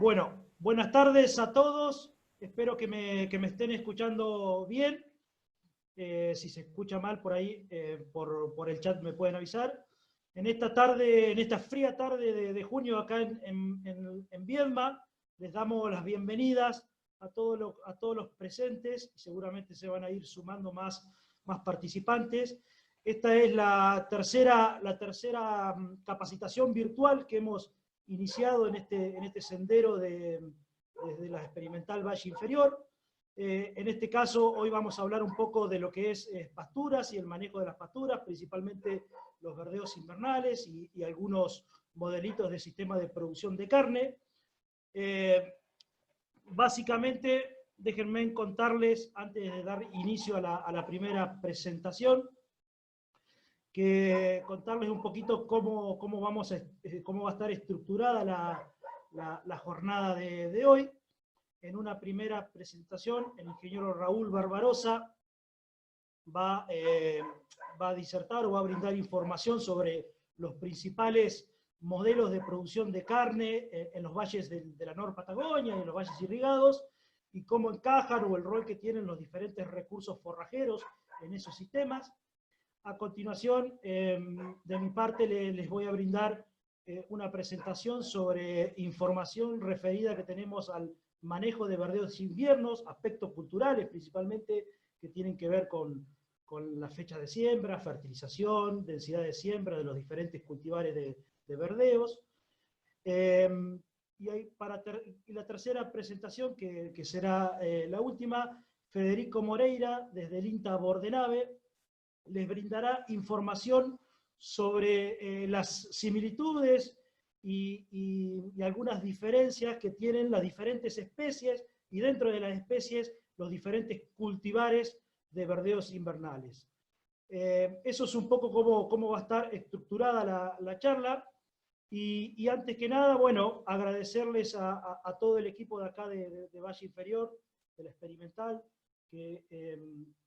Bueno, buenas tardes a todos. Espero que me estén escuchando bien. Si se escucha mal por ahí, por el chat me pueden avisar. En esta tarde, en esta fría tarde de junio acá en Viedma, les damos las bienvenidas a todos los presentes, y seguramente se van a ir sumando más participantes. Esta es la tercera capacitación virtual que hemos iniciado en este sendero desde la experimental Valle Inferior. En este caso, hoy vamos a hablar un poco de lo que es pasturas y el manejo de las pasturas, principalmente los verdeos invernales y algunos modelitos de sistema de producción de carne. Básicamente, déjenme contarles, antes de dar inicio a la primera presentación, que contarles un poquito cómo va a estar estructurada la jornada de hoy. En una primera presentación, el ingeniero Raúl Barbarosa va a disertar o va a brindar información sobre los principales modelos de producción de carne en los valles de la Nor Patagonia y en los valles irrigados, y cómo encajan o el rol que tienen los diferentes recursos forrajeros en esos sistemas. A continuación, de mi parte, les voy a brindar una presentación sobre información referida que tenemos al manejo de verdeos inviernos, aspectos culturales principalmente que tienen que ver con la fecha de siembra, fertilización, densidad de siembra de los diferentes cultivares de verdeos. Y la tercera presentación, que será la última, Federico Moreira, desde el INTA Bordenave, les brindará información sobre las similitudes y algunas diferencias que tienen las diferentes especies, y dentro de las especies los diferentes cultivares de verdeos invernales. Eso es un poco cómo va a estar estructurada la charla. Y antes que nada, bueno, agradecerles a todo el equipo de acá de Valle Inferior, de la experimental, que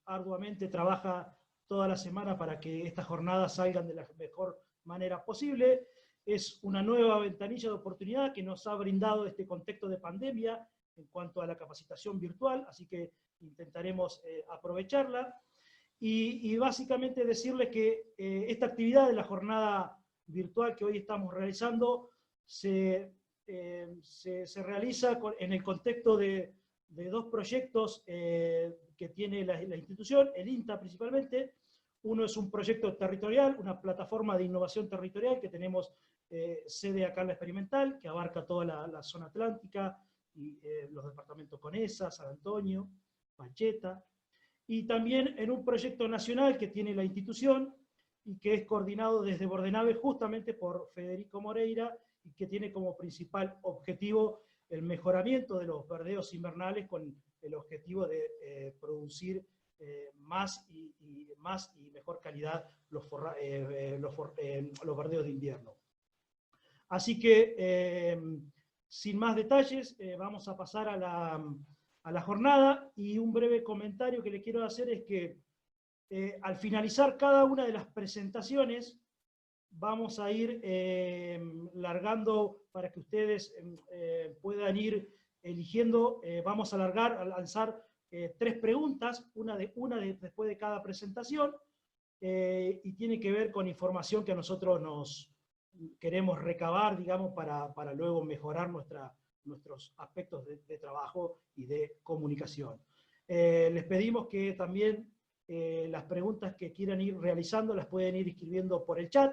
arduamente trabaja toda la semana para que estas jornadas salgan de la mejor manera posible. Es una nueva ventanilla de oportunidad que nos ha brindado este contexto de pandemia en cuanto a la capacitación virtual, así que intentaremos aprovecharla. Y básicamente decirles que esta actividad de la jornada virtual que hoy estamos realizando se realiza en el contexto de dos proyectos que tiene la institución, el INTA principalmente. Uno es un proyecto territorial, una plataforma de innovación territorial que tenemos sede acá en la experimental, que abarca toda la zona atlántica y los departamentos Conesa, San Antonio, Pacheta, y también en un proyecto nacional que tiene la institución y que es coordinado desde Bordenave justamente por Federico Moreira, y que tiene como principal objetivo el mejoramiento de los verdeos invernales con el objetivo de producir más y mejor calidad los verdeos de invierno. Así que, sin más detalles, vamos a pasar a la jornada, y un breve comentario que le quiero hacer es que al finalizar cada una de las presentaciones, vamos a ir largando para que ustedes puedan ir eligiendo. Vamos a lanzar 3 preguntas, una después de cada presentación, y tiene que ver con información que nosotros nos queremos recabar, digamos, para luego mejorar nuestros aspectos de trabajo y de comunicación. Les pedimos que también las preguntas que quieran ir realizando las pueden ir escribiendo por el chat,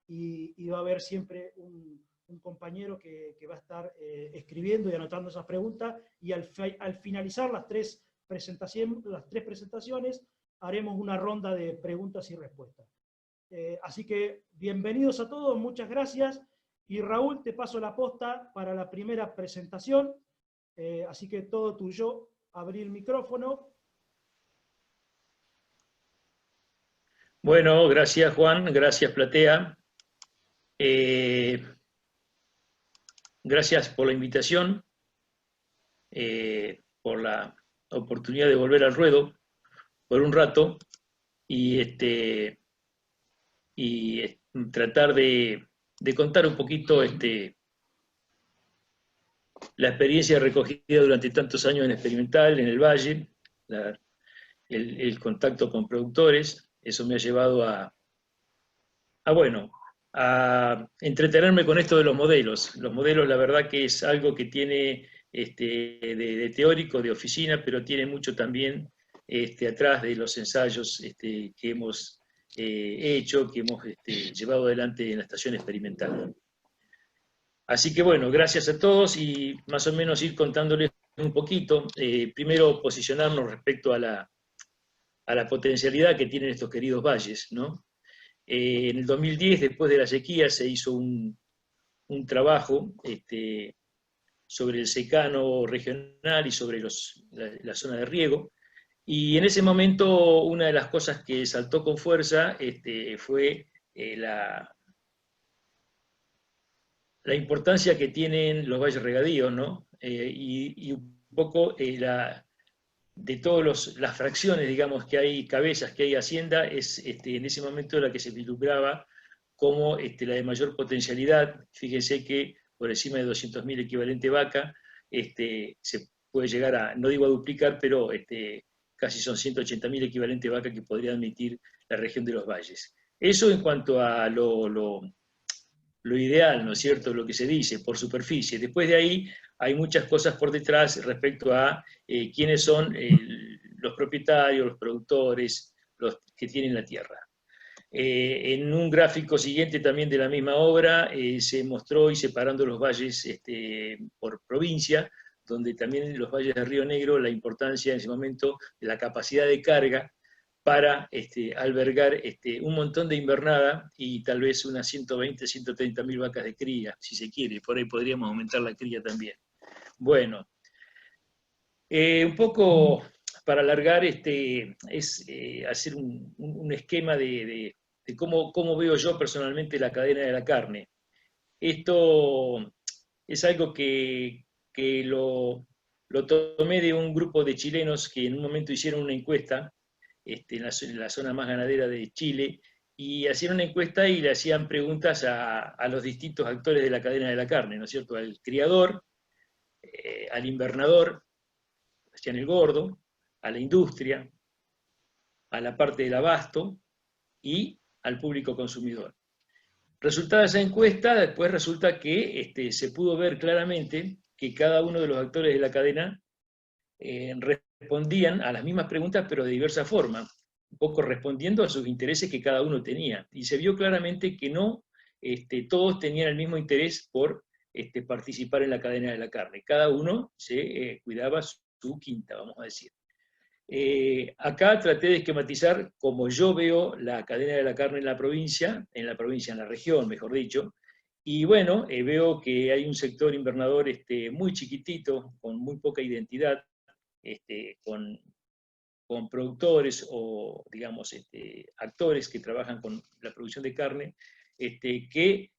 y va a haber siempre un compañero que va a estar escribiendo y anotando esas preguntas, y al finalizar las tres presentaciones haremos una ronda de preguntas y respuestas. Así que bienvenidos a todos, muchas gracias, y Raúl, te paso la posta para la primera presentación, así que todo tuyo. Abrí el micrófono. Bueno, gracias Juan, gracias Platea. Gracias por la invitación, por la oportunidad de volver al ruedo por un rato y tratar de contar un poquito la experiencia recogida durante tantos años en experimental, en el Valle, el contacto con productores, eso me ha llevado bueno, a entretenerme con esto de los modelos. Los modelos, la verdad que es algo que tiene de teórico, de oficina, pero tiene mucho también atrás de los ensayos que hemos hecho, que hemos llevado adelante en la estación experimental. Así que bueno, gracias a todos y más o menos ir contándoles un poquito. Primero posicionarnos respecto a la potencialidad que tienen estos queridos valles, ¿no? En el 2010, después de la sequía, se hizo un trabajo sobre el secano regional y sobre la zona de riego, y en ese momento una de las cosas que saltó con fuerza fue la importancia que tienen los valles regadíos, ¿no? Y un poco de todas las fracciones, digamos, que hay cabezas, que hay hacienda, es en ese momento la que se vislumbraba como la de mayor potencialidad. Fíjense que por encima de 200.000 equivalente vaca, se puede llegar a, no digo a duplicar, pero casi son 180.000 equivalente vaca que podría admitir la región de los valles. Eso en cuanto a lo ideal, ¿no es cierto?, lo que se dice, por superficie. Después de ahí hay muchas cosas por detrás respecto a quiénes son los propietarios, los productores, los que tienen la tierra. En un gráfico siguiente también de la misma obra se mostró y separando los valles por provincia, donde también los valles de Río Negro, la importancia en ese momento de la capacidad de carga para albergar un montón de invernada y tal vez unas 120, 130.000 vacas de cría, si se quiere, por ahí podríamos aumentar la cría también. Bueno, un poco para alargar es hacer un esquema de cómo veo yo personalmente la cadena de la carne. Esto es algo que lo tomé de un grupo de chilenos que en un momento hicieron una encuesta en la zona más ganadera de Chile, y hacían una encuesta y le hacían preguntas a los distintos actores de la cadena de la carne, ¿no es cierto? Al criador, al invernador, hacían el gordo, a la industria, a la parte del abasto y al público consumidor. Resultada esa encuesta, después resulta que se pudo ver claramente que cada uno de los actores de la cadena respondían a las mismas preguntas, pero de diversa forma, un poco respondiendo a sus intereses que cada uno tenía. Y se vio claramente que no todos tenían el mismo interés por participar en la cadena de la carne. Cada uno se cuidaba su quinta, vamos a decir. Acá traté de esquematizar cómo yo veo la cadena de la carne en la provincia, en la región, mejor dicho, y bueno, veo que hay un sector invernador muy chiquitito, con muy poca identidad, con productores o, digamos, actores que trabajan con la producción de carne, que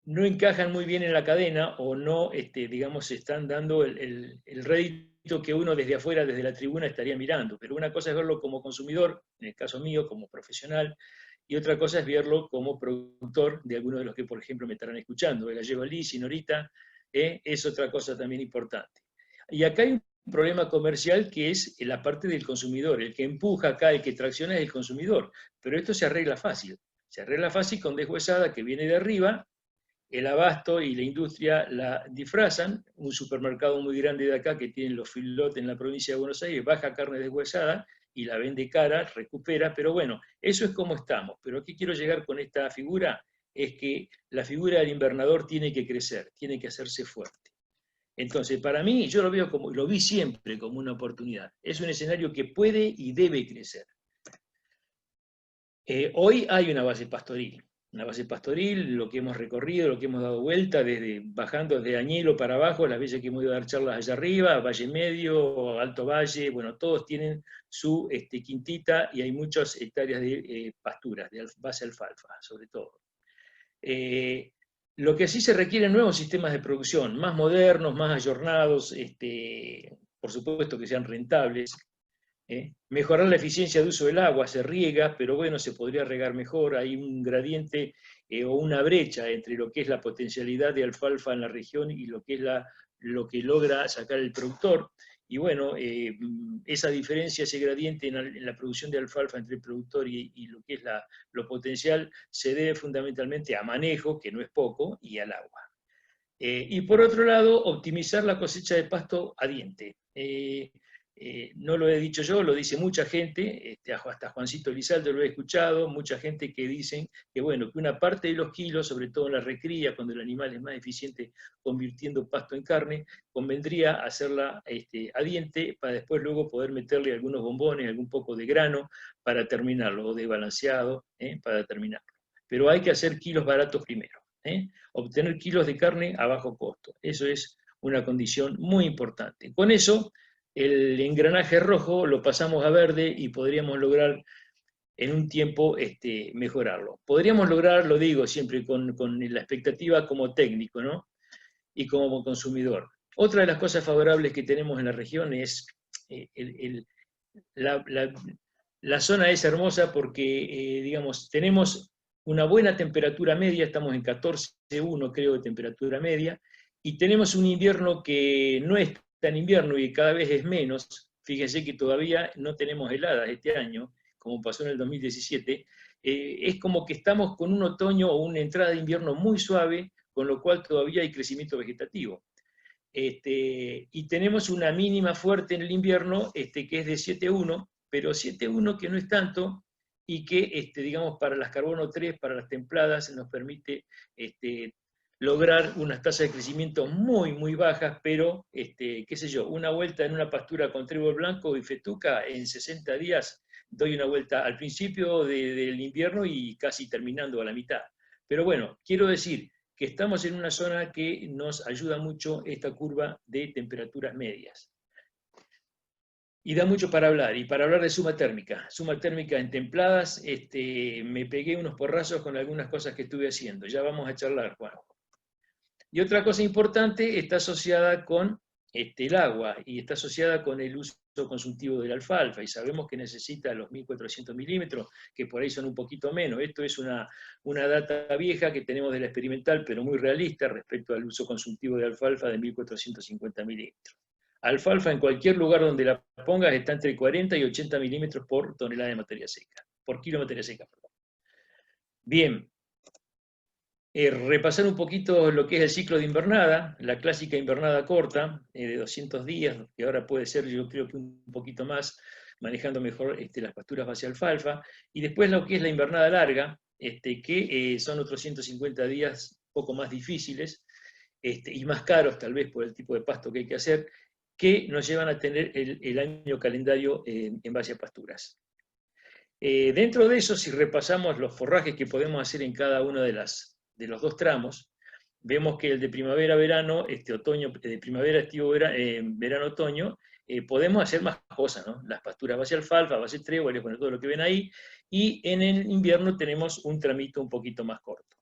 no encajan muy bien en la cadena o no, digamos, están dando el rédito que uno desde afuera, desde la tribuna, estaría mirando. Pero una cosa es verlo como consumidor, en el caso mío, como profesional, y otra cosa es verlo como productor de algunos de los que, por ejemplo, me estarán escuchando. El gallego Liz, Norita, es otra cosa también importante. Y acá hay un problema comercial que es la parte del consumidor. El que empuja acá, el que tracciona es el consumidor. Pero esto se arregla fácil. Se arregla fácil con deshuesada que viene de arriba, el abasto y la industria la disfrazan. Un supermercado muy grande de acá que tiene los filotes en la provincia de Buenos Aires baja carne deshuesada y la vende cara, recupera, pero bueno, eso es como estamos. Pero aquí quiero llegar con esta figura, es que la figura del invernador tiene que crecer, tiene que hacerse fuerte. Entonces, para mí, yo lo veo como, lo vi siempre como una oportunidad. Es un escenario que puede y debe crecer. Hoy hay una base pastoril, lo que hemos recorrido, lo que hemos dado vuelta, bajando desde Añelo para abajo, las veces que hemos ido a dar charlas allá arriba, Valle Medio, Alto Valle, bueno, todos tienen su quintita y hay muchas hectáreas de pasturas, de base alfalfa, sobre todo. Lo que sí se requieren nuevos sistemas de producción, más modernos, más ayornados, por supuesto que sean rentables. Mejorar la eficiencia de uso del agua, se riega, pero bueno, se podría regar mejor, hay un gradiente o una brecha entre lo que es la potencialidad de alfalfa en la región y lo que es la lo que logra sacar el productor. Y bueno, esa diferencia, ese gradiente en la producción de alfalfa entre el productor y lo que es lo potencial, se debe fundamentalmente a manejo, que no es poco, y al agua. Y por otro lado, optimizar la cosecha de pasto a diente. No lo he dicho yo, lo dice mucha gente, hasta Juancito Elizalde lo he escuchado, mucha gente que dicen que, bueno, que una parte de los kilos, sobre todo en la recría, cuando el animal es más eficiente convirtiendo pasto en carne, convendría hacerla a diente para después luego poder meterle algunos bombones, algún poco de grano para terminarlo, o de balanceado para terminarlo. Pero hay que hacer kilos baratos primero. Obtener kilos de carne a bajo costo. Eso es una condición muy importante. Con eso, el engranaje rojo lo pasamos a verde y podríamos lograr en un tiempo mejorarlo. Podríamos lograr, lo digo siempre, con la expectativa como técnico, ¿no? Y como consumidor. Otra de las cosas favorables que tenemos en la región es la zona es hermosa porque, digamos, tenemos una buena temperatura media, estamos en 14,1 creo de temperatura media, y tenemos un invierno que no es tan invierno y cada vez es menos. Fíjense que todavía no tenemos heladas este año, como pasó en el 2017, es como que estamos con un otoño o una entrada de invierno muy suave, con lo cual todavía hay crecimiento vegetativo. Y tenemos una mínima fuerte en el invierno, que es de 7,1, pero 7,1 que no es tanto, y que, digamos, para las carbono 3, para las templadas, nos permite lograr unas tasas de crecimiento muy, muy bajas, pero, qué sé yo, una vuelta en una pastura con trébol blanco y fetuca, en 60 días doy una vuelta al principio del invierno y casi terminando a la mitad. Pero bueno, quiero decir que estamos en una zona que nos ayuda mucho esta curva de temperaturas medias. Y da mucho para hablar, y para hablar de suma térmica en templadas, me pegué unos porrazos con algunas cosas que estuve haciendo, ya vamos a charlar, Juan. Y otra cosa importante está asociada con el agua, y está asociada con el uso consultivo de la alfalfa, y sabemos que necesita los 1400 milímetros, que por ahí son un poquito menos. Esto es una data vieja que tenemos de la experimental, pero muy realista respecto al uso consultivo de alfalfa de 1450 milímetros. Alfalfa en cualquier lugar donde la pongas está entre 40 y 80 milímetros por tonelada de materia seca, por kilo de materia seca, perdón. Bien. Repasar un poquito lo que es el ciclo de invernada, la clásica invernada corta, de 200 días, que ahora puede ser, yo creo que un poquito más, manejando mejor las pasturas base alfalfa, y después lo que es la invernada larga, que son otros 150 días poco más difíciles, y más caros tal vez por el tipo de pasto que hay que hacer, que nos llevan a tener el año calendario en base a pasturas. Dentro de eso, si repasamos los forrajes que podemos hacer en cada uno de los dos tramos, vemos que el de primavera-verano, otoño, de primavera, verano-otoño, podemos hacer más cosas, ¿no? Las pasturas base alfalfa, base tréboles, bueno, todo lo que ven ahí, y en el invierno tenemos un tramito un poquito más corto.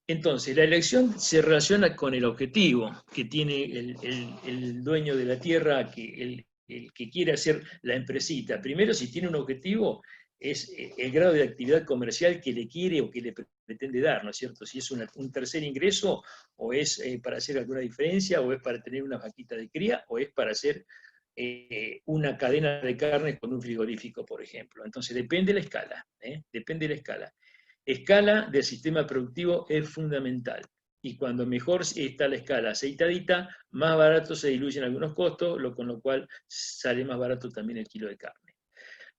Entonces, la elección se relaciona con el objetivo que tiene el dueño de la tierra, el que quiere hacer la empresita. Primero, si tiene un objetivo, es el grado de actividad comercial que le quiere o que le pretende dar, ¿no es cierto? Si es un tercer ingreso, o es para hacer alguna diferencia, o es para tener una vaquita de cría, o es para hacer una cadena de carnes con un frigorífico, por ejemplo. Entonces, depende de la escala, depende de la escala. Escala del sistema productivo es fundamental. Y cuando mejor está la escala aceitadita, más barato se diluyen algunos costos, con lo cual sale más barato también el kilo de carne.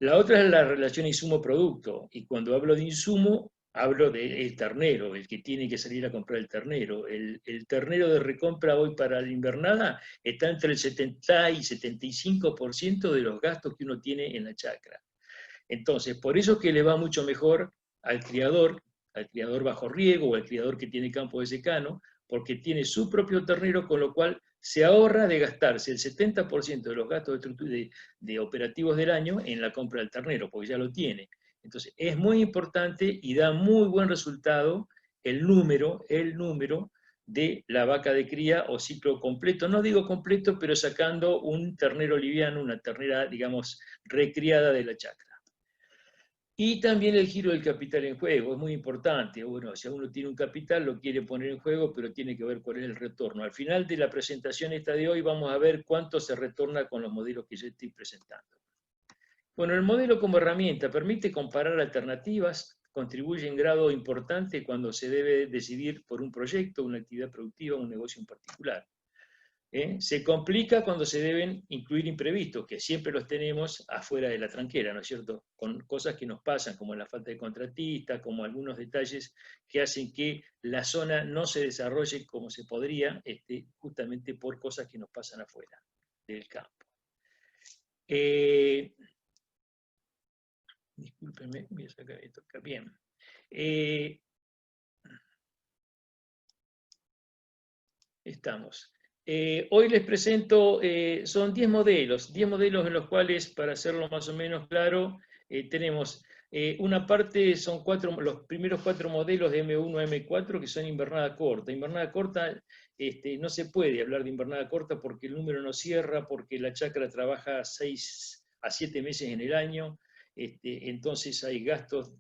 La otra es la relación insumo-producto, y cuando hablo de insumo, hablo del ternero, el que tiene que salir a comprar el ternero. El ternero de recompra hoy para la invernada está entre el 70 y 75% de los gastos que uno tiene en la chacra. Entonces, por eso es que le va mucho mejor al criador bajo riego o al criador que tiene campo de secano, porque tiene su propio ternero, con lo cual se ahorra de gastarse el 70% de los gastos de operativos del año en la compra del ternero, porque ya lo tiene. Entonces, es muy importante y da muy buen resultado el número de la vaca de cría o ciclo completo. No digo completo, pero sacando un ternero liviano, una ternera, digamos, recriada de la chacra. Y también el giro del capital en juego, es muy importante. Bueno, si uno tiene un capital, lo quiere poner en juego, pero tiene que ver cuál es el retorno. Al final de la presentación esta de hoy vamos a ver cuánto se retorna con los modelos que yo estoy presentando. Bueno, el modelo como herramienta permite comparar alternativas, contribuye en grado importante cuando se debe decidir por un proyecto, una actividad productiva, un negocio en particular. Se complica cuando se deben incluir imprevistos, que siempre los tenemos afuera de la tranquera, ¿no es cierto? Con cosas que nos pasan, como la falta de contratista, como algunos detalles que hacen que la zona no se desarrolle como se podría, justamente por cosas que nos pasan afuera del campo. Discúlpenme, voy a sacar esto acá. Bien. Estamos. Hoy les presento, son 10 modelos en los cuales, para hacerlo más o menos claro, tenemos una parte, son los primeros 4 modelos de M1 a M4 que son invernada corta. Invernada corta, no se puede hablar de invernada corta porque el número no cierra, porque la chacra trabaja 6 a 7 meses en el año, entonces hay gastos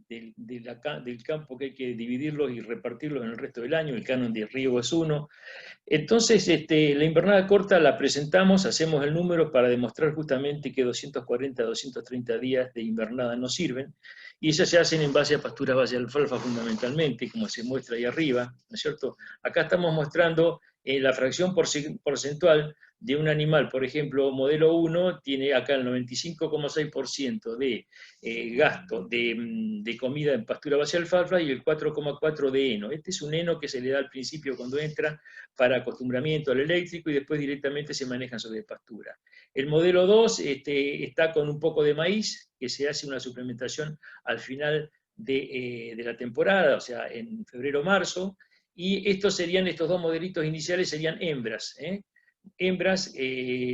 del campo que hay que dividirlos y repartirlos en el resto del año, el canon de riego es 1. Entonces, la invernada corta la presentamos, hacemos el número para demostrar justamente que 240 a 230 días de invernada no sirven, y esas se hacen en base a pasturas base alfalfa fundamentalmente, como se muestra ahí arriba, ¿no es cierto? Acá estamos mostrando la fracción porcentual de un animal, por ejemplo, modelo 1 tiene acá el 95,6% de gasto de comida en pastura base alfalfa y el 4,4% de heno. Este es un heno que se le da al principio cuando entra para acostumbramiento al eléctrico y después directamente se manejan sobre pastura. El modelo 2 está con un poco de maíz, que se hace una suplementación al final de la temporada, o sea, en febrero-marzo, y estos 2 modelitos iniciales serían hembras, hembras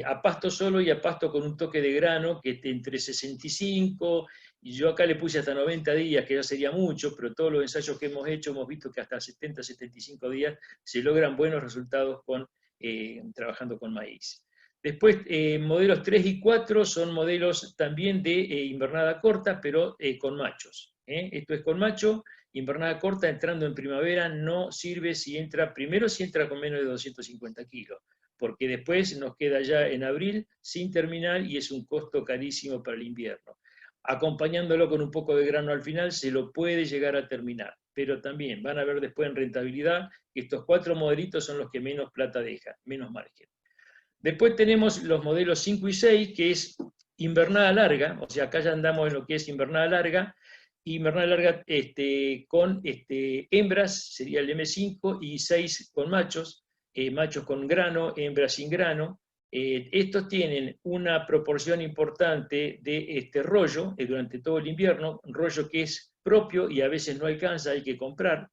a pasto solo y a pasto con un toque de grano que esté entre 65, y yo acá le puse hasta 90 días, que ya sería mucho, pero todos los ensayos que hemos hecho hemos visto que hasta 70, 75 días se logran buenos resultados trabajando con maíz. Después, modelos 3 y 4 son modelos también de invernada corta, pero con machos. Esto es con macho, invernada corta entrando en primavera no sirve primero si entra con menos de 250 kilos, porque después nos queda ya en abril sin terminar y es un costo carísimo para el invierno. Acompañándolo con un poco de grano al final se lo puede llegar a terminar, pero también van a ver después en rentabilidad que estos 4 modelitos son los que menos plata dejan, menos margen. Después tenemos los modelos 5 y 6, que es invernada larga, o sea, acá ya andamos en lo que es invernada larga con hembras, sería el M5, y 6 con machos, machos con grano, hembras sin grano. Estos tienen una proporción importante de rollo durante todo el invierno, rollo que es propio y a veces no alcanza, hay que comprar.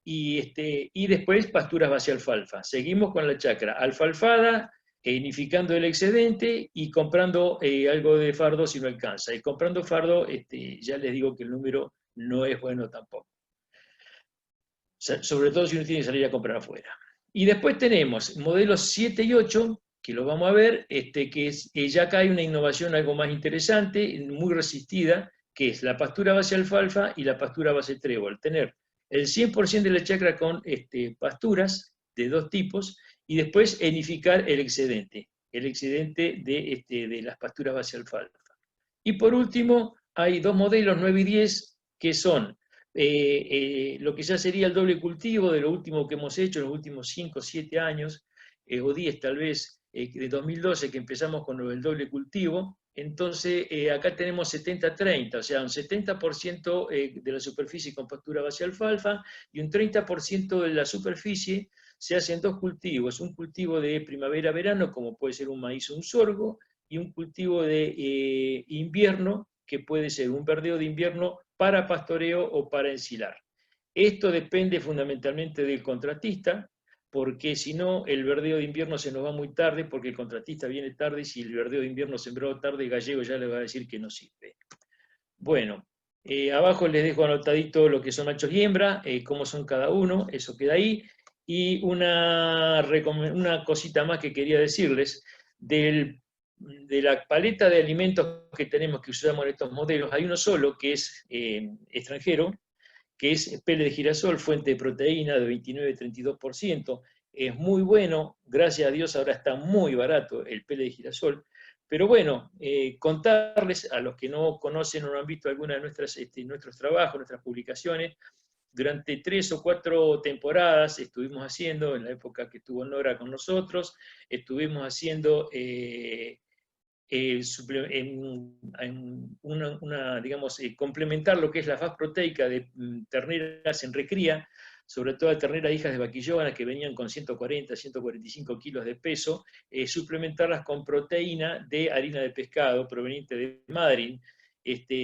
Y después pasturas base alfalfa. Seguimos con la chacra alfalfada, nidificando el excedente y comprando algo de fardo si no alcanza. Y comprando fardo, ya les digo que el número no es bueno tampoco. Sobre todo si uno tiene que salir a comprar afuera. Y después tenemos modelos 7 y 8, que los vamos a ver, que ya acá hay una innovación algo más interesante, muy resistida, que es la pastura base alfalfa y la pastura base trébol. Tener el 100% de la chacra con pasturas de 2 tipos, y después enificar el excedente de las pasturas base alfalfa. Y por último, hay 2 modelos, 9 y 10, que son lo que ya sería el doble cultivo de lo último que hemos hecho en los últimos 5 o 7 años, o 10 tal vez, de 2012 que empezamos con el doble cultivo. Entonces, acá tenemos 70-30, o sea, un 70% de la superficie con pastura base alfalfa y un 30% de la superficie se hacen 2 cultivos, un cultivo de primavera-verano, como puede ser un maíz o un sorgo, y un cultivo de invierno, que puede ser un verdeo de invierno para pastoreo o para ensilar. Esto depende fundamentalmente del contratista, porque si no, el verdeo de invierno se nos va muy tarde, porque el contratista viene tarde, y si el verdeo de invierno sembró tarde, el gallego ya le va a decir que no sirve. Bueno, abajo les dejo anotadito lo que son machos y hembra, cómo son cada uno, eso queda ahí. Y una cosita más que quería decirles, del de la paleta de alimentos que tenemos, que usamos en estos modelos, hay uno solo que es extranjero, que es pele de girasol, fuente de proteína de 29-32%. Es muy bueno, gracias a Dios ahora está muy barato el pele de girasol. Pero bueno, contarles a los que no conocen o no han visto alguna de nuestros trabajos, nuestras publicaciones, durante 3 o 4 temporadas estuvimos haciendo, en la época que estuvo Nora con nosotros, estuvimos haciendo digamos, complementar lo que es la faz proteica de terneras en recría, sobre todo de terneras hijas de vaquillona que venían con 140, 145 kilos de peso, suplementarlas con proteína de harina de pescado proveniente de Madrid,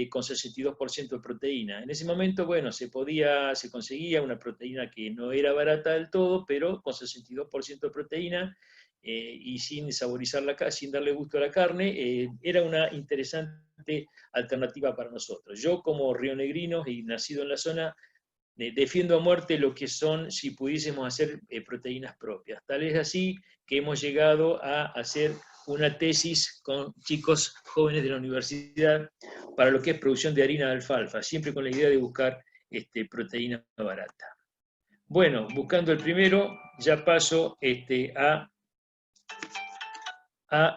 con 62% de proteína. En ese momento, bueno, se conseguía una proteína que no era barata del todo, pero con 62% de proteína, y sin saborizar sin darle gusto a la carne, era una interesante alternativa para nosotros. Yo, como rionegrino y nacido en la zona, defiendo a muerte lo que son, si pudiésemos hacer proteínas propias. Tal es así que hemos llegado a hacer una tesis con chicos jóvenes de la universidad para lo que es producción de harina de alfalfa, siempre con la idea de buscar proteína barata. Bueno, buscando el primero, ya paso a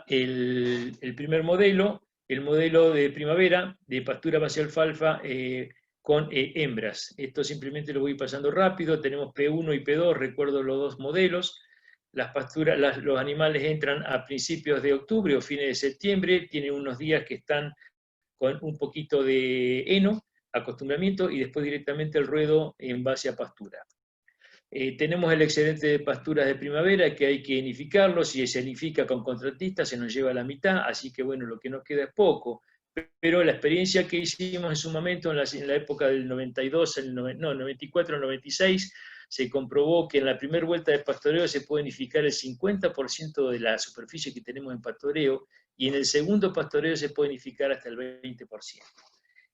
el primer modelo, el modelo de primavera, de pastura base alfalfa con hembras. Esto simplemente lo voy pasando rápido, tenemos P1 y P2, recuerdo los dos modelos. Los animales entran a principios de octubre o fines de septiembre, tienen unos días que están con un poquito de heno, acostumbramiento, y después directamente el ruedo en base a pastura. Tenemos el excedente de pasturas de primavera que hay que inificarlo, si se inifica con contratistas se nos lleva a la mitad, así que bueno, lo que nos queda es poco, pero la experiencia que hicimos en su momento, en la época del 92, 94, 96, se comprobó que en la primera vuelta de pastoreo se puede inificar el 50% de la superficie que tenemos en pastoreo, y en el segundo pastoreo se puede inificar hasta el 20%.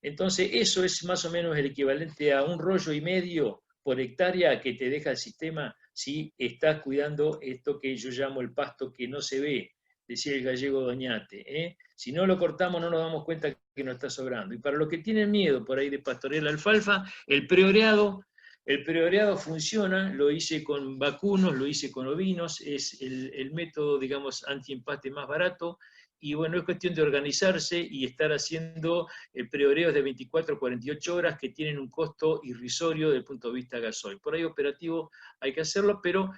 Entonces eso es más o menos el equivalente a 1,5 rollos por hectárea que te deja el sistema si estás cuidando esto que yo llamo el pasto que no se ve, decía el gallego Doñate. Si no lo cortamos no nos damos cuenta que nos está sobrando. Y para los que tienen miedo por ahí de pastorear la alfalfa, el preoreado funciona, lo hice con vacunos, lo hice con ovinos, es el método, digamos, antiempate más barato. Y bueno, es cuestión de organizarse y estar haciendo preoreos de 24 a 48 horas que tienen un costo irrisorio desde el punto de vista gasoil. Por ahí operativo hay que hacerlo, pero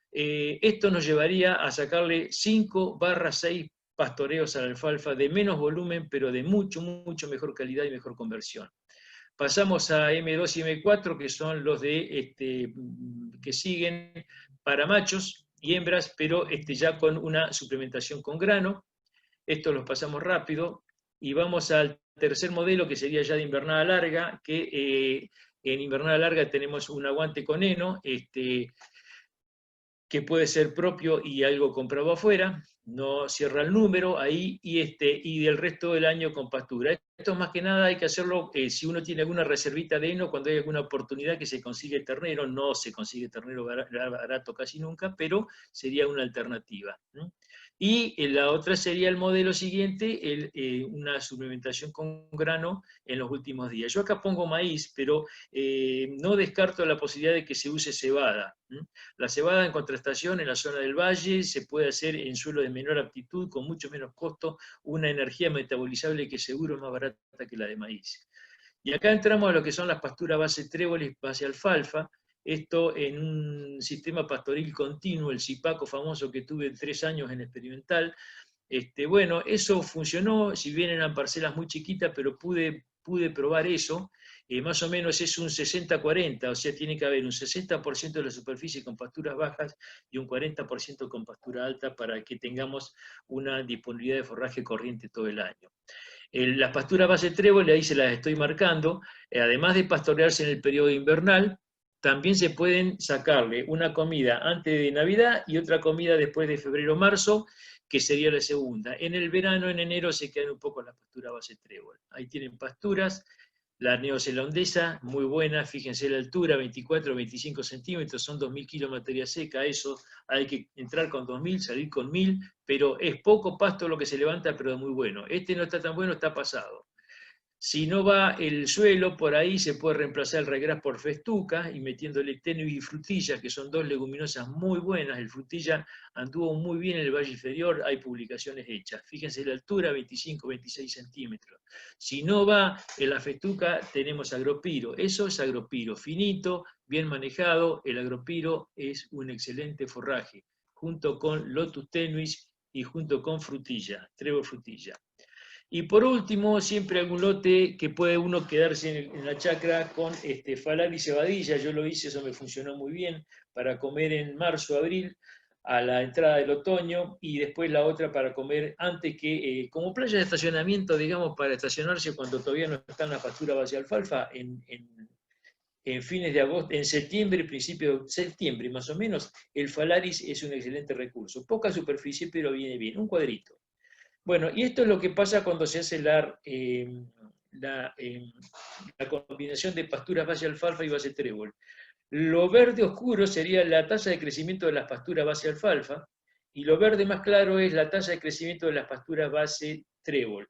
esto nos llevaría a sacarle 5/6 pastoreos a la alfalfa de menos volumen, pero de mucho, mucho mejor calidad y mejor conversión. Pasamos a M2 y M4, que son los que siguen para machos y hembras, pero ya con una suplementación con grano. Esto los pasamos rápido y vamos al tercer modelo, que sería ya de invernada larga, que en invernada larga tenemos un aguante con heno, que puede ser propio y algo comprado afuera, no cierra el número ahí, y del resto del año con pastura. Esto más que nada hay que hacerlo si uno tiene alguna reservita de heno, cuando hay alguna oportunidad que se consigue ternero, no se consigue ternero barato casi nunca, pero sería una alternativa. Y la otra sería el modelo siguiente, una suplementación con grano en los últimos días. Yo acá pongo maíz, pero no descarto la posibilidad de que se use cebada. La cebada en contrastación en la zona del valle se puede hacer en suelo de menor aptitud, con mucho menos costo, una energía metabolizable que seguro es más barata que la de maíz. Y acá entramos a lo que son las pasturas base tréboles, base alfalfa. Esto en un sistema pastoril continuo, el Zipaco famoso que tuve 3 años en experimental. Bueno, eso funcionó, si bien eran parcelas muy chiquitas, pero pude probar eso. Más o menos es un 60-40, o sea, tiene que haber un 60% de la superficie con pasturas bajas y un 40% con pastura alta para que tengamos una disponibilidad de forraje corriente todo el año. Las pasturas base trébol, ahí se las estoy marcando, además de pastorearse en el periodo invernal, también se pueden sacarle una comida antes de Navidad y otra comida después de febrero-marzo, que sería la segunda. En el verano, en enero, se quedan un poco las pasturas base trébol. Ahí tienen pasturas. La neozelandesa, muy buena, fíjense la altura, 24 25 centímetros, son 2.000 kilos de materia seca, eso hay que entrar con 2.000, salir con 1.000, pero es poco pasto lo que se levanta, pero muy bueno. Este no está tan bueno, está pasado. Si no va el suelo, por ahí se puede reemplazar el regras por festuca y metiéndole tenui y frutilla, que son dos leguminosas muy buenas. El frutilla anduvo muy bien en el Valle Inferior, hay publicaciones hechas. Fíjense la altura, 25-26 centímetros. Si no va en la festuca, tenemos agropiro. Eso es agropiro, finito, bien manejado. El agropiro es un excelente forraje, junto con lotus tenuis y junto con frutilla, trébol frutilla. Y por último, siempre algún lote que puede uno quedarse en la chacra con falal y cebadilla. Yo lo hice, eso me funcionó muy bien para comer en marzo, abril, a la entrada del otoño, y después la otra para comer antes que, como playa de estacionamiento, digamos, para estacionarse cuando todavía no está en la pastura base alfalfa, en fines de agosto, en septiembre, principio de septiembre más o menos, el falaris es un excelente recurso. Poca superficie, pero viene bien, un cuadrito. Bueno, y esto es lo que pasa cuando se hace la combinación de pasturas base alfalfa y base trébol. Lo verde oscuro sería la tasa de crecimiento de las pasturas base alfalfa, y lo verde más claro es la tasa de crecimiento de las pasturas base trébol.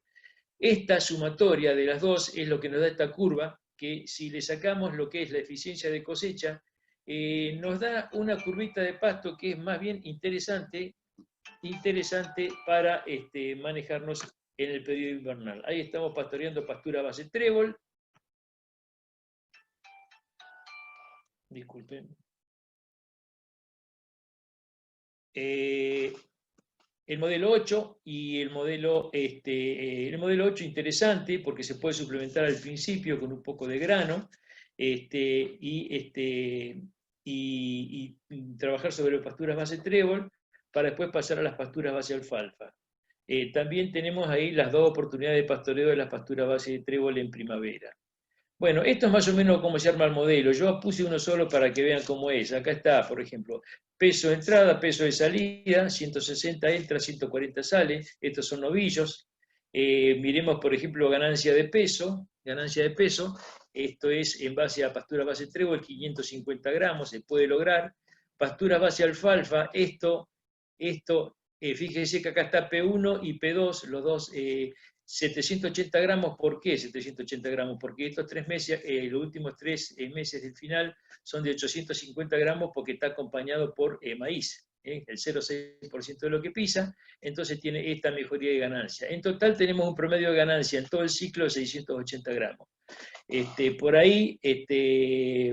Esta sumatoria de las dos es lo que nos da esta curva, que si le sacamos lo que es la eficiencia de cosecha, nos da una curvita de pasto que es más bien interesante para manejarnos en el periodo invernal. Ahí estamos pastoreando pastura base trébol. Disculpen. El modelo 8 y el modelo 8 interesante porque se puede suplementar al principio con un poco de grano y trabajar sobre pasturas base trébol para después pasar a las pasturas base alfalfa. También tenemos ahí las dos oportunidades de pastoreo de las pasturas base de trébol en primavera. Bueno, esto es más o menos cómo se arma el modelo. Yo puse uno solo para que vean cómo es. Acá está, por ejemplo, peso de entrada, peso de salida, 160 entra, 140 sale. Estos son novillos. Miremos, por ejemplo, ganancia de peso. Esto es en base a pastura base trébol, 550 gramos, se puede lograr. Pastura base alfalfa, fíjense que acá está P1 y P2, los dos 780 gramos. ¿Por qué 780 gramos? Porque estos 3 meses, los últimos 3 meses del final son de 850 gramos porque está acompañado por maíz, el 0,6% de lo que pisa, entonces tiene esta mejoría de ganancia. En total tenemos un promedio de ganancia en todo el ciclo de 680 gramos. Por ahí,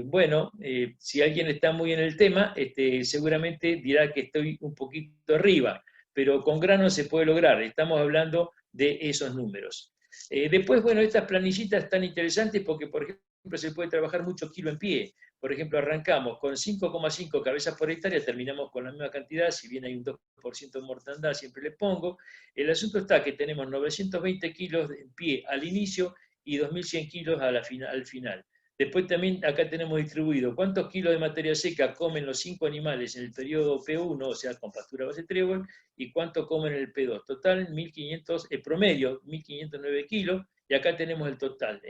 bueno, si alguien está muy en el tema, seguramente dirá que estoy un poquito arriba, pero con grano se puede lograr. Estamos hablando de esos números. Después, bueno, estas planillitas están interesantes porque, por ejemplo, se puede trabajar mucho kilo en pie. Por ejemplo, arrancamos con 5,5 cabezas por hectárea, terminamos con la misma cantidad, si bien hay un 2% de mortandad, siempre le pongo. El asunto está que tenemos 920 kilos en pie al inicio y 2.100 kilos al final. Después también acá tenemos distribuido cuántos kilos de materia seca comen los 5 animales en el periodo P1, o sea, con pastura base trébol, y cuánto comen en el P2. Total, 1.500, el promedio, 1.509 kilos, y acá tenemos el total.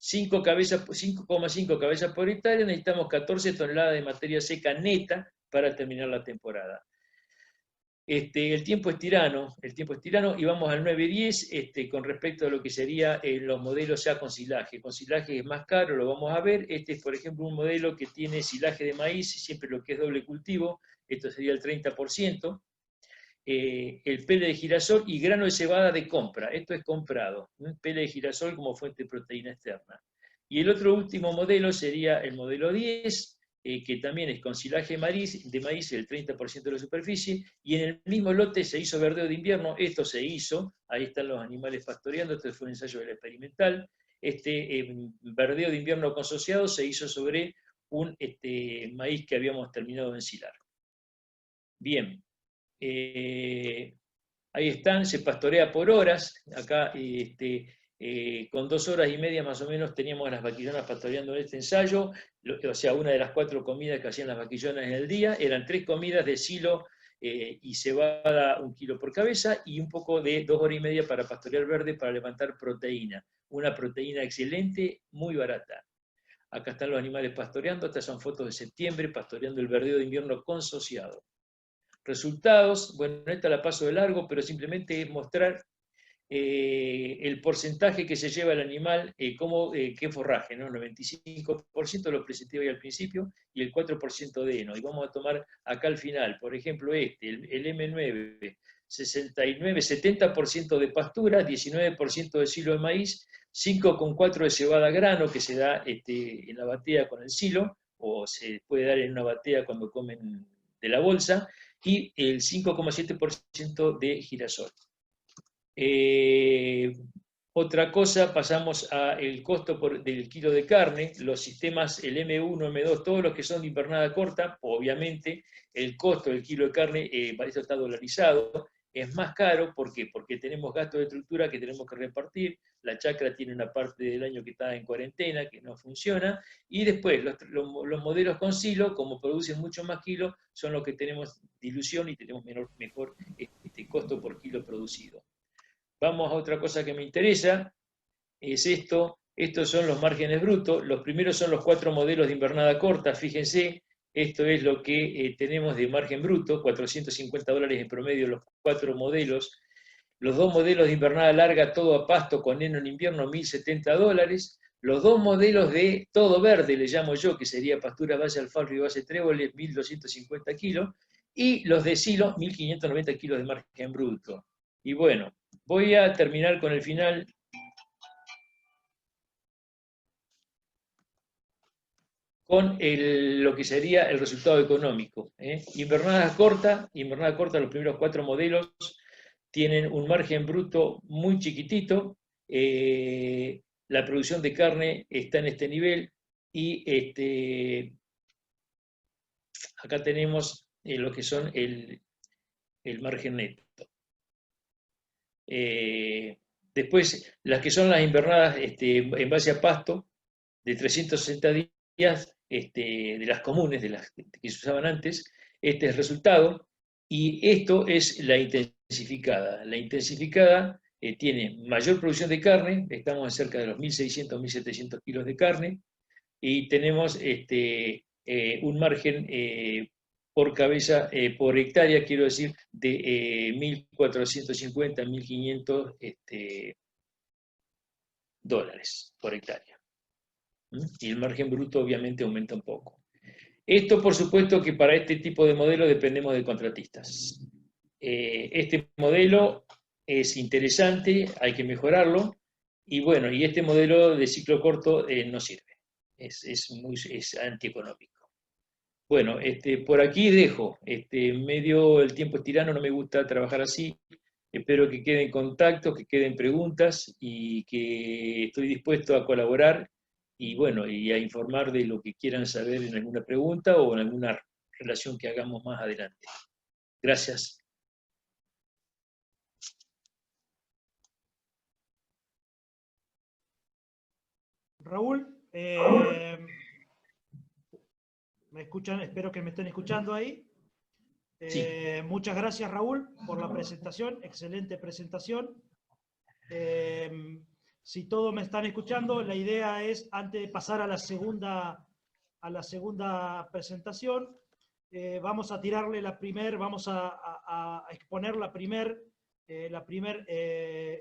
5,5 cabezas por hectárea, necesitamos 14 toneladas de materia seca neta para terminar la temporada. El tiempo es tirano, y vamos al 9-10 con respecto a lo que serían los modelos ya con silaje. Con silaje es más caro, lo vamos a ver. Este es, por ejemplo, un modelo que tiene silaje de maíz, siempre lo que es doble cultivo, esto sería el 30%. El pele de girasol y grano de cebada de compra, esto es comprado, pele de girasol como fuente de proteína externa. Y el otro último modelo sería el modelo 10, que también es con silaje de maíz, el 30% de la superficie, y en el mismo lote se hizo verdeo de invierno. Esto se hizo, ahí están los animales pastoreando, este fue un ensayo del experimental. Verdeo de invierno consociado se hizo sobre un maíz que habíamos terminado de ensilar. Bien, ahí están, se pastorea por horas. Acá con 2 horas y media más o menos teníamos las vaquillonas pastoreando en este ensayo, o sea, una de las 4 comidas que hacían las vaquillonas en el día, eran 3 comidas de silo y cebada 1 kilo por cabeza, y un poco de 2 horas y media para pastorear verde para levantar proteína. Una proteína excelente, muy barata. Acá están los animales pastoreando, estas son fotos de septiembre, pastoreando el verdeo de invierno consociado. Resultados, bueno, esta la paso de largo, pero simplemente es mostrar el porcentaje que se lleva el animal, qué forraje, ¿no? El 95% lo presenté hoy al principio y el 4% de heno. Y vamos a tomar acá al final, por ejemplo, el M9, 69, 70% de pastura, 19% de silo de maíz, 5,4 de cebada a grano que se da en la batea con el silo, o se puede dar en una batea cuando comen de la bolsa, y el 5,7% de girasol. Otra cosa, pasamos al costo del kilo de carne, los sistemas, el M1, M2, todos los que son de invernada corta, obviamente el costo del kilo de carne, para eso está dolarizado, es más caro. ¿Por qué? Porque tenemos gastos de estructura que tenemos que repartir, la chacra tiene una parte del año que está en cuarentena, que no funciona, y después los modelos con silo, como producen mucho más kilos, son los que tenemos dilución y tenemos mejor costo por kilo producido. Vamos a otra cosa que me interesa, es esto. Estos son los márgenes brutos. Los primeros son los 4 modelos de invernada corta. Fíjense, esto es lo que tenemos de margen bruto, $450 en promedio los 4 modelos. Los 2 modelos de invernada larga, todo a pasto con heno en invierno, $1.070. Los 2 modelos de todo verde, le llamo yo, que sería pastura base alfalfa y base tréboles, 1.250 kilos. Y los de silo, 1.590 kilos de margen bruto. Y bueno, voy a terminar con el final. Con lo que sería el resultado económico. Invernada corta, los primeros 4 modelos tienen un margen bruto muy chiquitito, la producción de carne está en este nivel, y acá tenemos lo que son el margen neto. Después, las que son las invernadas en base a pasto, de 360 días, de las comunes, de las que se usaban antes, este es el resultado, y esto es la intensificada. La intensificada tiene mayor producción de carne, estamos en cerca de los 1.600, 1.700 kilos de carne, y tenemos un margen por cabeza, por hectárea, quiero decir, de 1.450, 1.500 dólares por hectárea. Y el margen bruto obviamente aumenta un poco. Esto, por supuesto, que para este tipo de modelo dependemos de contratistas. Este modelo es interesante, hay que mejorarlo, y bueno, y este modelo de ciclo corto no sirve, es antieconómico. Bueno, por aquí dejo, medio el tiempo es tirano, no me gusta trabajar así. Espero que queden contactos, que queden preguntas, y que estoy dispuesto a colaborar y bueno, y a informar de lo que quieran saber en alguna pregunta o en alguna relación que hagamos más adelante. Gracias. Raúl, ¿me escuchan? Espero que me estén escuchando ahí. Sí. Muchas gracias, Raúl, por la presentación. Excelente presentación. Si todos me están escuchando, la idea es, antes de pasar a la segunda presentación, vamos a tirarle vamos a exponer la primer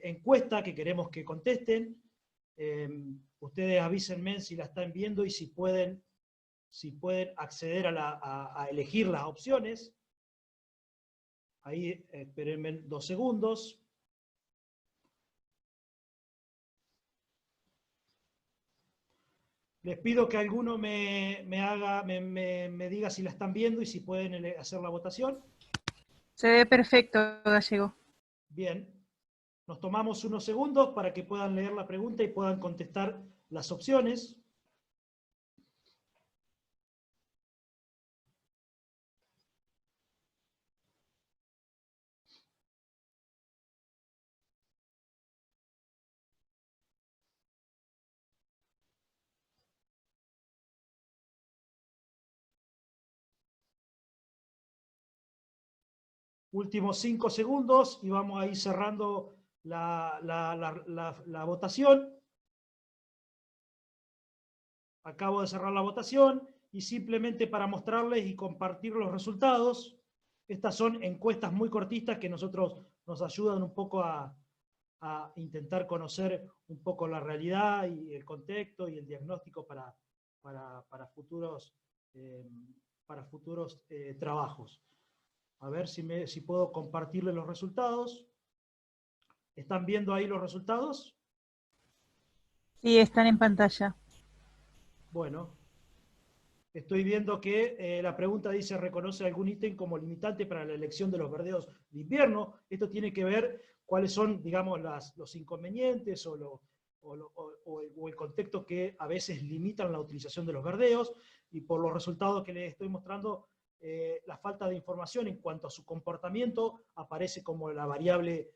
encuesta que queremos que contesten. Ustedes avísenme si la están viendo y si pueden acceder a elegir las opciones. Ahí, espérenme 2 segundos. Les pido que alguno me diga si la están viendo y si pueden hacer la votación. Se ve perfecto, Gallego. Bien. Nos tomamos unos segundos para que puedan leer la pregunta y puedan contestar las opciones. Últimos 5 segundos y vamos a ir cerrando la votación. Acabo de cerrar la votación y simplemente para mostrarles y compartir los resultados, estas son encuestas muy cortitas que nos ayudan un poco a intentar conocer un poco la realidad y el contexto y el diagnóstico para futuros, trabajos. A ver si puedo compartirles los resultados. ¿Están viendo ahí los resultados? Sí, están en pantalla. Bueno, estoy viendo que la pregunta dice, ¿reconoce algún ítem como limitante para la elección de los verdeos de invierno? Esto tiene que ver cuáles son, digamos, los inconvenientes o el contexto que a veces limitan la utilización de los verdeos, y por los resultados que les estoy mostrando, la falta de información en cuanto a su comportamiento aparece como la variable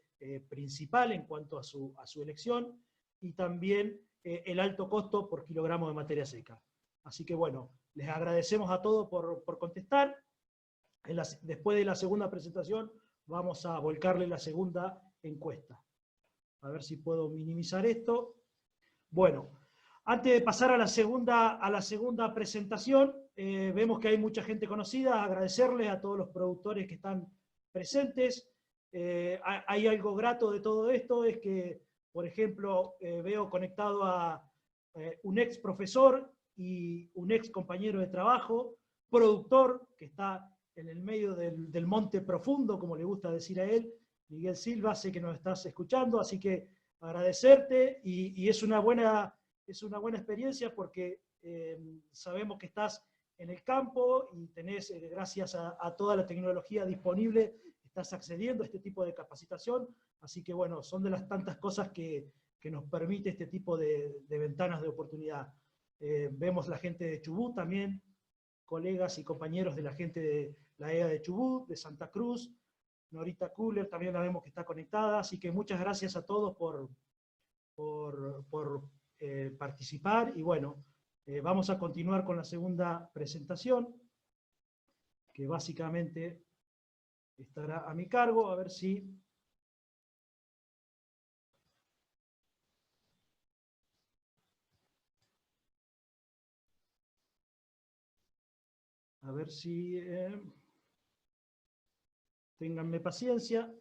principal en cuanto a su elección, y también el alto costo por kilogramo de materia seca. Así que bueno, les agradecemos a todos por contestar. Después de la segunda presentación vamos a volcarle la segunda encuesta. A ver si puedo minimizar esto. Bueno, antes de pasar a la segunda presentación, vemos que hay mucha gente conocida. Agradecerles a todos los productores que están presentes. Hay algo grato de todo esto, es que, por ejemplo, veo conectado a un ex profesor y un ex compañero de trabajo, productor, que está en el medio del monte profundo, como le gusta decir a él, Miguel Silva, sé que nos estás escuchando, así que agradecerte, y es una buena experiencia porque sabemos que estás en el campo y tenés, gracias a toda la tecnología disponible, estás accediendo a este tipo de capacitación, así que bueno, son de las tantas cosas que nos permite este tipo de ventanas de oportunidad. Vemos la gente de Chubut también, colegas y compañeros de la gente de la EA de Chubut, de Santa Cruz, Norita Kuller también la vemos que está conectada, así que muchas gracias a todos por participar, y bueno, vamos a continuar con la segunda presentación, que básicamente estará a mi cargo, a ver si... ténganme paciencia.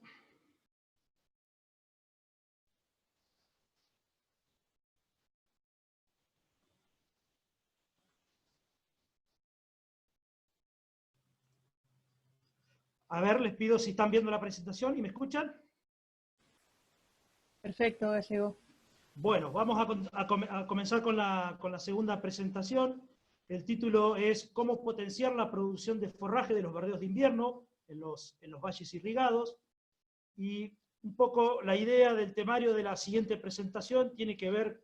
A ver, les pido si están viendo la presentación y me escuchan. Perfecto, Gallego. Bueno, vamos a comenzar con la segunda presentación. El título es ¿Cómo potenciar la producción de forraje de los verdeos de invierno en los valles irrigados? Y un poco la idea del temario de la siguiente presentación tiene que ver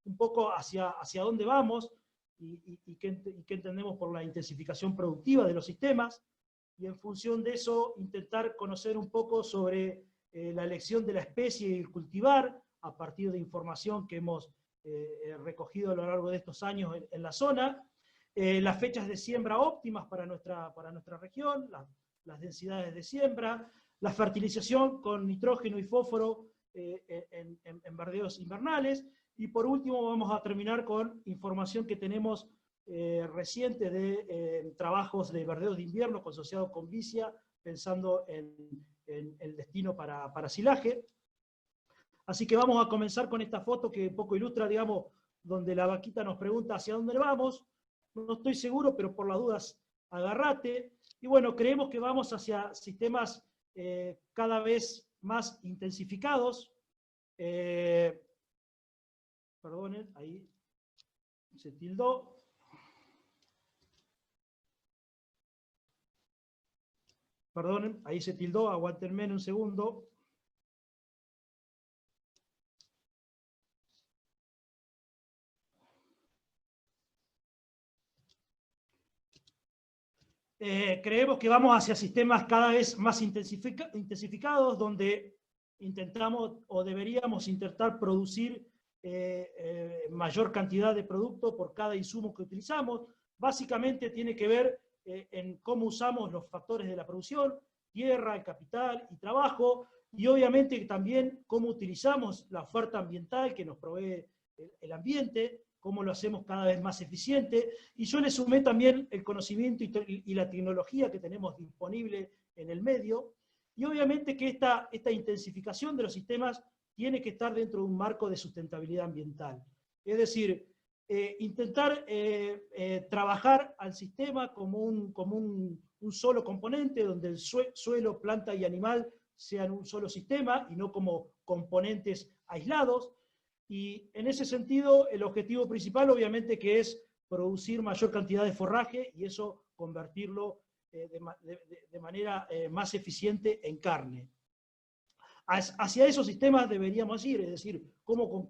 un poco hacia dónde vamos y qué entendemos por la intensificación productiva de los sistemas, y en función de eso intentar conocer un poco sobre la elección de la especie y el cultivar a partir de información que hemos recogido a lo largo de estos años en la zona, las fechas de siembra óptimas para nuestra región, las densidades de siembra, la fertilización con nitrógeno y fósforo en verdeos invernales, y por último vamos a terminar con información que tenemos reciente de trabajos de verdeos de invierno asociados con vicia, pensando en el destino para silaje. Así que vamos a comenzar con esta foto que un poco ilustra, digamos, donde la vaquita nos pregunta hacia dónde vamos. No estoy seguro, pero por las dudas agarrate. Y bueno, creemos que vamos hacia sistemas cada vez más intensificados. Perdonen, ahí se tildó. Perdonen, ahí se tildó, aguántenme un segundo. Creemos que vamos hacia sistemas cada vez más intensificados, donde intentamos o deberíamos intentar producir mayor cantidad de producto por cada insumo que utilizamos. Básicamente tiene que ver en cómo usamos los factores de la producción, tierra, el capital y trabajo, y obviamente también cómo utilizamos la oferta ambiental que nos provee el ambiente, cómo lo hacemos cada vez más eficiente, y yo le sumé también el conocimiento y la tecnología que tenemos disponible en el medio, y obviamente que esta intensificación de los sistemas tiene que estar dentro de un marco de sustentabilidad ambiental. Es decir, intentar trabajar al sistema como un solo componente, donde el suelo, planta y animal sean un solo sistema y no como componentes aislados. Y en ese sentido, el objetivo principal obviamente que es producir mayor cantidad de forraje y eso convertirlo de manera más eficiente en carne. Hacia esos sistemas deberíamos ir, es decir, cómo con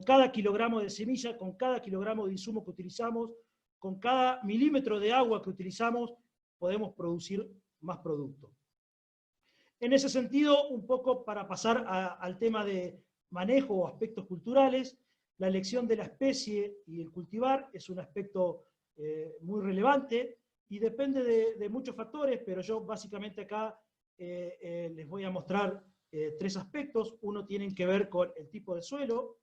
cada kilogramo de semilla, con cada kilogramo de insumo que utilizamos, con cada milímetro de agua que utilizamos, podemos producir más producto. En ese sentido, un poco para pasar al tema de manejo o aspectos culturales, la elección de la especie y el cultivar es un aspecto muy relevante y depende de muchos factores, pero yo básicamente acá les voy a mostrar 3 aspectos. Uno tiene que ver con el tipo de suelo,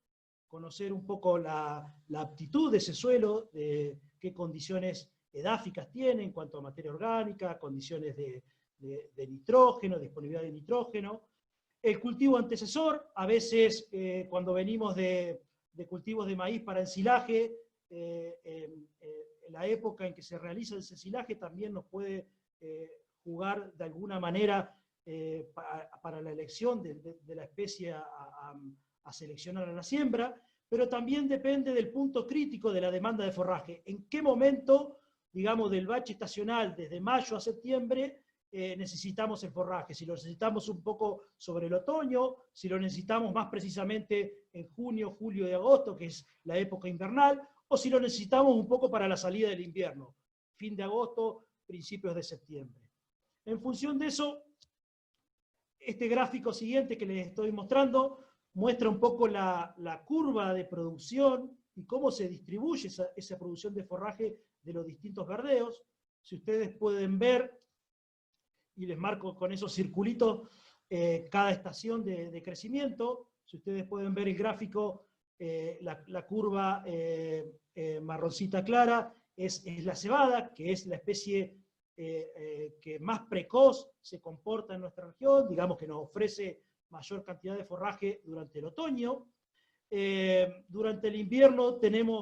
conocer un poco la aptitud de ese suelo, de qué condiciones edáficas tiene en cuanto a materia orgánica, condiciones de nitrógeno, disponibilidad de nitrógeno. El cultivo antecesor, a veces cuando venimos de cultivos de maíz para ensilaje, en la época en que se realiza el ensilaje también nos puede jugar de alguna manera para la elección de la especie a seleccionar a la siembra, pero también depende del punto crítico de la demanda de forraje. ¿En qué momento, digamos, del bache estacional, desde mayo a septiembre, necesitamos el forraje? Si lo necesitamos un poco sobre el otoño, si lo necesitamos más precisamente en junio, julio y agosto, que es la época invernal, o si lo necesitamos un poco para la salida del invierno, fin de agosto, principios de septiembre. En función de eso, este gráfico siguiente que les estoy mostrando muestra un poco la curva de producción y cómo se distribuye esa producción de forraje de los distintos verdeos. Si ustedes pueden ver, y les marco con esos circulitos cada estación de crecimiento, si ustedes pueden ver el gráfico, la curva marroncita clara es la cebada, que es la especie que más precoz se comporta en nuestra región, digamos que nos ofrece mayor cantidad de forraje durante el otoño. Durante el invierno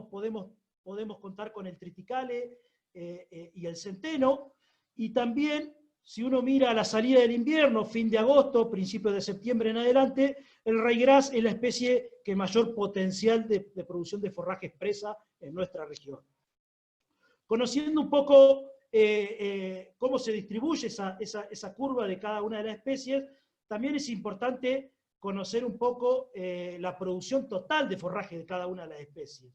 podemos contar con el triticale y el centeno, y también si uno mira a la salida del invierno, fin de agosto, principios de septiembre en adelante, el ryegrass es la especie que mayor potencial de producción de forraje expresa en nuestra región. Conociendo un poco cómo se distribuye esa curva de cada una de las especies, también es importante conocer un poco la producción total de forraje de cada una de las especies.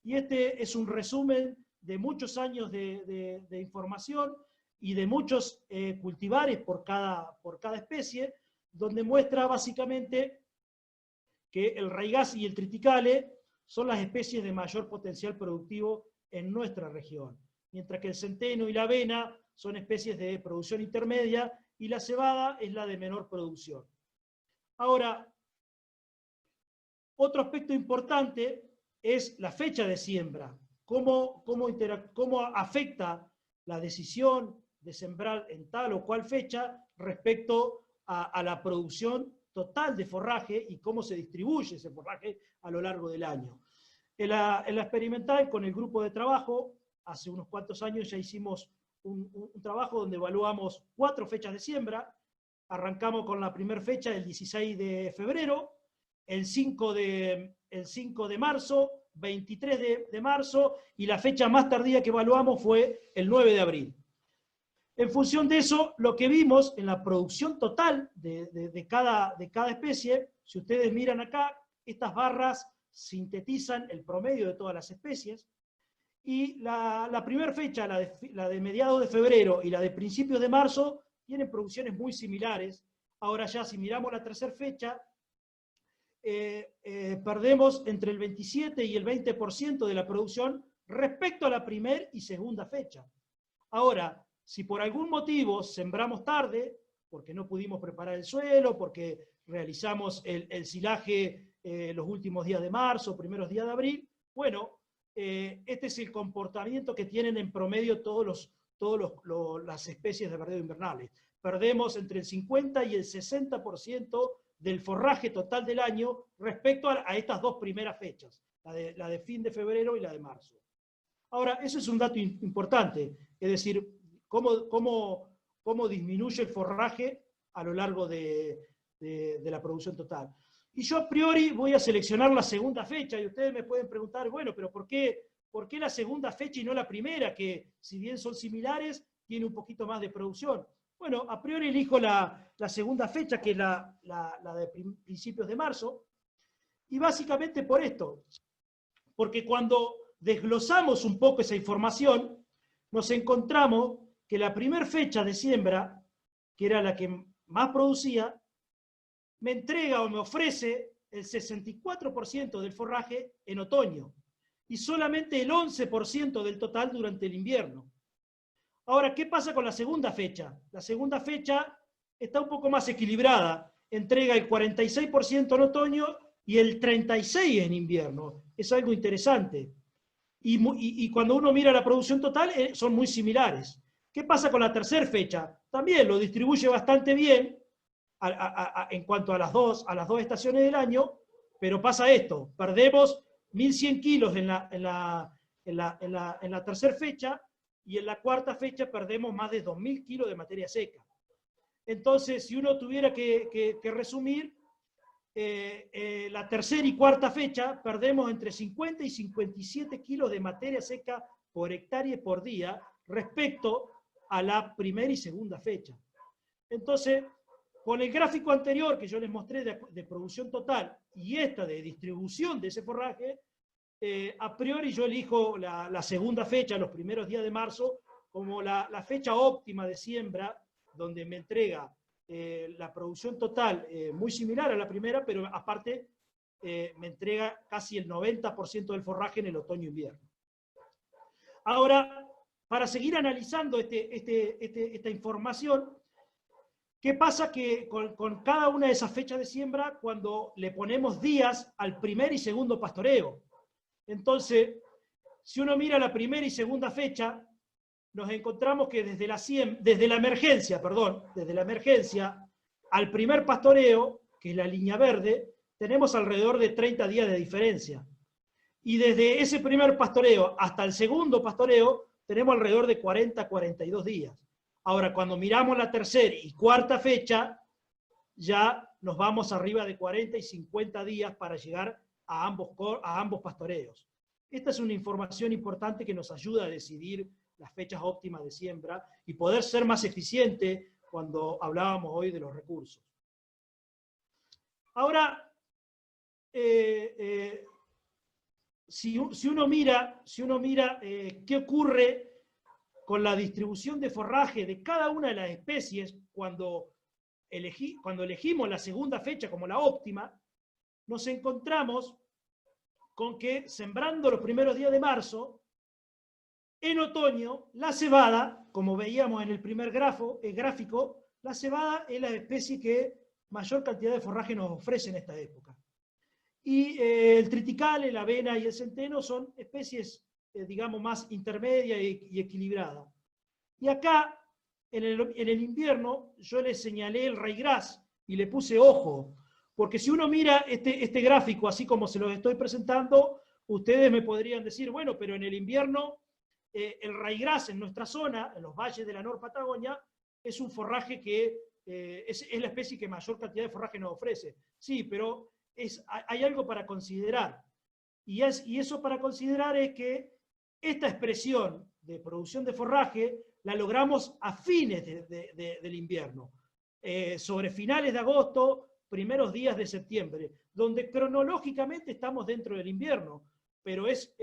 Y este es un resumen de muchos años de información y de muchos cultivares por cada especie, donde muestra básicamente que el ryegrass y el triticale son las especies de mayor potencial productivo en nuestra región, mientras que el centeno y la avena son especies de producción intermedia y la cebada es la de menor producción. Ahora, otro aspecto importante es la fecha de siembra, cómo afecta la decisión de sembrar en tal o cual fecha respecto a la producción total de forraje y cómo se distribuye ese forraje a lo largo del año. En la experimental, con el grupo de trabajo, hace unos cuantos años ya hicimos un trabajo donde evaluamos 4 fechas de siembra. Arrancamos con la primera fecha, el 16 de febrero, el 5 de marzo, 23 de marzo, y la fecha más tardía que evaluamos fue el 9 de abril. En función de eso, lo que vimos en la producción total de cada especie, si ustedes miran acá, estas barras sintetizan el promedio de todas las especies, y la primera fecha, la de mediados de febrero y la de principios de marzo, tienen producciones muy similares. Ahora ya, si miramos la tercera fecha, perdemos entre el 27 y el 20% de la producción respecto a la primera y segunda fecha. Ahora, si por algún motivo sembramos tarde, porque no pudimos preparar el suelo, porque realizamos el silaje los últimos días de marzo, primeros días de abril. Bueno, este es el comportamiento que tienen en promedio todas las especies de verdeo invernales. Perdemos entre el 50 y el 60% del forraje total del año respecto a estas dos primeras fechas, la de fin de febrero y la de marzo. Ahora, eso es un dato importante, es decir, cómo disminuye el forraje a lo largo de la producción total. Y yo a priori voy a seleccionar la segunda fecha, y ustedes me pueden preguntar, bueno, pero ¿por qué la segunda fecha y no la primera, que si bien son similares, tiene un poquito más de producción? Bueno, a priori elijo la segunda fecha, que es la de principios de marzo, y básicamente por esto, porque cuando desglosamos un poco esa información, nos encontramos que la primera fecha de siembra, que era la que más producía, me entrega o me ofrece el 64% del forraje en otoño, y solamente el 11% del total durante el invierno. Ahora, ¿qué pasa con la segunda fecha? La segunda fecha está un poco más equilibrada, entrega el 46% en otoño y el 36% en invierno. Es algo interesante. Y cuando uno mira la producción total, son muy similares. ¿Qué pasa con la tercera fecha? También lo distribuye bastante bien en cuanto a las dos estaciones del año, pero pasa esto: perdemos 1.100 kilos en la tercera fecha, y en la cuarta fecha perdemos más de 2.000 kilos de materia seca. Entonces, si uno tuviera que resumir, la tercera y cuarta fecha perdemos entre 50 y 57 kilos de materia seca por hectárea y por día respecto a la primera y segunda fecha. Entonces, con el gráfico anterior que yo les mostré de producción total y esta de distribución de ese forraje, a priori yo elijo la segunda fecha, los primeros días de marzo, como la fecha óptima de siembra, donde me entrega la producción total muy similar a la primera, pero aparte me entrega casi el 90% del forraje en el otoño-invierno. Ahora, para seguir analizando esta información, ¿qué pasa con cada una de esas fechas de siembra cuando le ponemos días al primer y segundo pastoreo? Entonces, si uno mira la primera y segunda fecha, nos encontramos que desde la emergencia al primer pastoreo, que es la línea verde, tenemos alrededor de 30 días de diferencia. Y desde ese primer pastoreo hasta el segundo pastoreo, tenemos alrededor de 40 a 42 días. Ahora, cuando miramos la tercera y cuarta fecha, ya nos vamos arriba de 40 y 50 días para llegar a ambos pastoreos. Esta es una información importante que nos ayuda a decidir las fechas óptimas de siembra y poder ser más eficiente cuando hablábamos hoy de los recursos. Ahora, si uno mira qué ocurre con la distribución de forraje de cada una de las especies cuando elegimos la segunda fecha como la óptima, nos encontramos con que, sembrando los primeros días de marzo, en otoño, la cebada, como veíamos en el primer gráfico, la cebada es la especie que mayor cantidad de forraje nos ofrece en esta época. Y el triticale, la avena y el centeno son especies, digamos, más intermedias y equilibradas. Y acá, en el invierno, yo les señalé el ryegrass y le puse ojo, porque si uno mira este gráfico, así como se los estoy presentando, ustedes me podrían decir, bueno, pero en el invierno el ryegrass en nuestra zona, en los valles de la Nor Patagonia, es un forraje que es la especie que mayor cantidad de forraje nos ofrece. Sí, pero hay algo para considerar. Y eso para considerar es que esta expresión de producción de forraje la logramos a fines del invierno, sobre finales de agosto, primeros días de septiembre, donde cronológicamente estamos dentro del invierno, pero es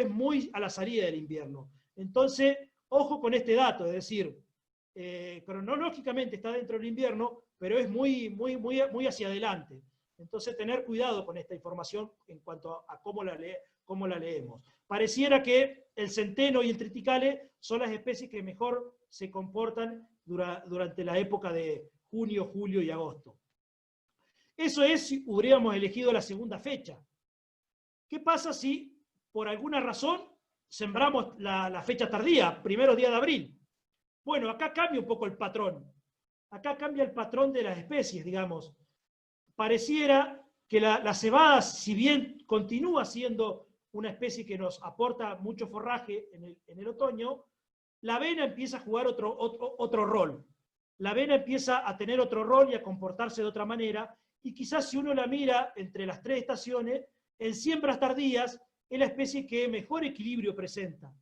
muy a la salida del invierno. Entonces, ojo con este dato, es decir, cronológicamente está dentro del invierno, pero es muy hacia adelante. Entonces, tener cuidado con esta información en cuanto a cómo la leemos. Pareciera que el centeno y el triticale son las especies que mejor se comportan durante la época de junio, julio y agosto. Eso es si hubiéramos elegido la segunda fecha. ¿Qué pasa si por alguna razón sembramos la fecha tardía, primeros días de abril? Bueno, acá cambia un poco el patrón. Acá cambia el patrón de las especies, digamos. Pareciera que la cebada, si bien continúa siendo una especie que nos aporta mucho forraje en el otoño, la avena empieza a jugar otro rol. La avena empieza a tener otro rol y a comportarse de otra manera, y quizás si uno la mira entre las tres estaciones, en siembras tardías es la especie que mejor equilibrio presenta,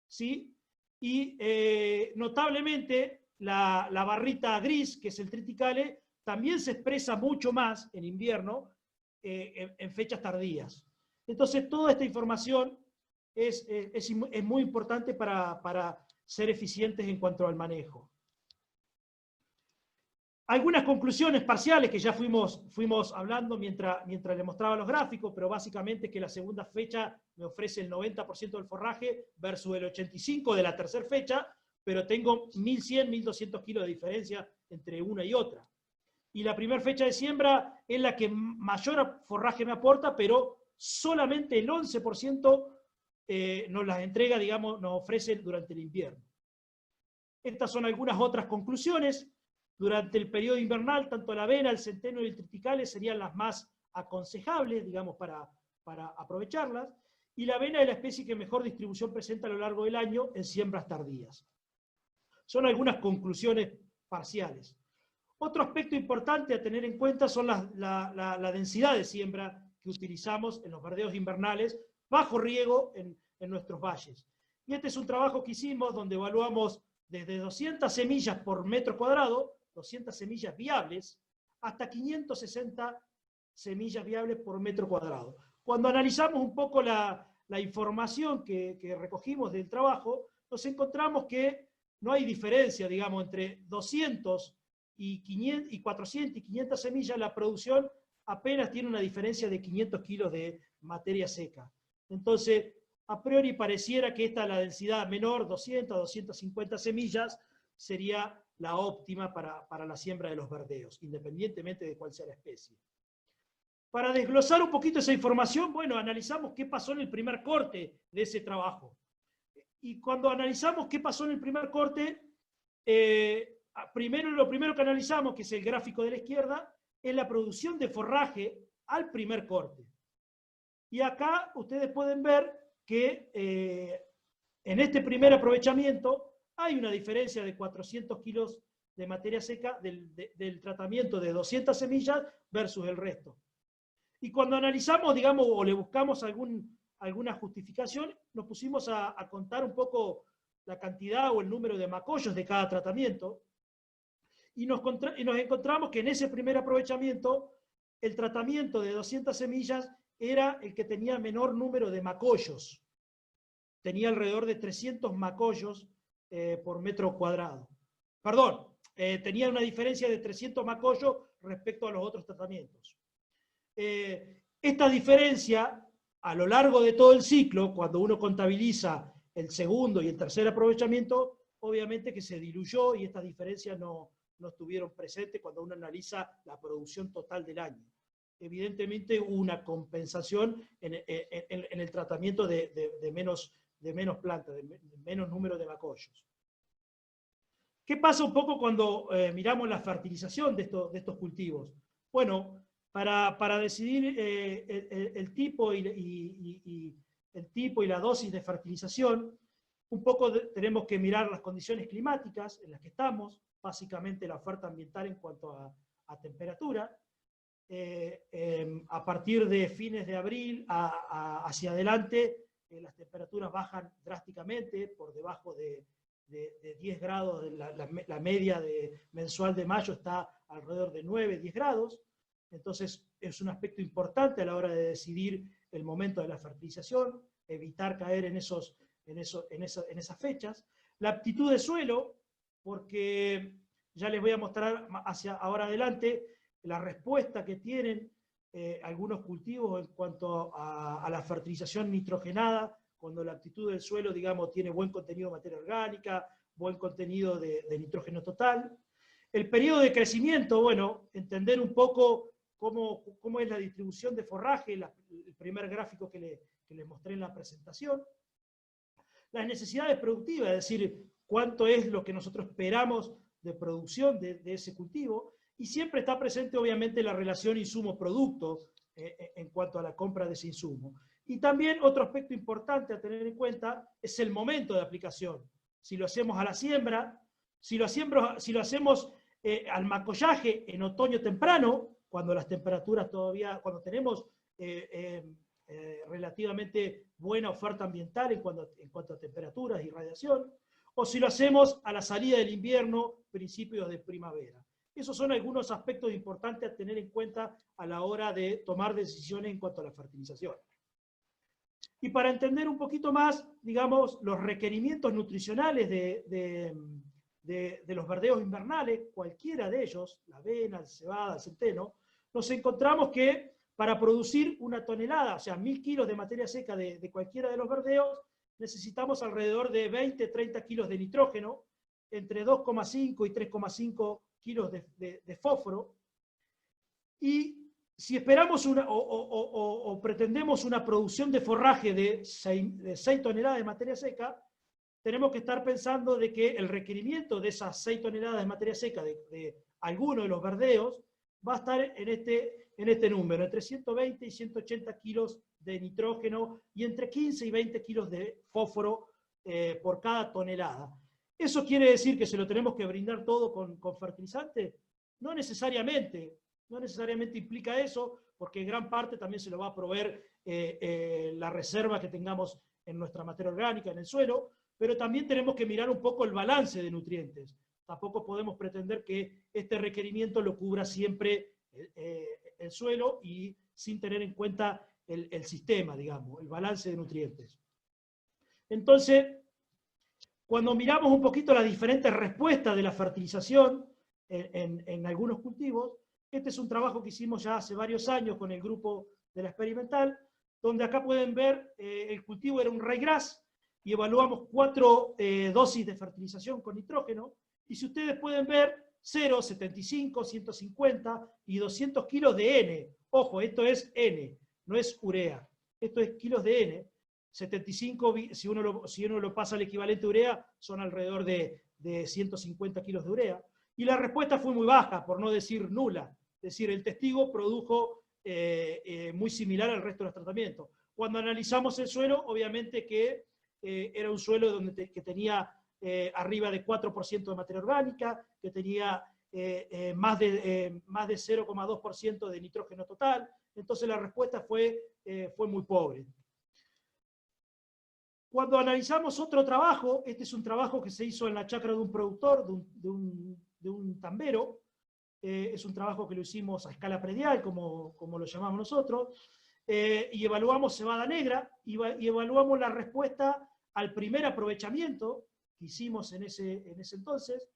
¿sí? Y notablemente la barrita gris, que es el triticale, también se expresa mucho más en invierno en fechas tardías. Entonces, toda esta información es muy importante para ser eficientes en cuanto al manejo. Algunas conclusiones parciales que ya fuimos hablando mientras le mostraba los gráficos, pero básicamente que la segunda fecha me ofrece el 90% del forraje versus el 85% de la tercera fecha, pero tengo 1.100, 1.200 kilos de diferencia entre una y otra. Y la primera fecha de siembra es la que mayor forraje me aporta, pero solamente el 11% nos las entrega, digamos, nos ofrece durante el invierno. Estas son algunas otras conclusiones. Durante el periodo invernal, tanto la avena, el centeno y el triticale serían las más aconsejables, digamos, para aprovecharlas, y la avena es la especie que mejor distribución presenta a lo largo del año en siembras tardías. Son algunas conclusiones parciales. Otro aspecto importante a tener en cuenta son la densidad de siembra que utilizamos en los verdeos invernales bajo riego en nuestros valles. Y este es un trabajo que hicimos donde evaluamos desde 200 semillas por metro cuadrado, 200 semillas viables, hasta 560 semillas viables por metro cuadrado. Cuando analizamos un poco la información que recogimos del trabajo, nos encontramos que no hay diferencia, digamos, entre 200 y 400 y 500 semillas. La producción apenas tiene una diferencia de 500 kilos de materia seca. Entonces, a priori pareciera que esta, la densidad menor, 200 a 250 semillas, sería la óptima para la siembra de los verdeos, independientemente de cuál sea la especie. Para desglosar un poquito esa información, bueno, analizamos qué pasó en el primer corte de ese trabajo. Y cuando analizamos qué pasó en el primer corte, lo primero que analizamos, que es el gráfico de la izquierda, es la producción de forraje al primer corte. Y acá ustedes pueden ver que en este primer aprovechamiento hay una diferencia de 400 kilos de materia seca del tratamiento de 200 semillas versus el resto. Y cuando analizamos, digamos, o le buscamos alguna justificación, nos pusimos a contar un poco la cantidad o el número de macollos de cada tratamiento, y nos encontramos que en ese primer aprovechamiento el tratamiento de 200 semillas era el que tenía menor número de macollos. Tenía alrededor de 300 macollos por metro cuadrado. Perdón, tenía una diferencia de 300 macollos respecto a los otros tratamientos. Esta diferencia, a lo largo de todo el ciclo, cuando uno contabiliza el segundo y el tercer aprovechamiento, obviamente que se diluyó y estas diferencias no estuvieron presentes cuando uno analiza la producción total del año. Evidentemente hubo una compensación en el tratamiento de menos plantas, de menos número de macollos. ¿Qué pasa un poco cuando miramos la fertilización de estos cultivos? Bueno, para decidir el tipo y la dosis de fertilización, un poco tenemos que mirar las condiciones climáticas en las que estamos, básicamente la oferta ambiental en cuanto a temperatura. A partir de fines de abril hacia adelante, las temperaturas bajan drásticamente, por debajo de 10 grados, la media mensual de mayo está alrededor de 9, 10 grados, entonces es un aspecto importante a la hora de decidir el momento de la fertilización, evitar caer en esas fechas. La aptitud de suelo, porque ya les voy a mostrar hacia ahora adelante la respuesta que tienen algunos cultivos en cuanto a la fertilización nitrogenada, cuando la aptitud del suelo, digamos, tiene buen contenido de materia orgánica, buen contenido de nitrógeno total. El periodo de crecimiento, bueno, entender un poco cómo es la distribución de forraje, el primer gráfico que les mostré en la presentación. Las necesidades productivas, es decir, cuánto es lo que nosotros esperamos de producción de ese cultivo, y siempre está presente obviamente la relación insumo-producto en cuanto a la compra de ese insumo. Y también otro aspecto importante a tener en cuenta es el momento de aplicación. Si lo hacemos a la siembra, si lo hacemos al macollaje en otoño temprano, cuando las temperaturas todavía, cuando tenemos relativamente buena oferta ambiental en cuanto a temperaturas y radiación, o si lo hacemos a la salida del invierno, principios de primavera. Esos son algunos aspectos importantes a tener en cuenta a la hora de tomar decisiones en cuanto a la fertilización. Y para entender un poquito más, digamos, los requerimientos nutricionales de los verdeos invernales, cualquiera de ellos, la avena, la cebada, el centeno, nos encontramos que para producir una tonelada, o sea, 1000 kilos de materia seca de cualquiera de los verdeos, necesitamos alrededor de 20-30 kilos de nitrógeno, entre 2,5 y 3,5 kilos de fósforo, y si esperamos o pretendemos una producción de forraje de 6 toneladas de materia seca, tenemos que estar pensando de que el requerimiento de esas 6 toneladas de materia seca de alguno de los verdeos va a estar en este número, entre 120 y 180 kilos de nitrógeno y entre 15 y 20 kilos de fósforo por cada tonelada. ¿Eso quiere decir que se lo tenemos que brindar todo con fertilizante? No necesariamente. No necesariamente implica eso, porque en gran parte también se lo va a proveer la reserva que tengamos en nuestra materia orgánica, en el suelo, pero también tenemos que mirar un poco el balance de nutrientes. Tampoco podemos pretender que este requerimiento lo cubra siempre el suelo y sin tener en cuenta el sistema, digamos, el balance de nutrientes. Entonces, cuando miramos un poquito las diferentes respuestas de la fertilización en algunos cultivos, este es un trabajo que hicimos ya hace varios años con el grupo de la experimental, donde acá pueden ver el cultivo era un ryegrass y evaluamos 4 dosis de fertilización con nitrógeno, y si ustedes pueden ver 0, 75, 150 y 200 kilos de N. Ojo, esto es N, no es urea, esto es kilos de N. 75, si uno lo pasa al equivalente a urea, son alrededor de 150 kilos de urea. Y la respuesta fue muy baja, por no decir nula. Es decir, el testigo produjo muy similar al resto de los tratamientos. Cuando analizamos el suelo, obviamente que era un suelo que tenía arriba de 4% de materia orgánica, que tenía más de 0,2% de nitrógeno total. Entonces la respuesta fue muy pobre. Cuando analizamos otro trabajo, este es un trabajo que se hizo en la chacra de un productor, de un tambero, es un trabajo que lo hicimos a escala predial, como lo llamamos nosotros, y evaluamos cebada negra, y evaluamos la respuesta al primer aprovechamiento que hicimos en ese entonces,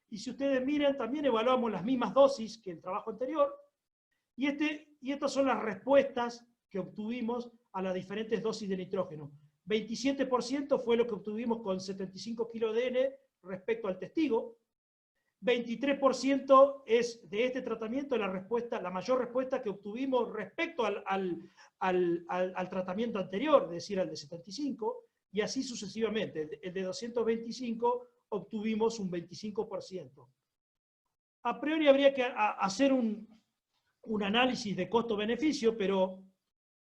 y si ustedes miren, también evaluamos las mismas dosis que el trabajo anterior, y estas son las respuestas que obtuvimos a las diferentes dosis de nitrógeno. 27% fue lo que obtuvimos con 75 kilos de N respecto al testigo. 23% es de este tratamiento la mayor respuesta que obtuvimos respecto al tratamiento anterior, es decir, al de 75, y así sucesivamente. El de 225 obtuvimos un 25%. A priori habría que hacer un análisis de costo-beneficio, pero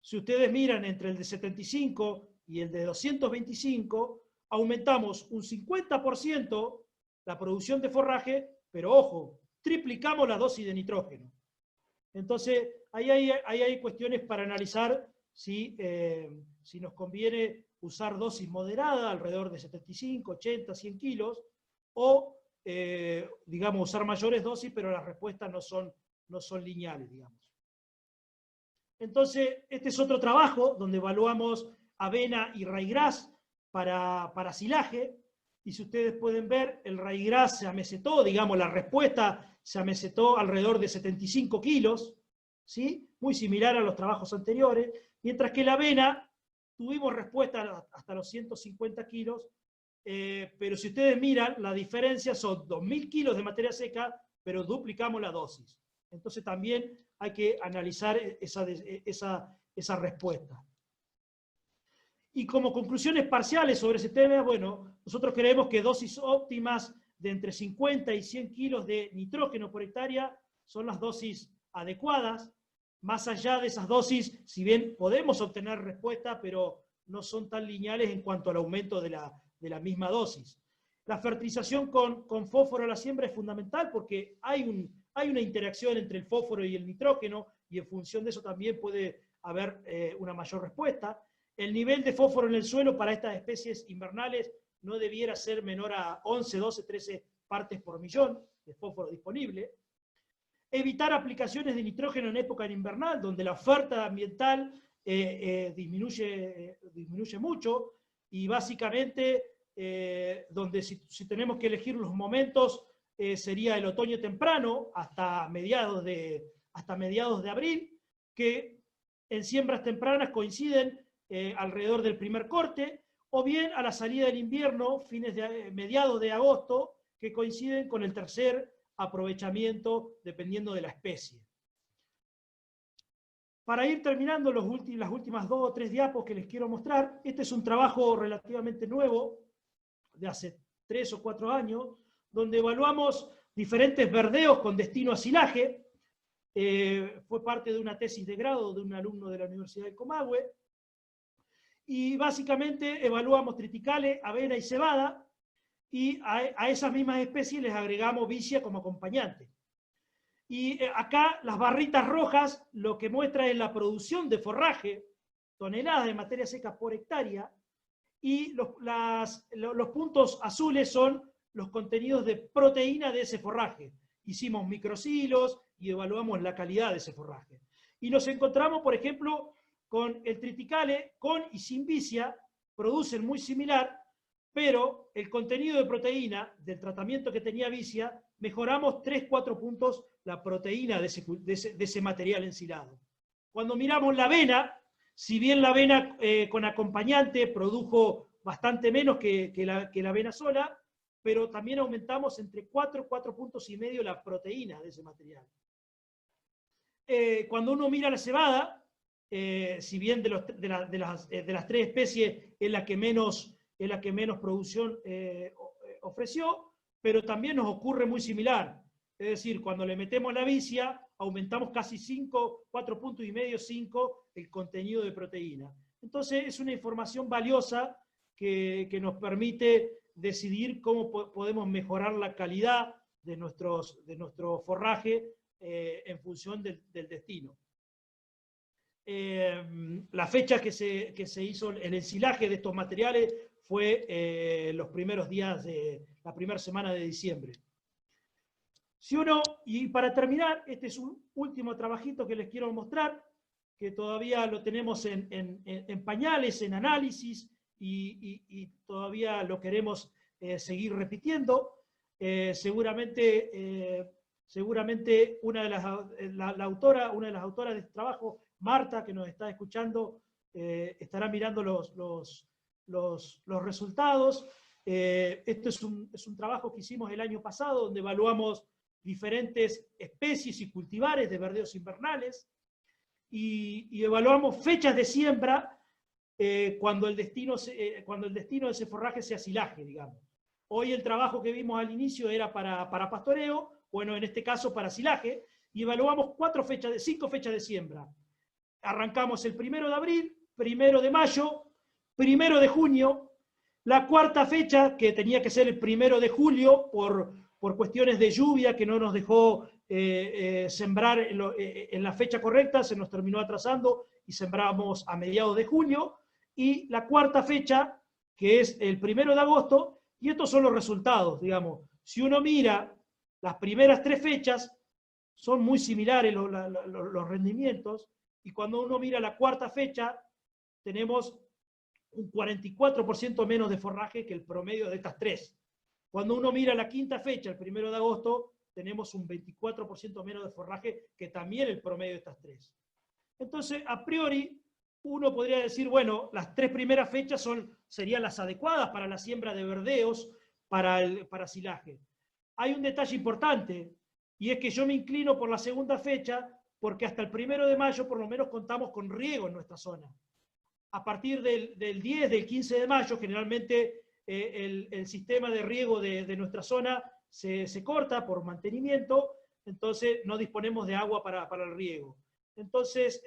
si ustedes miran entre el de 75 y el de 225, aumentamos un 50% la producción de forraje, pero ojo, triplicamos la dosis de nitrógeno. Entonces, ahí hay cuestiones para analizar si nos conviene usar dosis moderada, alrededor de 75, 80, 100 kilos, o, digamos, usar mayores dosis, pero las respuestas no son lineales, digamos. Entonces, este es otro trabajo donde evaluamos avena y ryegrass para silaje, y si ustedes pueden ver, el ryegrass se amesetó, digamos, la respuesta se amesetó alrededor de 75 kilos, ¿sí? Muy similar a los trabajos anteriores, mientras que la avena tuvimos respuesta hasta los 150 kilos, pero si ustedes miran, la diferencia son 2.000 kilos de materia seca pero duplicamos la dosis. Entonces también hay que analizar esa respuesta. Y como conclusiones parciales sobre ese tema, bueno, nosotros creemos que dosis óptimas de entre 50 y 100 kilos de nitrógeno por hectárea son las dosis adecuadas. Más allá de esas dosis, si bien podemos obtener respuesta, pero no son tan lineales en cuanto al aumento de la misma dosis. La fertilización con fósforo a la siembra es fundamental porque hay una interacción entre el fósforo y el nitrógeno y en función de eso también puede haber una mayor respuesta. El nivel de fósforo en el suelo para estas especies invernales no debiera ser menor a 11, 12, 13 partes por millón de fósforo disponible. Evitar aplicaciones de nitrógeno en época invernal, donde la oferta ambiental disminuye mucho, y básicamente donde si tenemos que elegir los momentos, sería el otoño temprano, hasta mediados de abril, que en siembras tempranas coinciden alrededor del primer corte, o bien a la salida del invierno, mediados de agosto, que coinciden con el tercer aprovechamiento dependiendo de la especie. Para ir terminando las últimas 2 o 3 diapos que les quiero mostrar, este es un trabajo relativamente nuevo, de hace 3 o 4 años, donde evaluamos diferentes verdeos con destino a silaje. Fue parte de una tesis de grado de un alumno de la Universidad de Comahue, y básicamente evaluamos triticale, avena y cebada, y a esas mismas especies les agregamos vicia como acompañante. Y acá las barritas rojas lo que muestra es la producción de forraje, toneladas de materia seca por hectárea, y los puntos azules son los contenidos de proteína de ese forraje. Hicimos microsilos y evaluamos la calidad de ese forraje. Y nos encontramos, por ejemplo, con el triticale, con y sin vicia, producen muy similar, pero el contenido de proteína del tratamiento que tenía vicia, mejoramos 3-4 puntos la proteína de ese material ensilado. Cuando miramos la avena, si bien la avena con acompañante produjo bastante menos que la avena sola, pero también aumentamos entre 4 puntos y medio la proteína de ese material. Cuando uno mira la cebada, si bien de las 3 especies es la que menos producción ofreció, pero también nos ocurre muy similar. Es decir, cuando le metemos la vicia, aumentamos casi 4 puntos y medio, 5, el contenido de proteína. Entonces es una información valiosa que nos permite decidir cómo podemos mejorar la calidad de nuestro forraje en función del destino. La fecha que se hizo el ensilaje de estos materiales fue los primeros días de la primera semana de diciembre. Y para terminar, este es un último trabajito que les quiero mostrar, que todavía lo tenemos en pañales, en análisis, y todavía lo queremos seguir repitiendo. Seguramente una de las autoras de este trabajo, Marta, que nos está escuchando, estará mirando los resultados. Esto es un trabajo que hicimos el año pasado, donde evaluamos diferentes especies y cultivares de verdeos invernales, y evaluamos fechas de siembra cuando el destino de ese forraje sea silaje, digamos. Hoy el trabajo que vimos al inicio era para pastoreo, bueno, en este caso para silaje, y evaluamos 5 fechas de siembra. Arrancamos el 1 de abril, 1 de mayo, 1 de junio, la cuarta fecha, que tenía que ser el 1 de julio, por cuestiones de lluvia que no nos dejó sembrar en la fecha correcta, se nos terminó atrasando y sembramos a mediados de junio, y la cuarta fecha, que es el 1 de agosto, y estos son los resultados, digamos. Si uno mira las primeras 3 fechas, son muy similares los rendimientos, y cuando uno mira la cuarta fecha, tenemos un 44% menos de forraje que el promedio de estas 3. Cuando uno mira la quinta fecha, el 1 de agosto, tenemos un 24% menos de forraje que también el promedio de estas 3. Entonces, a priori, uno podría decir, bueno, las 3 primeras fechas serían las adecuadas para la siembra de verdeos, para silaje. Hay un detalle importante. y es que yo me inclino por la segunda fecha, porque hasta el 1 de mayo por lo menos contamos con riego en nuestra zona. A partir del 10, del 15 de mayo, generalmente el sistema de riego de nuestra zona se corta por mantenimiento, entonces no disponemos de agua para el riego. Entonces,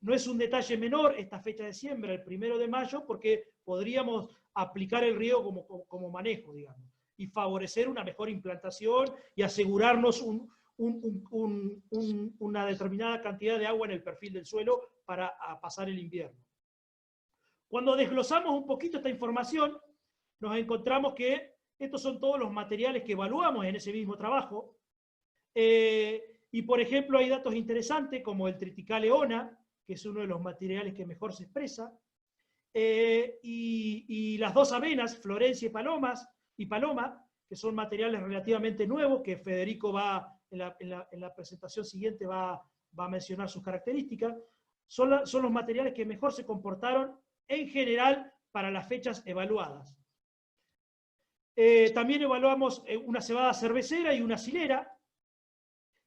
no es un detalle menor esta fecha de siembra, el 1 de mayo, porque podríamos aplicar el riego como manejo, digamos, y favorecer una mejor implantación y asegurarnos una determinada cantidad de agua en el perfil del suelo para pasar el invierno. Cuando desglosamos un poquito esta información, nos encontramos que estos son todos los materiales que evaluamos en ese mismo trabajo. Y por ejemplo, hay datos interesantes como el triticale-ona, que es uno de los materiales que mejor se expresa, y las dos avenas, Florencia y Paloma, que son materiales relativamente nuevos, que Federico en la presentación siguiente va a mencionar sus características, son los materiales que mejor se comportaron en general para las fechas evaluadas. También evaluamos una cebada cervecera y una silera.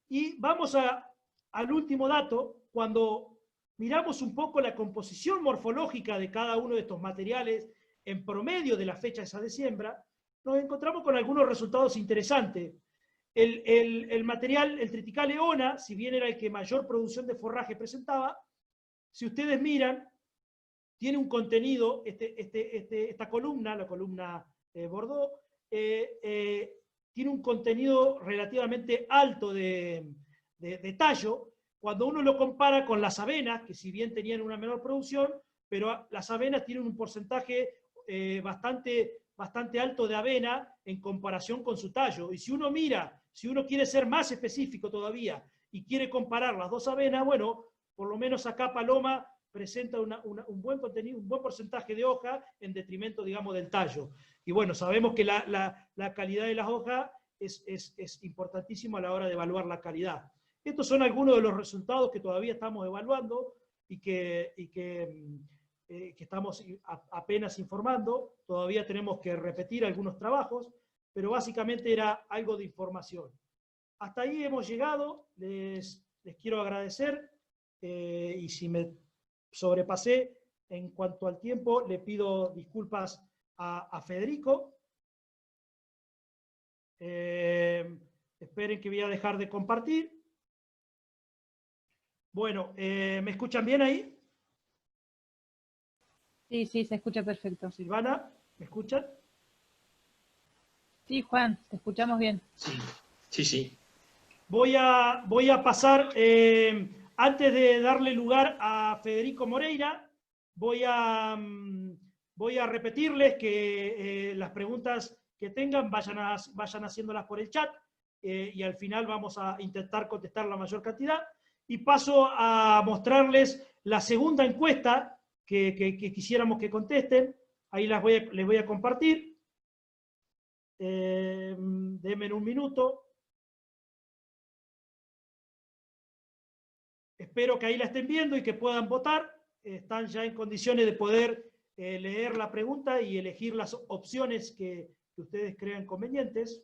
Y vamos al último dato, cuando miramos un poco la composición morfológica de cada uno de estos materiales en promedio de la fecha esa de siembra, nos encontramos con algunos resultados interesantes. El material, el triticale-ona, si bien era el que mayor producción de forraje presentaba, si ustedes miran, tiene un contenido, esta columna, la columna Bordeaux, tiene un contenido relativamente alto de tallo, cuando uno lo compara con las avenas, que si bien tenían una menor producción, pero las avenas tienen un porcentaje bastante alto de avena en comparación con su tallo. Y si uno mira, si uno quiere ser más específico todavía y quiere comparar las dos avenas, bueno, por lo menos acá Paloma presenta un buen contenido, un buen porcentaje de hoja en detrimento, digamos, del tallo. Y bueno, sabemos que la calidad de las hojas es importantísimo a la hora de evaluar la calidad. Estos son algunos de los resultados que todavía estamos evaluando y que estamos apenas informando. Todavía tenemos que repetir algunos trabajos, pero básicamente era algo de información. Hasta ahí hemos llegado. Les quiero agradecer y si me sobrepasé en cuanto al tiempo, le pido disculpas a Federico. Esperen que voy a dejar de compartir. Bueno, ¿me escuchan bien ahí? Sí, sí, se escucha perfecto. Silvana, ¿me escuchan? Sí, Juan, te escuchamos bien. Sí. Voy a pasar, antes de darle lugar a Federico Moreira, voy a repetirles que las preguntas que tengan vayan haciéndolas por el chat y al final vamos a intentar contestar la mayor cantidad. Y paso a mostrarles la segunda encuesta que quisiéramos que contesten. Ahí les voy a compartir. Denme un minuto. Espero que ahí la estén viendo y que puedan votar. Están ya en condiciones de poder leer la pregunta y elegir las opciones que ustedes crean convenientes.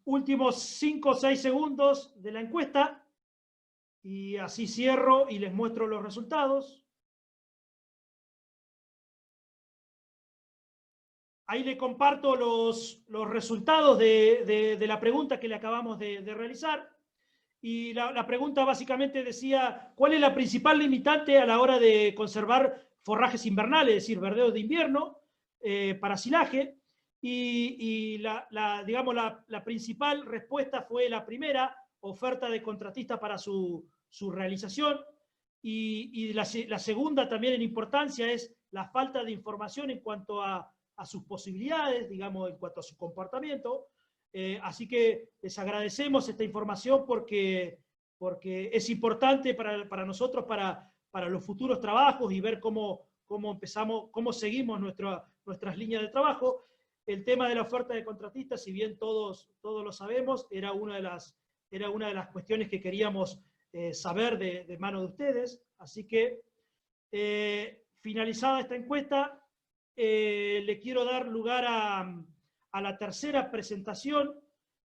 Últimos 5 o 6 segundos de la encuesta y así cierro y les muestro los resultados. Ahí le comparto los resultados de la pregunta que le acabamos de realizar. Y la pregunta básicamente decía, ¿cuál es la principal limitante a la hora de conservar forrajes invernales, es decir, verdeos de invierno, para silaje? Y digamos, la principal respuesta fue la primera, oferta de contratista para su realización. Y la segunda también en importancia es la falta de información en cuanto a sus posibilidades, digamos, en cuanto a su comportamiento. Así que les agradecemos esta información porque es importante para nosotros para los futuros trabajos y ver cómo seguimos nuestras líneas de trabajo. El tema de la oferta de contratistas, si bien todos lo sabemos, era una de las cuestiones que queríamos saber de mano de ustedes. Así que, finalizada esta encuesta, le quiero dar lugar a la tercera presentación,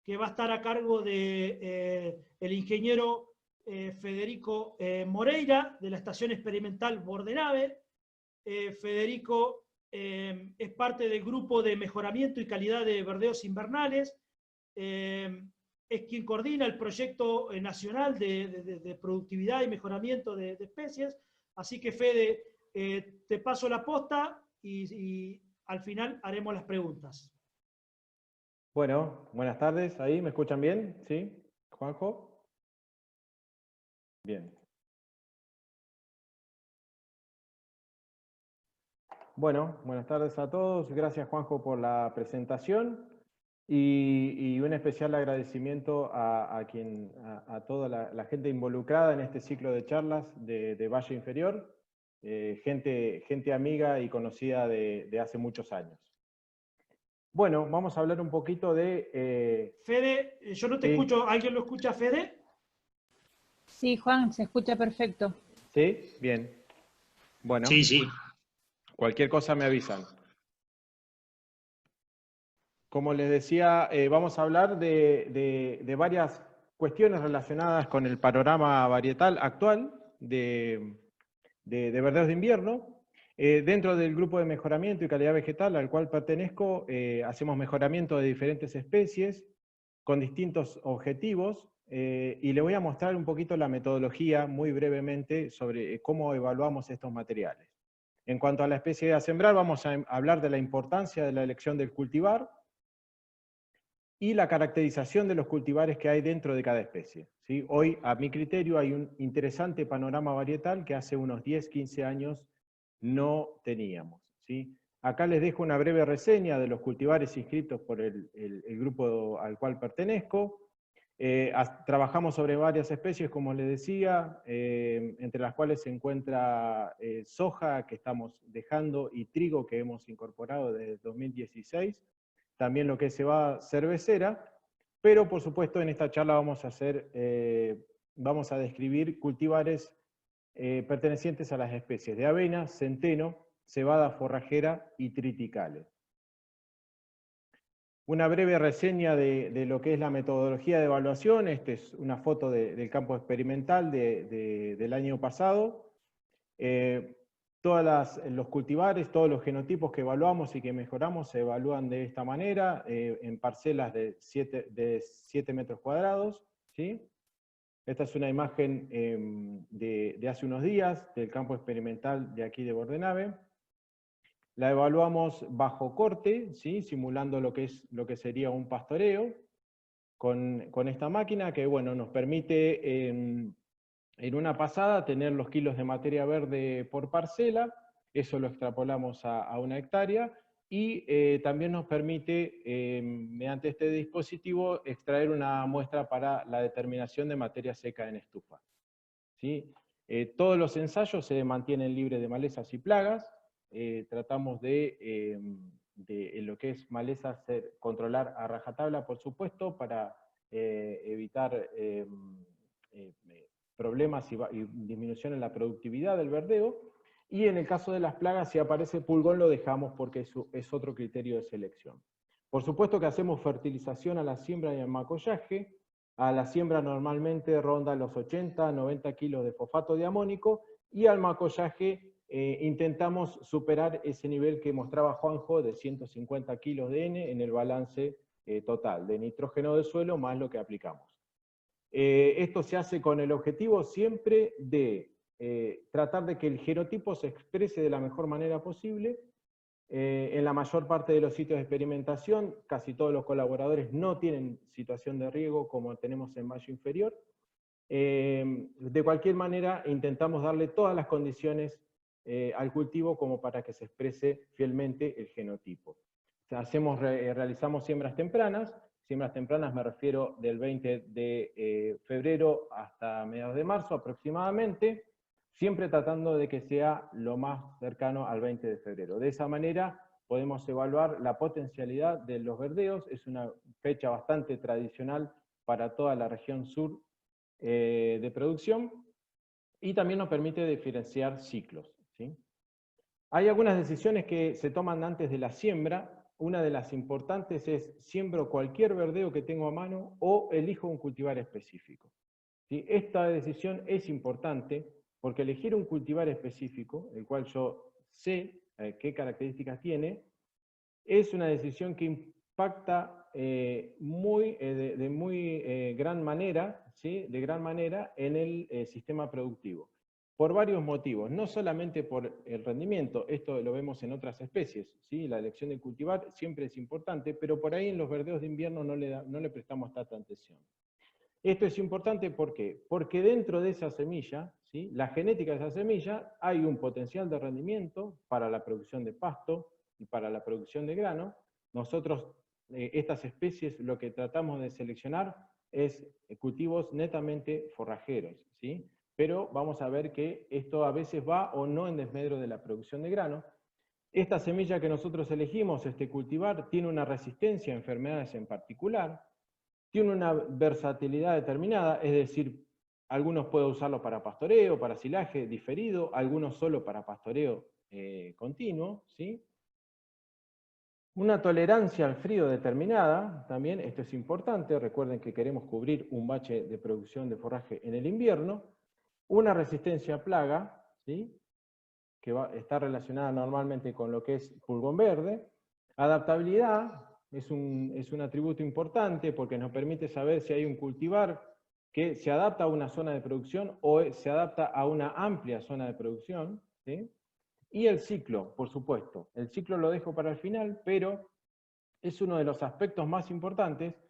que va a estar a cargo de el ingeniero Federico Moreira, de la Estación Experimental Bordenave. Federico es parte del grupo de mejoramiento y calidad de verdeos invernales, es quien coordina el proyecto nacional de productividad y mejoramiento de especies. Así que, Fede, te paso la posta y al final haremos las preguntas. Bueno, buenas tardes. ¿Ahí me escuchan bien? ¿Sí? ¿Juanjo? Bien. Bueno, buenas tardes a todos. Gracias, Juanjo, por la presentación. Y un especial agradecimiento a toda la gente involucrada en este ciclo de charlas de Valle Inferior, gente amiga y conocida de hace muchos años. Bueno, vamos a hablar un poquito de... Fede, yo no te escucho. ¿Alguien lo escucha, Fede? Sí, Juan, se escucha perfecto. ¿Sí? Bien. Bueno. Sí, sí. Cualquier cosa me avisan. Como les decía, vamos a hablar de varias cuestiones relacionadas con el panorama varietal actual de verdeos de invierno. Dentro del grupo de mejoramiento y calidad vegetal al cual pertenezco, hacemos mejoramiento de diferentes especies con distintos objetivos, y les voy a mostrar un poquito la metodología muy brevemente sobre cómo evaluamos estos materiales. En cuanto a la especie a sembrar, vamos a hablar de la importancia de la elección del cultivar y la caracterización de los cultivares que hay dentro de cada especie. ¿Sí? Hoy, a mi criterio, hay un interesante panorama varietal que hace unos 10, 15 años no teníamos. ¿Sí? Acá les dejo una breve reseña de los cultivares inscritos por el grupo al cual pertenezco. Trabajamos sobre varias especies, como les decía, entre las cuales se encuentra soja, que estamos dejando, y trigo, que hemos incorporado desde 2016, también lo que es cebada cervecera, pero por supuesto en esta charla vamos a describir cultivares pertenecientes a las especies de avena, centeno, cebada forrajera y triticales. Una breve reseña de lo que es la metodología de evaluación. Esta es una foto del campo experimental del año pasado. Todos los cultivares, todos los genotipos que evaluamos y que mejoramos se evalúan de esta manera, en parcelas de 7 metros cuadrados. ¿Sí? Esta es una imagen de hace unos días del campo experimental de aquí de Bordenave. La evaluamos bajo corte, ¿sí? Simulando lo que sería un pastoreo, con esta máquina que, bueno, nos permite en una pasada tener los kilos de materia verde por parcela. Eso lo extrapolamos a 1 hectárea, y también nos permite, mediante este dispositivo, extraer una muestra para la determinación de materia seca en estufa. ¿Sí? Todos los ensayos se mantienen libres de malezas y plagas. Tratamos de en lo que es malezas, controlar a rajatabla, por supuesto, para evitar problemas y disminución en la productividad del verdeo. Y en el caso de las plagas, si aparece pulgón, lo dejamos porque es otro criterio de selección. Por supuesto que hacemos fertilización a la siembra y al macollaje. A la siembra normalmente ronda los 80 a 90 kilos de fosfato de amónico, y al macollaje intentamos superar ese nivel que mostraba Juanjo de 150 kilos de N en el balance total de nitrógeno del suelo más lo que aplicamos. Esto se hace con el objetivo siempre de tratar de que el genotipo se exprese de la mejor manera posible. En la mayor parte de los sitios de experimentación, casi todos los colaboradores no tienen situación de riego como tenemos en Valle Inferior. De cualquier manera, intentamos darle todas las condiciones al cultivo como para que se exprese fielmente el genotipo. O sea, realizamos siembras tempranas. Siembras tempranas me refiero del 20 de febrero hasta mediados de marzo aproximadamente. siempre tratando de que sea lo más cercano al 20 de febrero. De esa manera podemos evaluar la potencialidad de los verdeos, es una fecha bastante tradicional para toda la región sur de producción, y también nos permite diferenciar ciclos, ¿sí? Hay algunas decisiones que se toman antes de la siembra. Una de las importantes es, siembro cualquier verdeo que tengo a mano o elijo un cultivar específico, ¿sí? Esta decisión es importante porque elegir un cultivar específico, el cual yo sé qué características tiene, es una decisión que impacta de muy gran manera, ¿sí? De gran manera en el sistema productivo. Por varios motivos, no solamente por el rendimiento, esto lo vemos en otras especies, ¿sí? La elección de cultivar siempre es importante, pero por ahí en los verdeos de invierno no le prestamos tanta atención. Esto es importante, ¿por qué? Porque dentro de esa semilla, ¿sí? La genética de esa semilla, hay un potencial de rendimiento para la producción de pasto y para la producción de grano. Nosotros, estas especies, lo que tratamos de seleccionar es cultivos netamente forrajeros, ¿sí? Pero vamos a ver que esto a veces va o no en desmedro de la producción de grano. Esta semilla que nosotros elegimos, este cultivar, tiene una resistencia a enfermedades en particular, tiene una versatilidad determinada, es decir, algunos pueden usarlo para pastoreo, para silaje diferido, algunos solo para pastoreo continuo, ¿sí? Una tolerancia al frío determinada, también esto es importante, recuerden que queremos cubrir un bache de producción de forraje en el invierno. Una resistencia a plaga, ¿sí? Que está relacionada normalmente con lo que es pulgón verde. Adaptabilidad es un atributo importante porque nos permite saber si hay un cultivar que se adapta a una zona de producción o se adapta a una amplia zona de producción, ¿sí? Y el ciclo, por supuesto. El ciclo lo dejo para el final, pero es uno de los aspectos más importantes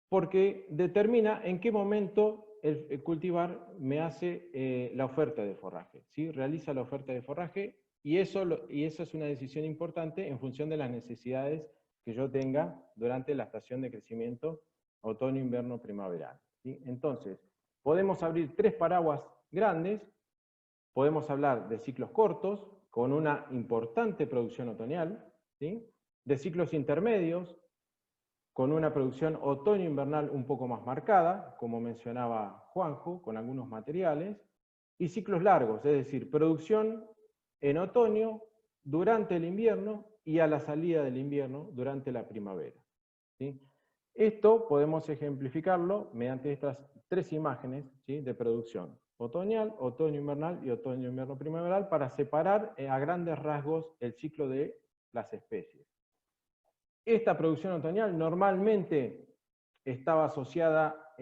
porque determina en qué momento el cultivar me hace la oferta de forraje, ¿sí? Realiza la oferta de forraje y eso es una decisión importante en función de las necesidades que yo tenga durante la estación de crecimiento otoño, invierno, primaveral, ¿sí? Entonces, podemos abrir tres paraguas grandes, podemos hablar de ciclos cortos, con una importante producción otoñal, ¿sí? De ciclos intermedios, con una producción otoño-invernal un poco más marcada, como mencionaba Juanjo, con algunos materiales, y ciclos largos, es decir, producción en otoño, durante el invierno, y a la salida del invierno, durante la primavera, ¿sí? Esto podemos ejemplificarlo mediante estas tres imágenes, ¿sí? De producción: otoñal, otoño-invernal y otoño-invierno primaveral, para separar a grandes rasgos el ciclo de las especies. Esta producción otoñal normalmente estaba asociada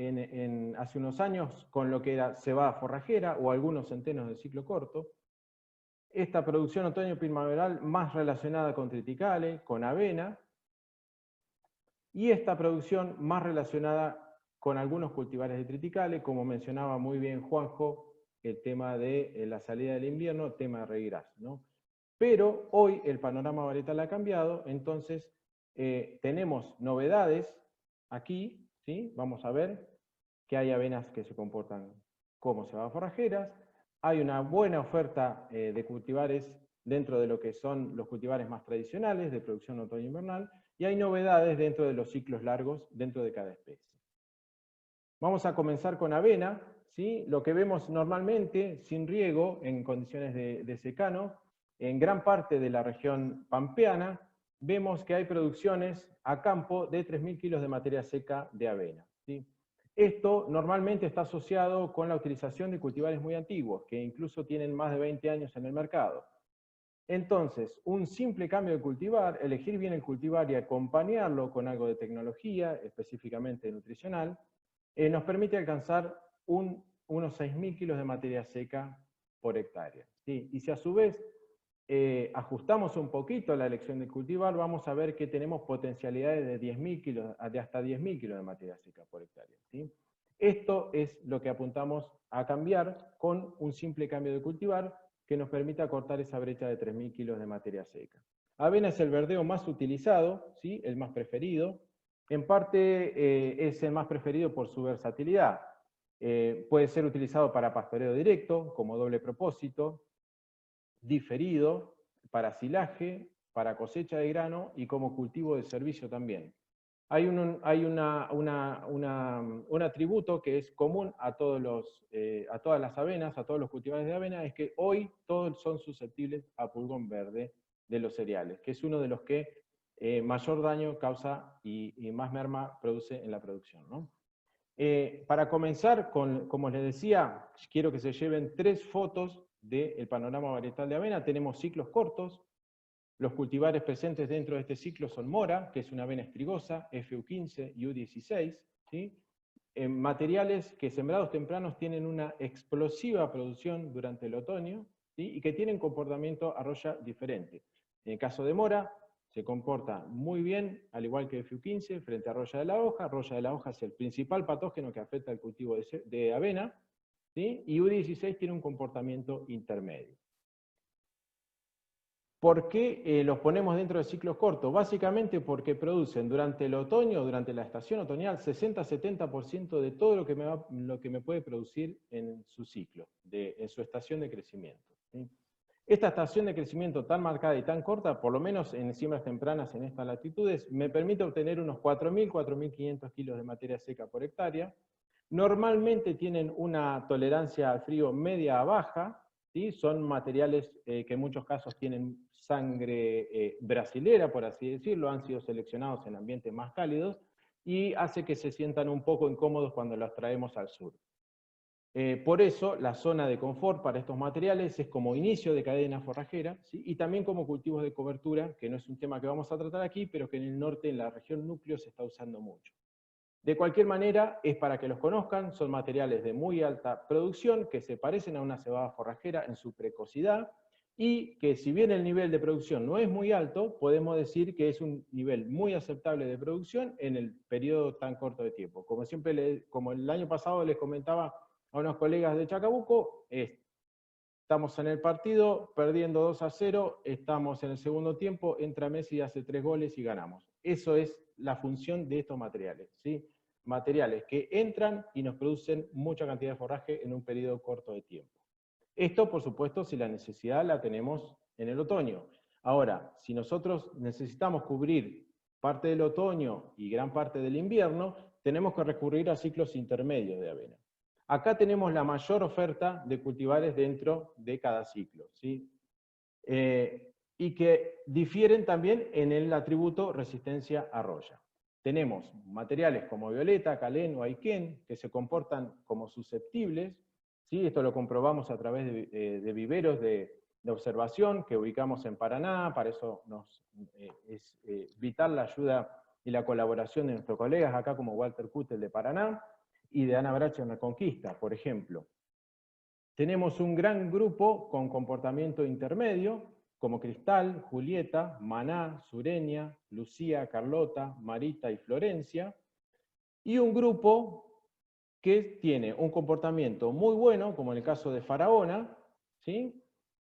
hace unos años con lo que era cebada forrajera o algunos centenos de ciclo corto. Esta producción otoño-primaveral más relacionada con triticale, con avena, y esta producción más relacionada con algunos cultivares de triticale, como mencionaba muy bien Juanjo, el tema de la salida del invierno, tema de regras, ¿no? Pero hoy el panorama varietal ha cambiado, entonces tenemos novedades aquí, ¿sí? Vamos a ver que hay avenas que se comportan como cebadas forrajeras, hay una buena oferta de cultivares dentro de lo que son los cultivares más tradicionales de producción otoño-invernal, y hay novedades dentro de los ciclos largos dentro de cada especie. Vamos a comenzar con avena, ¿sí? Lo que vemos normalmente, sin riego, en condiciones de secano, en gran parte de la región pampeana, vemos que hay producciones a campo de 3.000 kilos de materia seca de avena, ¿sí? Esto normalmente está asociado con la utilización de cultivares muy antiguos, que incluso tienen más de 20 años en el mercado. Entonces, un simple cambio de cultivar, elegir bien el cultivar y acompañarlo con algo de tecnología, específicamente nutricional, nos permite alcanzar unos 6.000 kilos de materia seca por hectárea, ¿sí? Y si a su vez ajustamos un poquito la elección de cultivar, vamos a ver que tenemos potencialidades de 10.000 kilos, de hasta 10.000 kilos de materia seca por hectárea, ¿sí? Esto es lo que apuntamos a cambiar con un simple cambio de cultivar que nos permita cortar esa brecha de 3.000 kilos de materia seca. Avena es el verdeo más utilizado, ¿sí? El más preferido. En parte es el más preferido por su versatilidad. Puede ser utilizado para pastoreo directo, como doble propósito, diferido, para silaje, para cosecha de grano y como cultivo de servicio también. Hay un atributo que es común a todas las avenas, a todos los cultivares de avena, es que hoy todos son susceptibles a pulgón verde de los cereales, que es uno de los que mayor daño causa y más merma produce en la producción, ¿no? Para comenzar, como les decía, quiero que se lleven 3 fotos del panorama varietal de avena. Tenemos ciclos cortos. Los cultivares presentes dentro de este ciclo son mora, que es una avena estrigosa, FU15 y U16, ¿sí? Materiales que sembrados tempranos tienen una explosiva producción durante el otoño, ¿sí? Y que tienen comportamiento arroya diferente. En el caso de mora, se comporta muy bien, al igual que FU15, frente a roya de la hoja. Roya de la hoja es el principal patógeno que afecta al cultivo de avena, ¿sí? Y U16 tiene un comportamiento intermedio. ¿Por qué los ponemos dentro de ciclos cortos? Básicamente porque producen durante el otoño, durante la estación otoñal, 60-70% de todo lo que me puede producir en su ciclo, en su estación de crecimiento, ¿sí? Esta estación de crecimiento tan marcada y tan corta, por lo menos en siembras tempranas en estas latitudes, me permite obtener unos 4.000, 4.500 kilos de materia seca por hectárea. Normalmente tienen una tolerancia al frío media a baja, ¿sí? Son materiales que en muchos casos tienen sangre brasilera, por así decirlo, han sido seleccionados en ambientes más cálidos, y hace que se sientan un poco incómodos cuando los traemos al sur. Por eso, la zona de confort para estos materiales es como inicio de cadena forrajera, ¿sí? Y también como cultivos de cobertura, que no es un tema que vamos a tratar aquí, pero que en el norte, en la región núcleo, se está usando mucho. De cualquier manera, es para que los conozcan, son materiales de muy alta producción, que se parecen a una cebada forrajera en su precocidad, y que si bien el nivel de producción no es muy alto, podemos decir que es un nivel muy aceptable de producción en el periodo tan corto de tiempo. Como siempre, como el año pasado les comentaba a unos colegas de Chacabuco, estamos en el partido, perdiendo 2-0, estamos en el segundo tiempo, entra Messi y hace 3 goles y ganamos. Eso es la función de estos materiales, ¿sí? Materiales que entran y nos producen mucha cantidad de forraje en un periodo corto de tiempo. Esto, por supuesto, si la necesidad la tenemos en el otoño. Ahora, si nosotros necesitamos cubrir parte del otoño y gran parte del invierno, tenemos que recurrir a ciclos intermedios de avena. Acá tenemos la mayor oferta de cultivares dentro de cada ciclo, ¿sí? Y que difieren también en el atributo resistencia a roya. Tenemos materiales como violeta, calén o aiquén, que se comportan como susceptibles, ¿sí? Esto lo comprobamos a través de viveros de observación que ubicamos en Paraná. Para eso es vital la ayuda y la colaboración de nuestros colegas acá, como Walter Kutel de Paraná, y de Ana Bracho en Reconquista, por ejemplo. Tenemos un gran grupo con comportamiento intermedio, como Cristal, Julieta, Maná, Sureña, Lucía, Carlota, Marita y Florencia, y un grupo que tiene un comportamiento muy bueno, como en el caso de Faraona, ¿sí?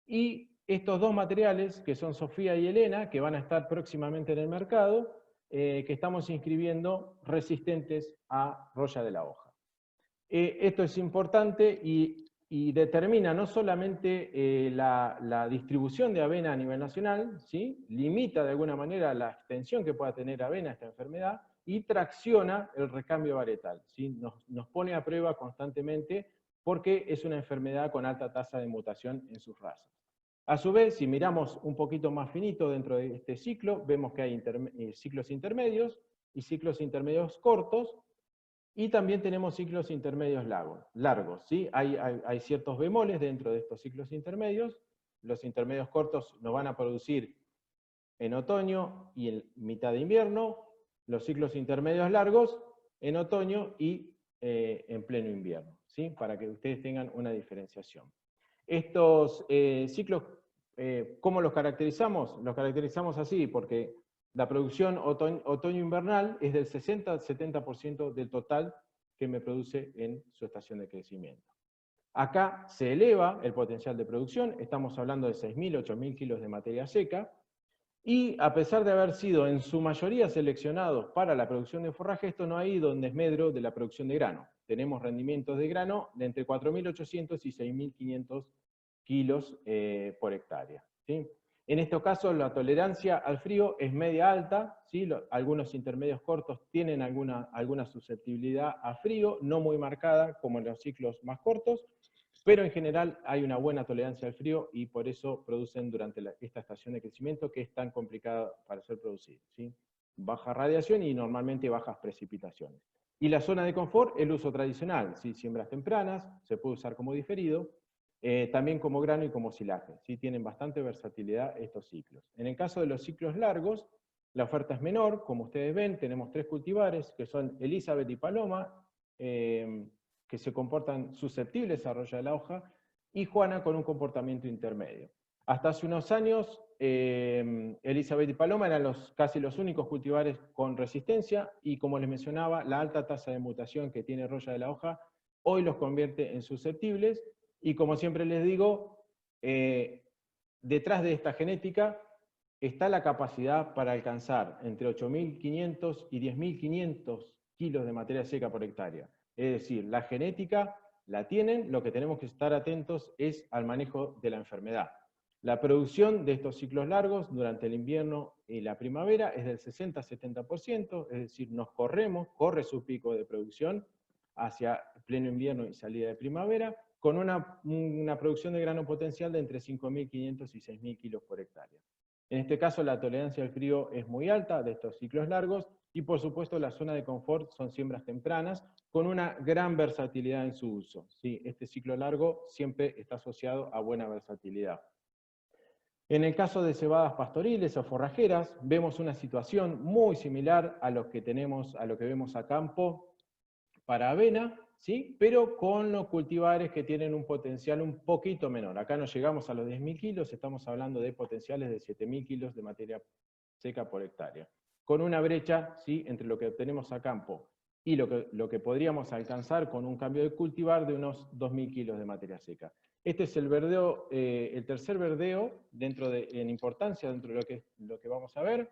Y estos 2 materiales, que son Sofía y Elena, que van a estar próximamente en el mercado, que estamos inscribiendo resistentes a roya de la hoja. Esto es importante y determina no solamente la distribución de avena a nivel nacional, ¿sí? Limita de alguna manera la extensión que pueda tener avena esta enfermedad, y tracciona el recambio varietal, ¿sí? Nos pone a prueba constantemente porque es una enfermedad con alta tasa de mutación en sus razas. A su vez, si miramos un poquito más finito dentro de este ciclo, vemos que hay ciclos intermedios y ciclos intermedios cortos, y también tenemos ciclos intermedios largos, ¿sí? Hay ciertos bemoles dentro de estos ciclos intermedios. Los intermedios cortos nos van a producir en otoño y en mitad de invierno, los ciclos intermedios largos en otoño y en pleno invierno, ¿sí? Para que ustedes tengan una diferenciación. Estos ciclos, ¿cómo los caracterizamos? Los caracterizamos así, porque la producción otoño-invernal es del 60-70% del total que me produce en su estación de crecimiento. Acá se eleva el potencial de producción, estamos hablando de 6.000, 8.000 kilos de materia seca, Y a pesar de haber sido en su mayoría seleccionados para la producción de forraje, esto no ha ido en desmedro de la producción de grano. Tenemos rendimientos de grano de entre 4.800 y 6.500 kilos por hectárea, ¿sí? En este caso, la tolerancia al frío es media alta, ¿sí? Algunos intermedios cortos tienen alguna susceptibilidad a frío, no muy marcada como en los ciclos más cortos, pero en general hay una buena tolerancia al frío y por eso producen durante esta estación de crecimiento que es tan complicada para ser producida, ¿sí? Baja radiación y normalmente bajas precipitaciones. Y la zona de confort, el uso tradicional, ¿sí? Siembras tempranas, se puede usar como diferido, también como grano y como silaje, ¿sí? Tienen bastante versatilidad estos ciclos. En el caso de los ciclos largos, la oferta es menor, como ustedes ven, tenemos 3 cultivares, que son Elizabeth y Paloma, que se comportan susceptibles a roya de la hoja, y Juana con un comportamiento intermedio. Hasta hace unos años, Elizabeth y Paloma eran casi los únicos cultivares con resistencia, y como les mencionaba, la alta tasa de mutación que tiene roya de la hoja hoy los convierte en susceptibles, y como siempre les digo, detrás de esta genética está la capacidad para alcanzar entre 8.500 y 10.500 kilos de materia seca por hectárea. Es decir, la genética la tienen, lo que tenemos que estar atentos es al manejo de la enfermedad. La producción de estos ciclos largos durante el invierno y la primavera es del 60-70%, es decir, corre su pico de producción hacia pleno invierno y salida de primavera, con una producción de grano potencial de entre 5.500 y 6.000 kilos por hectárea. En este caso, la tolerancia al frío es muy alta de estos ciclos largos, y por supuesto la zona de confort son siembras tempranas, con una gran versatilidad en su uso, ¿sí? Este ciclo largo siempre está asociado a buena versatilidad. En el caso de cebadas pastoriles o forrajeras, vemos una situación muy similar a lo que vemos a campo para avena, ¿sí? Pero con los cultivares que tienen un potencial un poquito menor. Acá no llegamos a los 10.000 kilos, estamos hablando de potenciales de 7.000 kilos de materia seca por hectárea, con una brecha, ¿sí?, entre lo que obtenemos a campo y lo que podríamos alcanzar con un cambio de cultivar de unos 2.000 kilos de materia seca. Este es el verdeo, el tercer verdeo en importancia dentro de lo que vamos a ver.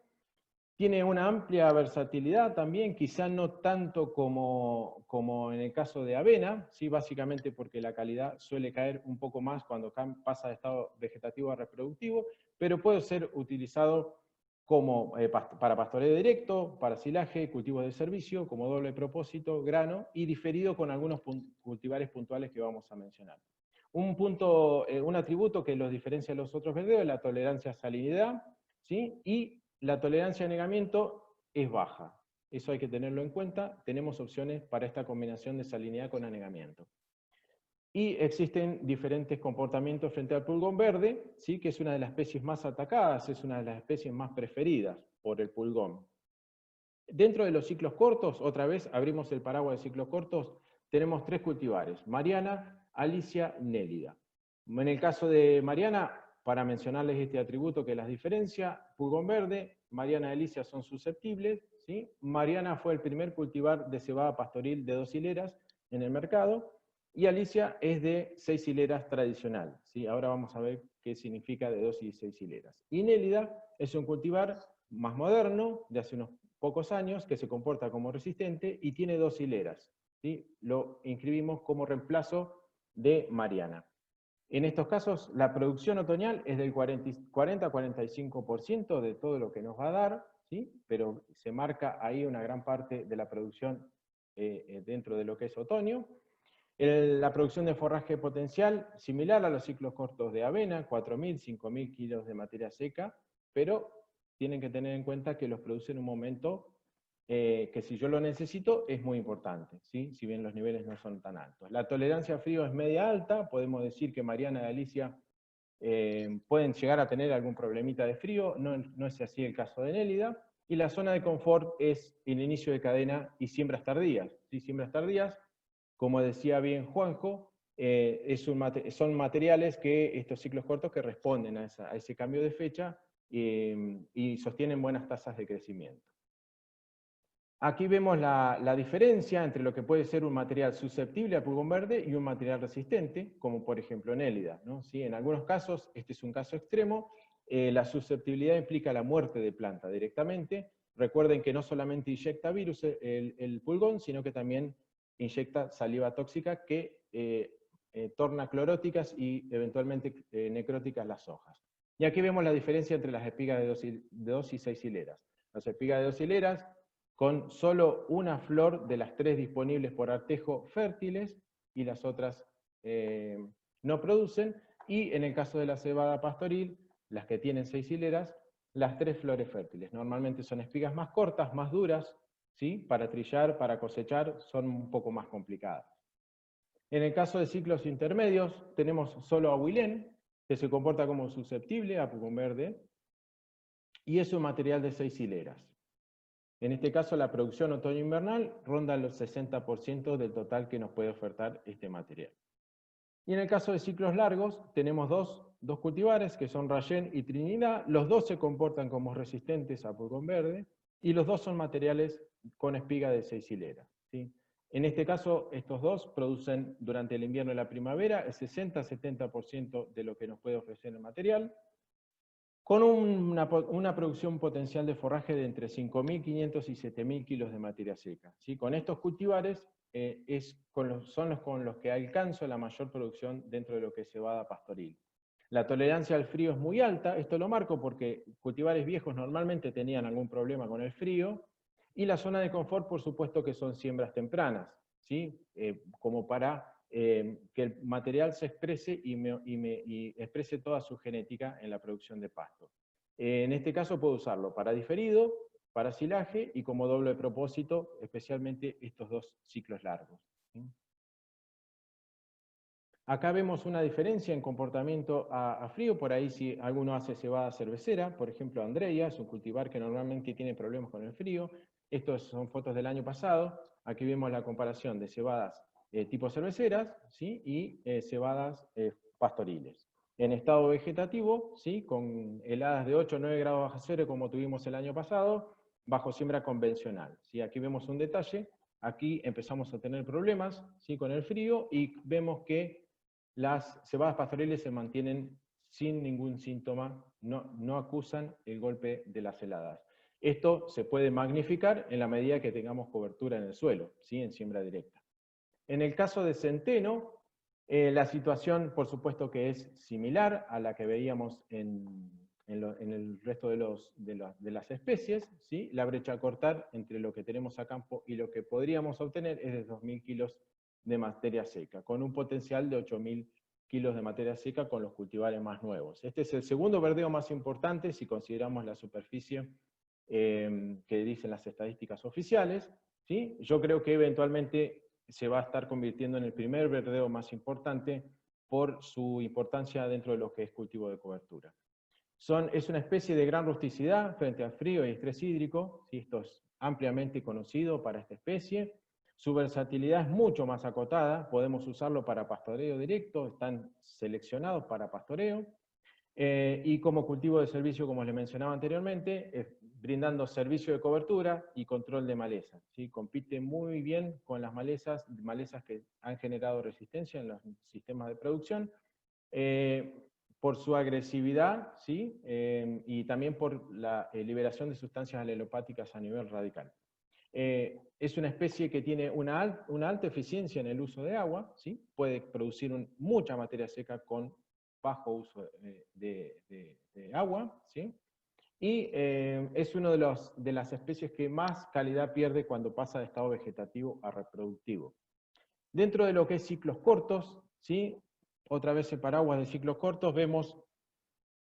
Tiene una amplia versatilidad también, quizá no tanto como en el caso de avena, ¿sí? Básicamente porque la calidad suele caer un poco más cuando pasa de estado vegetativo a reproductivo, pero puede ser utilizado como para pastoreo directo, para silaje, cultivos de servicio, como doble propósito, grano, y diferido con algunos cultivares puntuales que vamos a mencionar. Un atributo que los diferencia de los otros verdeos es la tolerancia a salinidad, ¿sí? Y la tolerancia a anegamiento es baja. Eso hay que tenerlo en cuenta. Tenemos opciones para esta combinación de salinidad con anegamiento. Y existen diferentes comportamientos frente al pulgón verde, ¿sí?, que es una de las especies más atacadas, es una de las especies más preferidas por el pulgón. Dentro de los ciclos cortos, otra vez abrimos el paraguas de ciclos cortos, tenemos 3 cultivares: Mariana, Alicia y Nélida. En el caso de Mariana, para mencionarles este atributo que las diferencia, pulgón verde, Mariana y Alicia son susceptibles, ¿sí? Mariana fue el primer cultivar de cebada pastoril de 2 hileras en el mercado, y Alicia es de 6 hileras tradicional, ¿sí? Ahora vamos a ver qué significa de 2 y 6 hileras. Y Nélida es un cultivar más moderno, de hace unos pocos años, que se comporta como resistente y tiene 2 hileras, ¿sí? Lo inscribimos como reemplazo de Mariana. En estos casos, la producción otoñal es del 40-45% de todo lo que nos va a dar, ¿sí? Pero se marca ahí una gran parte de la producción dentro de lo que es otoño. La producción de forraje potencial, similar a los ciclos cortos de avena, 4.000, 5.000 kilos de materia seca, pero tienen que tener en cuenta que los produce en un momento que si yo lo necesito es muy importante, ¿sí? Si bien los niveles no son tan altos. La tolerancia a frío es media alta, podemos decir que Mariana y Alicia pueden llegar a tener algún problemita de frío, no es así el caso de Nélida, y la zona de confort es el inicio de cadena y siembras tardías, ¿sí? Siembras tardías, como decía bien Juanjo, son materiales que estos ciclos cortos que responden a ese cambio de fecha y sostienen buenas tasas de crecimiento. Aquí vemos la diferencia entre lo que puede ser un material susceptible a pulgón verde y un material resistente, como por ejemplo Nélida, ¿no? ¿Sí? En algunos casos, este es un caso extremo, La susceptibilidad implica la muerte de planta directamente. Recuerden que no solamente inyecta virus el pulgón, sino que también inyecta saliva tóxica que torna cloróticas y eventualmente necróticas las hojas. Y aquí vemos la diferencia entre las espigas de 2 y 6 hileras. Las espigas de 2 hileras, con solo una flor de las 3 disponibles por artejo fértiles, y las otras no producen, y en el caso de la cebada pastoril, las que tienen 6 hileras, las 3 flores fértiles. Normalmente son espigas más cortas, más duras, ¿sí? Para trillar, para cosechar, son un poco más complicadas. En el caso de ciclos intermedios, tenemos solo a Huilén, que se comporta como susceptible a pulgón verde, y es un material de 6 hileras. En este caso, la producción otoño-invernal ronda los 60% del total que nos puede ofertar este material. Y en el caso de ciclos largos, tenemos dos cultivares, que son Rayén y Trinidad. Los dos se comportan como resistentes a pulgón verde, y los dos son materiales con espiga de 6 hileras, ¿sí? En este caso, estos dos producen durante el invierno y la primavera el 60-70% de lo que nos puede ofrecer el material, con una producción potencial de forraje de entre 5.500 y 7.000 kilos de materia seca, ¿sí? Con estos cultivares son los con los que alcanzo la mayor producción dentro de lo que es cebada pastoril. La tolerancia al frío es muy alta, esto lo marco porque cultivares viejos normalmente tenían algún problema con el frío, y la zona de confort, por supuesto, que son siembras tempranas, ¿sí? Como para que el material se exprese y exprese toda su genética en la producción de pasto. En este caso puedo usarlo para diferido, para silaje y como doble propósito, especialmente estos dos ciclos largos, ¿sí? Acá vemos una diferencia en comportamiento a frío. Por ahí si alguno hace cebada cervecera, por ejemplo Andrea, es un cultivar que normalmente tiene problemas con el frío. Estos son fotos del año pasado. Aquí vemos la comparación de cebadas tipo cerveceras, ¿sí? Y cebadas pastoriles. En estado vegetativo, ¿sí? Con heladas de 8 o 9 grados bajo cero como tuvimos el año pasado, bajo siembra convencional, ¿sí? Aquí vemos un detalle. Aquí empezamos a tener problemas, ¿sí? Con el frío, y vemos que las cebadas pastoriles se mantienen sin ningún síntoma, no acusan el golpe de las heladas. Esto se puede magnificar en la medida que tengamos cobertura en el suelo, ¿sí? En siembra directa. En el caso de centeno, la situación por supuesto que es similar a la que veíamos en el resto de las especies, ¿sí? La brecha a cortar entre lo que tenemos a campo y lo que podríamos obtener es de 2.000 kilos de materia seca, con un potencial de 8.000 kilos de materia seca con los cultivares más nuevos. Este es el segundo verdeo más importante si consideramos la superficie que dicen las estadísticas oficiales, ¿sí? Yo creo que eventualmente se va a estar convirtiendo en el primer verdeo más importante por su importancia dentro de lo que es cultivo de cobertura. Es una especie de gran rusticidad frente al frío y estrés hídrico, ¿sí? Esto es ampliamente conocido para esta especie. Su versatilidad es mucho más acotada, podemos usarlo para pastoreo directo, están seleccionados para pastoreo, y como cultivo de servicio, como les mencionaba anteriormente, brindando servicio de cobertura y control de malezas, ¿sí? Compite muy bien con las malezas que han generado resistencia en los sistemas de producción, por su agresividad, ¿sí? Y también por la liberación de sustancias alelopáticas a nivel radical. Es una especie que tiene una alta eficiencia en el uso de agua, ¿sí? Puede producir mucha materia seca con bajo uso de agua, ¿sí? Y es una de las especies que más calidad pierde cuando pasa de estado vegetativo a reproductivo. Dentro de lo que es ciclos cortos, ¿sí? Otra vez el paraguas de ciclos cortos, vemos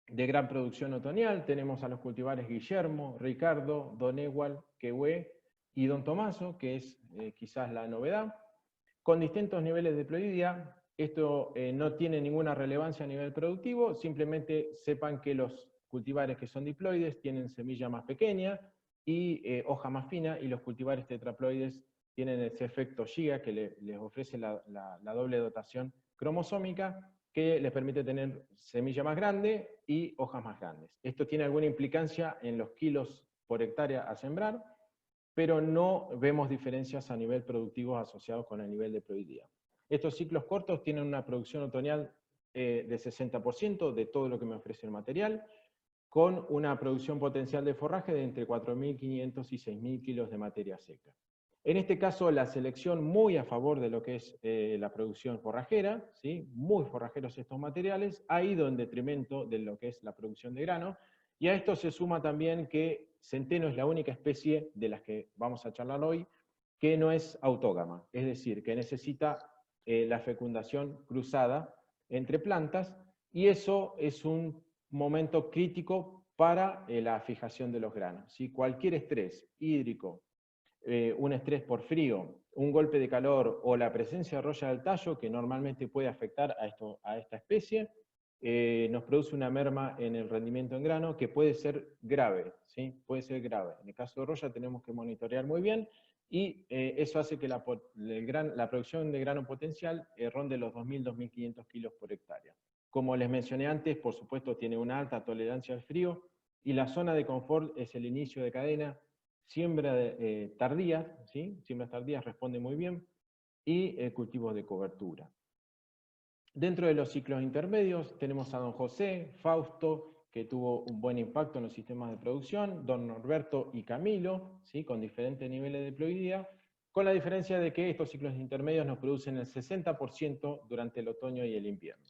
de gran producción otoñal, tenemos a los cultivares Guillermo, Ricardo, Don Ewald, Quehue y Don Tomaso, que es quizás la novedad, con distintos niveles de diploidia. Esto no tiene ninguna relevancia a nivel productivo, simplemente sepan que los cultivares que son diploides tienen semilla más pequeña y hoja más fina, y los cultivares tetraploides tienen ese efecto Giga que les ofrece la doble dotación cromosómica, que les permite tener semilla más grande y hojas más grandes. Esto tiene alguna implicancia en los kilos por hectárea a sembrar, pero no vemos diferencias a nivel productivo asociados con el nivel de diploidía. Estos ciclos cortos tienen una producción otoñal de 60% de todo lo que me ofrece el material. con una producción potencial de forraje de entre 4.500 y 6.000 kilos de materia seca. En este caso, la selección muy a favor de lo que es la producción forrajera, ¿sí? Muy forrajeros estos materiales, ha ido en detrimento de lo que es la producción de grano, y a esto se suma también que centeno es la única especie de las que vamos a charlar hoy que no es autógama, es decir, que necesita la fecundación cruzada entre plantas, y eso es un momento crítico para la fijación de los granos. ¿Sí? Cualquier estrés hídrico, un estrés por frío, un golpe de calor o la presencia de roya del tallo, que normalmente puede afectar a esta especie, nos produce una merma en el rendimiento en grano que puede ser grave, ¿sí? Puede ser grave. En el caso de roya tenemos que monitorear muy bien, y eso hace que la producción de grano potencial ronde los 2.000, 2.500 kilos por hectárea. Como les mencioné antes, por supuesto tiene una alta tolerancia al frío, y la zona de confort es el inicio de cadena. Siembra tardías, ¿sí? Siembras tardías responde muy bien, y cultivos de cobertura. Dentro de los ciclos intermedios tenemos a Don José, Fausto, que tuvo un buen impacto en los sistemas de producción, Don Norberto y Camilo, ¿sí? Con diferentes niveles de ploidía, con la diferencia de que estos ciclos intermedios nos producen el 60% durante el otoño y el invierno.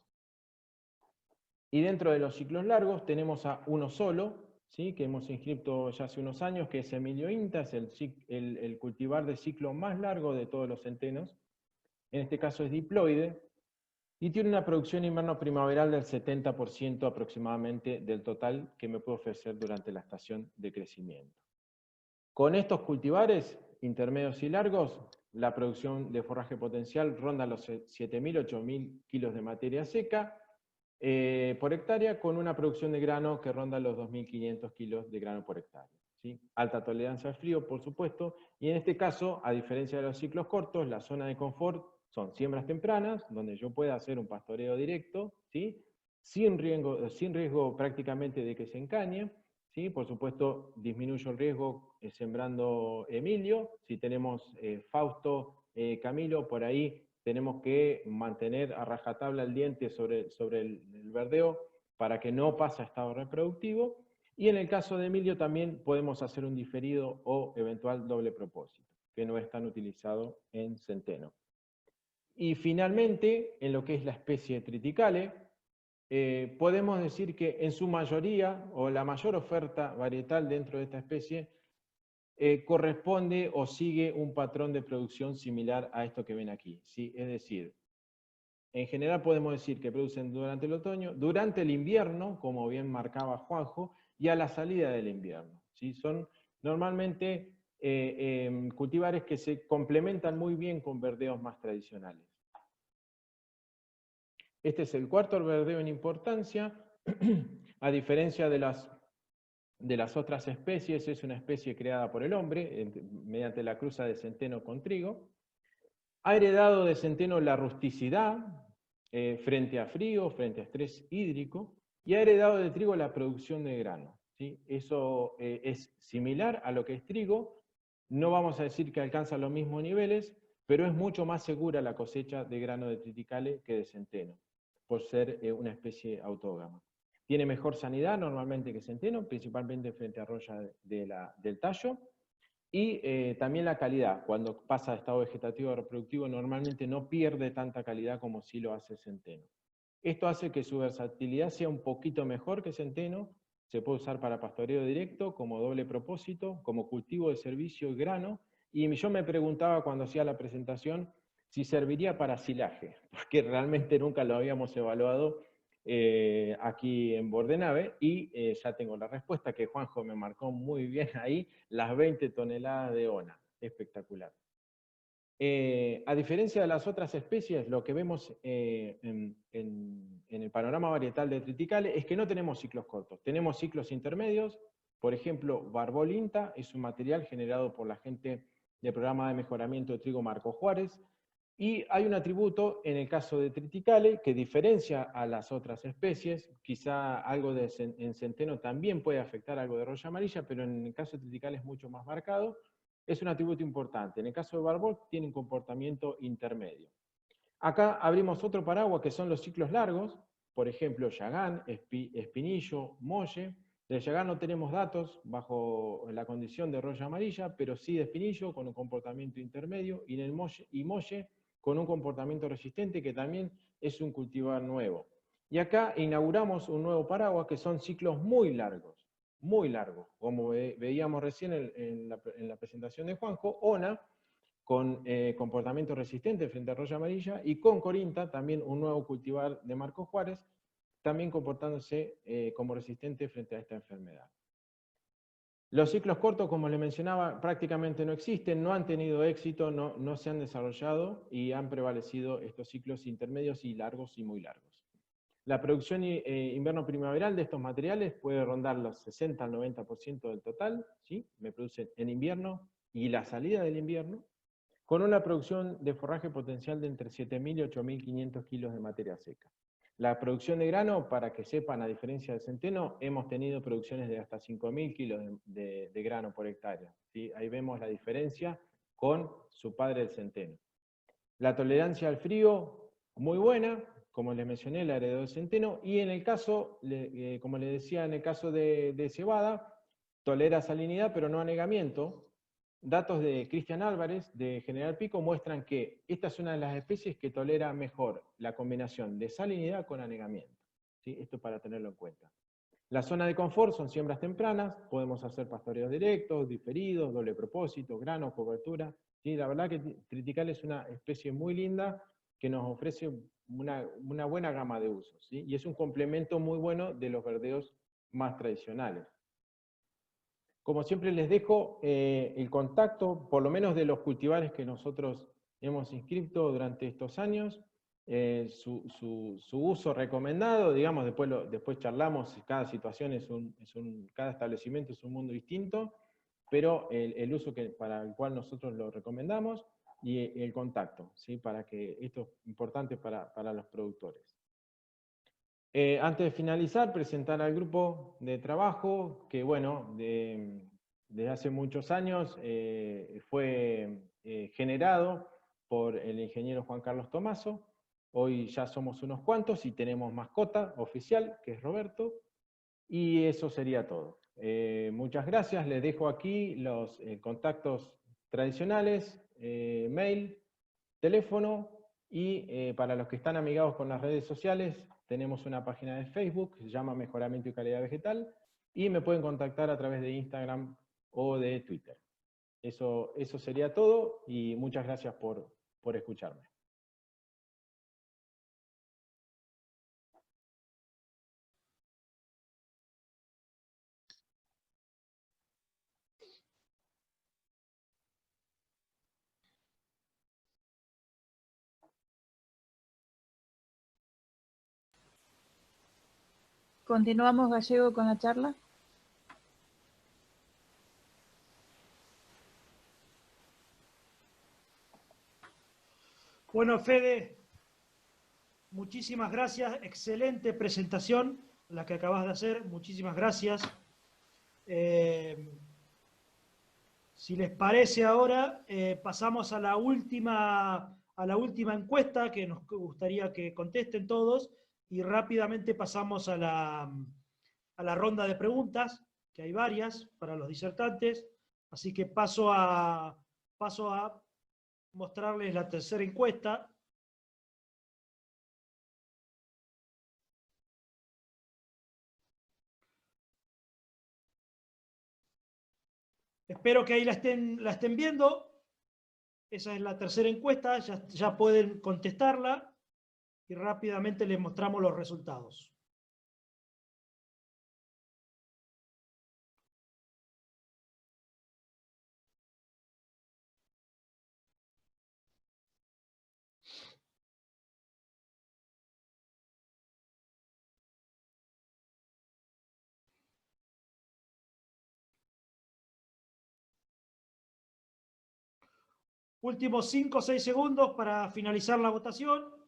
Y dentro de los ciclos largos tenemos a uno solo, ¿sí? Que hemos inscrito ya hace unos años, que es Emilio Inta, es el cultivar de ciclo más largo de todos los centenos. En este caso es diploide, y tiene una producción invierno-primaveral del 70% aproximadamente del total que me puede ofrecer durante la estación de crecimiento. Con estos cultivares intermedios y largos, la producción de forraje potencial ronda los 7.000, 8.000 kilos de materia seca por hectárea, con una producción de grano que ronda los 2.500 kilos de grano por hectárea. ¿Sí? Alta tolerancia al frío, por supuesto, y en este caso, a diferencia de los ciclos cortos, la zona de confort son siembras tempranas, donde yo pueda hacer un pastoreo directo, ¿sí? sin riesgo prácticamente de que se encañe, ¿sí? Por supuesto, disminuyo el riesgo sembrando Emilio. Si tenemos Fausto, Camilo, por ahí tenemos que mantener a rajatabla el diente sobre el verdeo para que no pase a estado reproductivo. Y en el caso de Emilio también podemos hacer un diferido o eventual doble propósito, que no es tan utilizado en centeno. Y finalmente, en lo que es la especie Triticale, podemos decir que en su mayoría, o la mayor oferta varietal dentro de esta especie, corresponde o sigue un patrón de producción similar a esto que ven aquí, ¿sí? Es decir, en general podemos decir que producen durante el otoño, durante el invierno, como bien marcaba Juanjo, y a la salida del invierno, ¿sí? Son normalmente cultivares que se complementan muy bien con verdeos más tradicionales. Este es el cuarto verdeo en importancia. A diferencia de las otras especies, es una especie creada por el hombre, mediante la cruza de centeno con trigo. Ha heredado de centeno la rusticidad frente a frío, frente a estrés hídrico, y ha heredado de trigo la producción de grano, ¿sí? Eso es similar a lo que es trigo. No vamos a decir que alcanza los mismos niveles, pero es mucho más segura la cosecha de grano de triticale que de centeno, por ser una especie autógama. Tiene mejor sanidad normalmente que centeno, principalmente frente a roya del tallo, y también la calidad. Cuando pasa de estado vegetativo a reproductivo normalmente no pierde tanta calidad como si lo hace centeno. Esto hace que su versatilidad sea un poquito mejor que centeno. Se puede usar para pastoreo directo, como doble propósito, como cultivo de servicio y grano. Y yo me preguntaba cuando hacía la presentación si serviría para silaje, porque realmente nunca lo habíamos evaluado aquí en Bordenave, y ya tengo la respuesta que Juanjo me marcó muy bien ahí, las 20 toneladas de ONA. Espectacular. A diferencia de las otras especies, lo que vemos en el panorama varietal de triticale es que no tenemos ciclos cortos, tenemos ciclos intermedios. Por ejemplo, Barbol Inta es un material generado por la gente del programa de mejoramiento de trigo Marco Juárez, y hay un atributo en el caso de triticale que diferencia a las otras especies. Quizá algo en centeno también puede afectar algo de roya amarilla, pero en el caso de triticale es mucho más marcado. Es un atributo importante. En el caso de Barbol tiene un comportamiento intermedio. Acá abrimos otro paraguas que son los ciclos largos, por ejemplo, Yagán, Espinillo, Molle. De Yagar no tenemos datos bajo la condición de roya amarilla, pero sí de espinillo con un comportamiento intermedio, y en el molle con un comportamiento resistente, que también es un cultivar nuevo. Y acá inauguramos un nuevo paraguas, que son ciclos muy largos, como veíamos recién en la presentación de Juanjo, ONA, con comportamiento resistente frente a roya amarilla, y con Corinta, también un nuevo cultivar de Marcos Juárez, también comportándose como resistente frente a esta enfermedad. Los ciclos cortos, como les mencionaba, prácticamente no existen, no han tenido éxito, no se han desarrollado, y han prevalecido estos ciclos intermedios y largos y muy largos. La producción invierno-primaveral de estos materiales puede rondar los 60 al 90% del total, ¿sí? Me producen en invierno y la salida del invierno, con una producción de forraje potencial de entre 7.000 y 8.500 kilos de materia seca. La producción de grano, para que sepan, a diferencia del centeno, hemos tenido producciones de hasta 5.000 kilos de grano por hectárea, ¿sí? Ahí vemos la diferencia con su padre el centeno. La tolerancia al frío, muy buena, como les mencioné, la heredó el centeno, y en el caso, como les decía, en el caso de cebada, tolera salinidad pero no anegamiento. Datos de Cristian Álvarez, de General Pico, muestran que esta es una de las especies que tolera mejor la combinación de salinidad con anegamiento, ¿sí? Esto para tenerlo en cuenta. La zona de confort son siembras tempranas, podemos hacer pastoreos directos, diferidos, doble propósito, grano, cobertura. ¿Sí? La verdad que Triticale es una especie muy linda que nos ofrece una buena gama de usos, ¿sí? Y es un complemento muy bueno de los verdeos más tradicionales. Como siempre les dejo el contacto, por lo menos de los cultivares que nosotros hemos inscrito durante estos años, su uso recomendado, digamos, después charlamos, cada situación cada establecimiento es un mundo distinto, pero el uso para el cual nosotros lo recomendamos, y el contacto, ¿sí? Para que esto es importante para los productores. Antes de finalizar, presentar al grupo de trabajo, que bueno, desde hace muchos años fue generado por el ingeniero Juan Carlos Tomaso. Hoy ya somos unos cuantos y tenemos mascota oficial, que es Roberto, y eso sería todo. Muchas gracias, les dejo aquí los contactos tradicionales, mail, teléfono, y para los que están amigados con las redes sociales, tenemos una página de Facebook que se llama Mejoramiento y Calidad Vegetal, y me pueden contactar a través de Instagram o de Twitter. Eso sería todo, y muchas gracias por escucharme. Continuamos, Gallego, con la charla. Bueno, Fede, muchísimas gracias. Excelente presentación la que acabas de hacer. Muchísimas gracias. Si les parece ahora, pasamos a la última encuesta que nos gustaría que contesten todos, y rápidamente pasamos a la ronda de preguntas, que hay varias para los disertantes. Así que paso a mostrarles la tercera encuesta. Espero que ahí la estén viendo. Esa es la tercera encuesta, ya pueden contestarla, y rápidamente les mostramos los resultados. Últimos 5 o 6 segundos para finalizar la votación.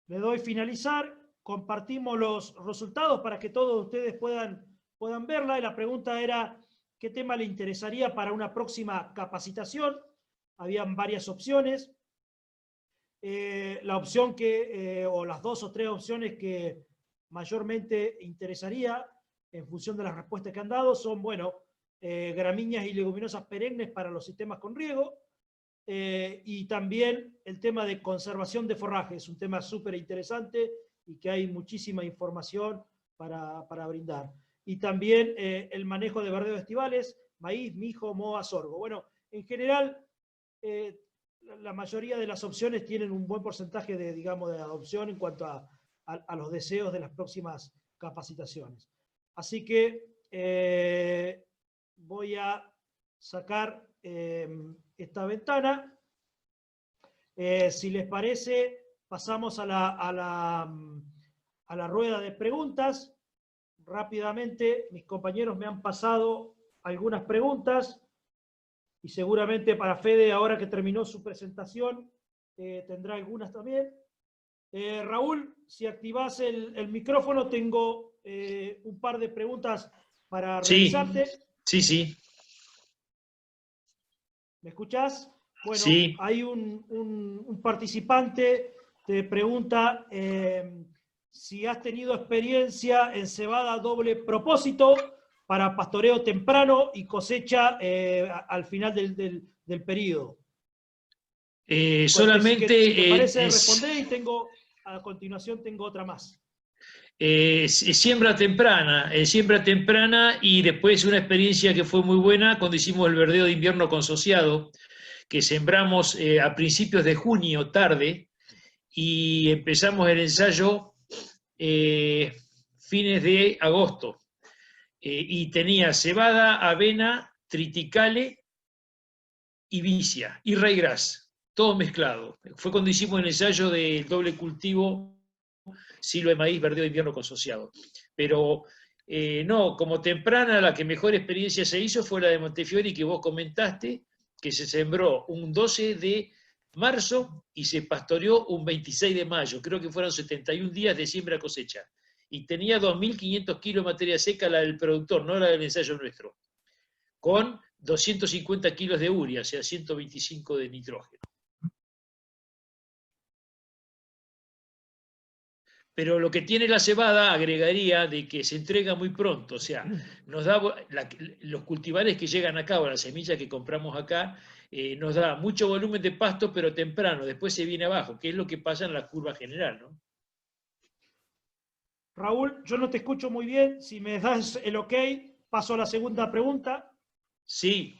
Le doy finalizar. Compartimos los resultados para que todos ustedes puedan verla. Y la pregunta era, ¿qué tema le interesaría para una próxima capacitación? Habían varias opciones. La opción o las 2 o 3 opciones que mayormente interesaría en función de las respuestas que han dado son, bueno, gramíneas y leguminosas perennes para los sistemas con riego, y también el tema de conservación de forraje. Es un tema súper interesante y que hay muchísima información para brindar. Y también el manejo de verdeos estivales, maíz, mijo, moa, sorgo. Bueno, en general, la mayoría de las opciones tienen un buen porcentaje de, digamos, de adopción en cuanto a los deseos de las próximas capacitaciones. Así que voy a sacar esta ventana. Si les parece, pasamos a la rueda de preguntas. Rápidamente, mis compañeros me han pasado algunas preguntas y seguramente para Fede, ahora que terminó su presentación, tendrá algunas también. Raúl, si activás el micrófono, tengo un par de preguntas para realizarte. Sí. ¿Me escuchás? Bueno, sí. Hay un participante que te pregunta si has tenido experiencia en cebada doble propósito para pastoreo temprano y cosecha al final del periodo. Solamente si te parece responder, y a continuación tengo otra más. Siembra temprana y después una experiencia que fue muy buena cuando hicimos el verdeo de invierno consociado, que sembramos a principios de junio tarde y empezamos el ensayo fines de agosto. Y tenía cebada, avena, triticale y vicia y ryegrass, todo mezclado. Fue cuando hicimos el ensayo del doble cultivo silo de maíz, verdeo de invierno consociado. Pero no, como temprana, la que mejor experiencia se hizo fue la de Montefiori, que vos comentaste, que se sembró un 12 de marzo y se pastoreó un 26 de mayo. Creo que fueron 71 días de siembra cosecha. Y tenía 2.500 kilos de materia seca la del productor, no la del ensayo nuestro, con 250 kilos de urea, o sea, 125 de nitrógeno. Pero lo que tiene la cebada, agregaría, de que se entrega muy pronto, o sea, nos da los cultivares que llegan acá, o las semillas que compramos acá, nos da mucho volumen de pasto, pero temprano, después se viene abajo, que es lo que pasa en la curva general, ¿no? Raúl, yo no te escucho muy bien. Si me das el ok, paso a la segunda pregunta. Sí.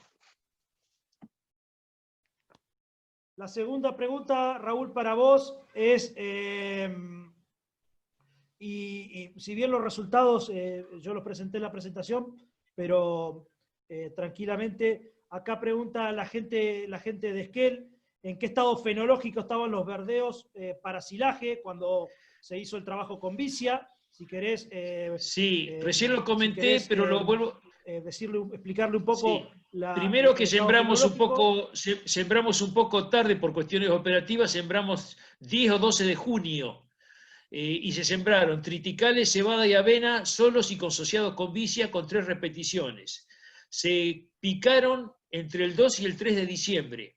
La segunda pregunta, Raúl, para vos es, y si bien los resultados yo los presenté en la presentación, pero tranquilamente, acá pregunta la gente de Esquel, ¿en qué estado fenológico estaban los verdeos para silaje cuando se hizo el trabajo con vicia? Si querés... sí, recién lo comenté, si querés, pero lo vuelvo... explicarle un poco... Sí. Primero que sembramos un poco tarde por cuestiones operativas, sembramos 10 o 12 de junio y se sembraron triticales, cebada y avena solos y consociados con vicia con 3 repeticiones. Se picaron entre el 2 y el 3 de diciembre.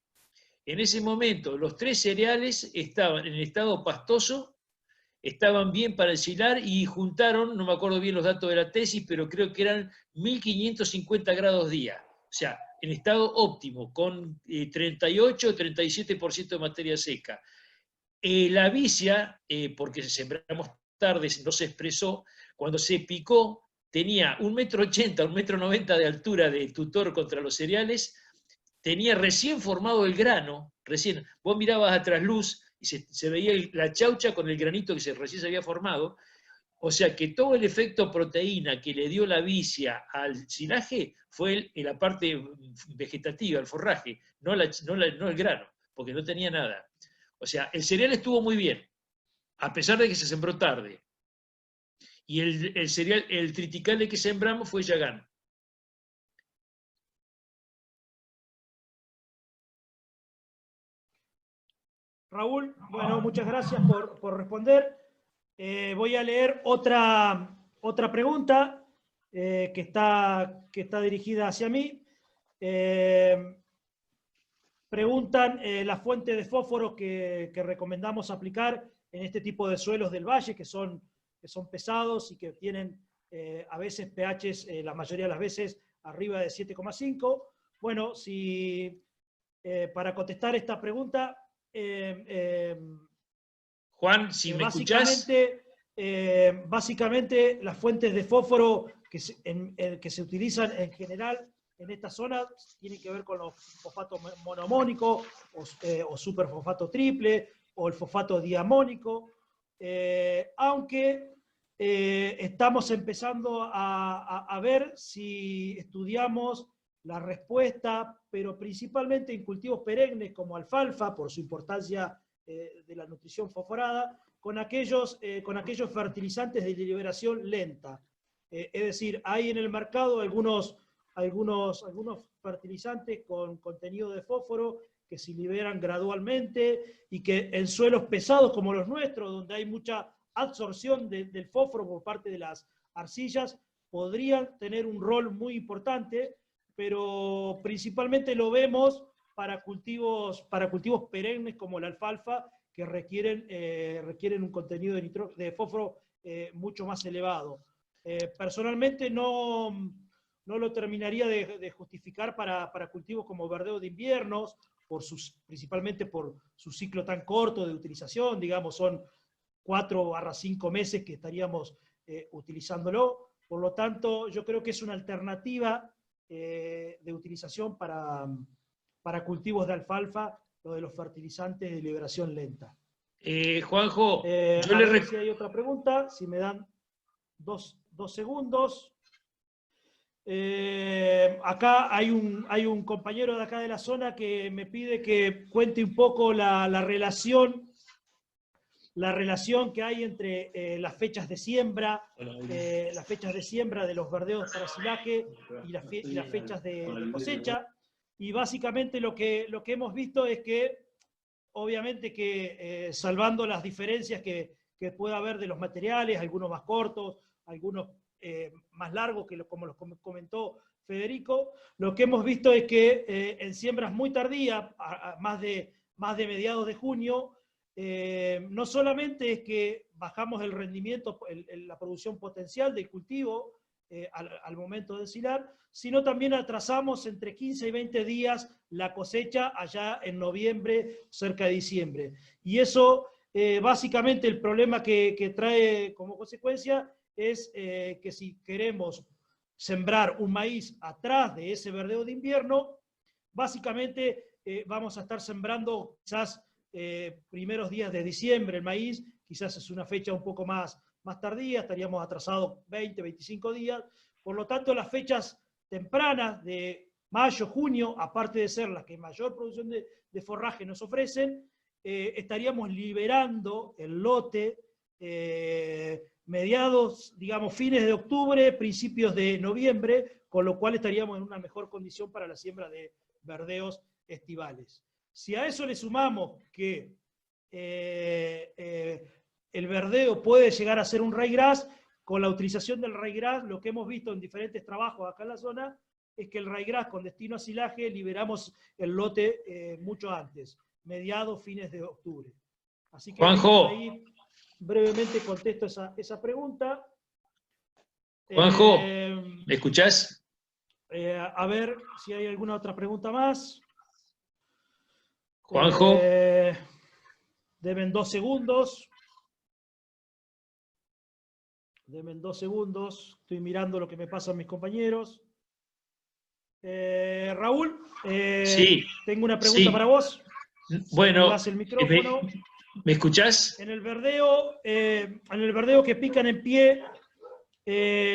En ese momento los 3 cereales estaban en estado pastoso, estaban bien para el silar y juntaron, no me acuerdo bien los datos de la tesis, pero creo que eran 1550 grados día. O sea, en estado óptimo, con 38 o 37% de materia seca. La vicia, porque sembramos tarde, no se expresó, cuando se picó tenía 1,80 m, 1,90 m de altura de tutor contra los cereales, tenía recién formado el grano, recién, vos mirabas a trasluz y se veía la chaucha con el granito que recién se había formado. O sea que todo el efecto proteína que le dio la vicia al silaje fue la parte vegetativa, el forraje, no el grano, porque no tenía nada. O sea, el cereal estuvo muy bien, a pesar de que se sembró tarde. Y el cereal, el triticale que sembramos fue Yagán. Raúl, bueno, muchas gracias por responder. Voy a leer otra pregunta que está dirigida hacia mí. preguntan la fuente de fósforo que recomendamos aplicar en este tipo de suelos del valle, que son pesados y que tienen a veces pHs, la mayoría de las veces, arriba de 7,5. Bueno, para contestar esta pregunta, Juan, si me escuchás. Básicamente, las fuentes de fósforo que se utilizan en general en esta zona tienen que ver con los fosfatos monoamónicos o superfosfato triple o el fosfato diamónico, aunque estamos empezando a ver si estudiamos la respuesta, pero principalmente en cultivos perennes como alfalfa, por su importancia de la nutrición fosforada, con aquellos fertilizantes de liberación lenta. Es decir, hay en el mercado algunos fertilizantes con contenido de fósforo que se liberan gradualmente y que en suelos pesados como los nuestros, donde hay mucha absorción del fósforo por parte de las arcillas, podrían tener un rol muy importante, pero principalmente lo vemos para cultivos perennes como la alfalfa, que requieren un contenido de fósforo mucho más elevado. Personalmente no lo terminaría de justificar para cultivos como verdeo de inviernos, principalmente por su ciclo tan corto de utilización, digamos, son 4-5 meses que estaríamos utilizándolo. Por lo tanto, yo creo que es una alternativa de utilización para cultivos de alfalfa, lo de los fertilizantes de liberación lenta. Juanjo, yo le recuerdo si hay otra pregunta, si me dan dos segundos. Acá hay un compañero de acá de la zona que me pide que cuente un poco la relación que hay entre las fechas de siembra, de los verdeos para silaje y las fechas de cosecha. Y básicamente lo que hemos visto es que, obviamente que salvando las diferencias que pueda haber de los materiales, algunos más cortos, algunos más largos, como los comentó Federico, lo que hemos visto es que en siembras muy tardías, más de mediados de junio, no solamente es que bajamos el rendimiento, la producción potencial del cultivo al momento de ensilar, sino también atrasamos entre 15 y 20 días la cosecha allá en noviembre, cerca de diciembre. Y eso, básicamente, el problema que trae como consecuencia es que si queremos sembrar un maíz atrás de ese verdeo de invierno, básicamente vamos a estar sembrando quizás primeros días de diciembre el maíz, quizás es una fecha un poco más tardía, estaríamos atrasados 20, 25 días. Por lo tanto, las fechas tempranas de mayo, junio, aparte de ser las que mayor producción de forraje nos ofrecen, estaríamos liberando el lote mediados, digamos, fines de octubre, principios de noviembre, con lo cual estaríamos en una mejor condición para la siembra de verdeos estivales. Si a eso le sumamos que el verdeo puede llegar a ser un ryegrass, con la utilización del ryegrass, lo que hemos visto en diferentes trabajos acá en la zona, es que el ryegrass con destino a silaje liberamos el lote mucho antes, mediados, fines de octubre. Así que Juanjo, ahí brevemente contesto esa pregunta. Juanjo, ¿me escuchás? A ver si hay alguna otra pregunta más. Juanjo. Deben 2 segundos. Deben 2 segundos. Estoy mirando lo que me pasan mis compañeros. Raúl, sí, tengo una pregunta para vos. Bueno, el micrófono. ¿Me escuchás? En el verdeo que pican en pie,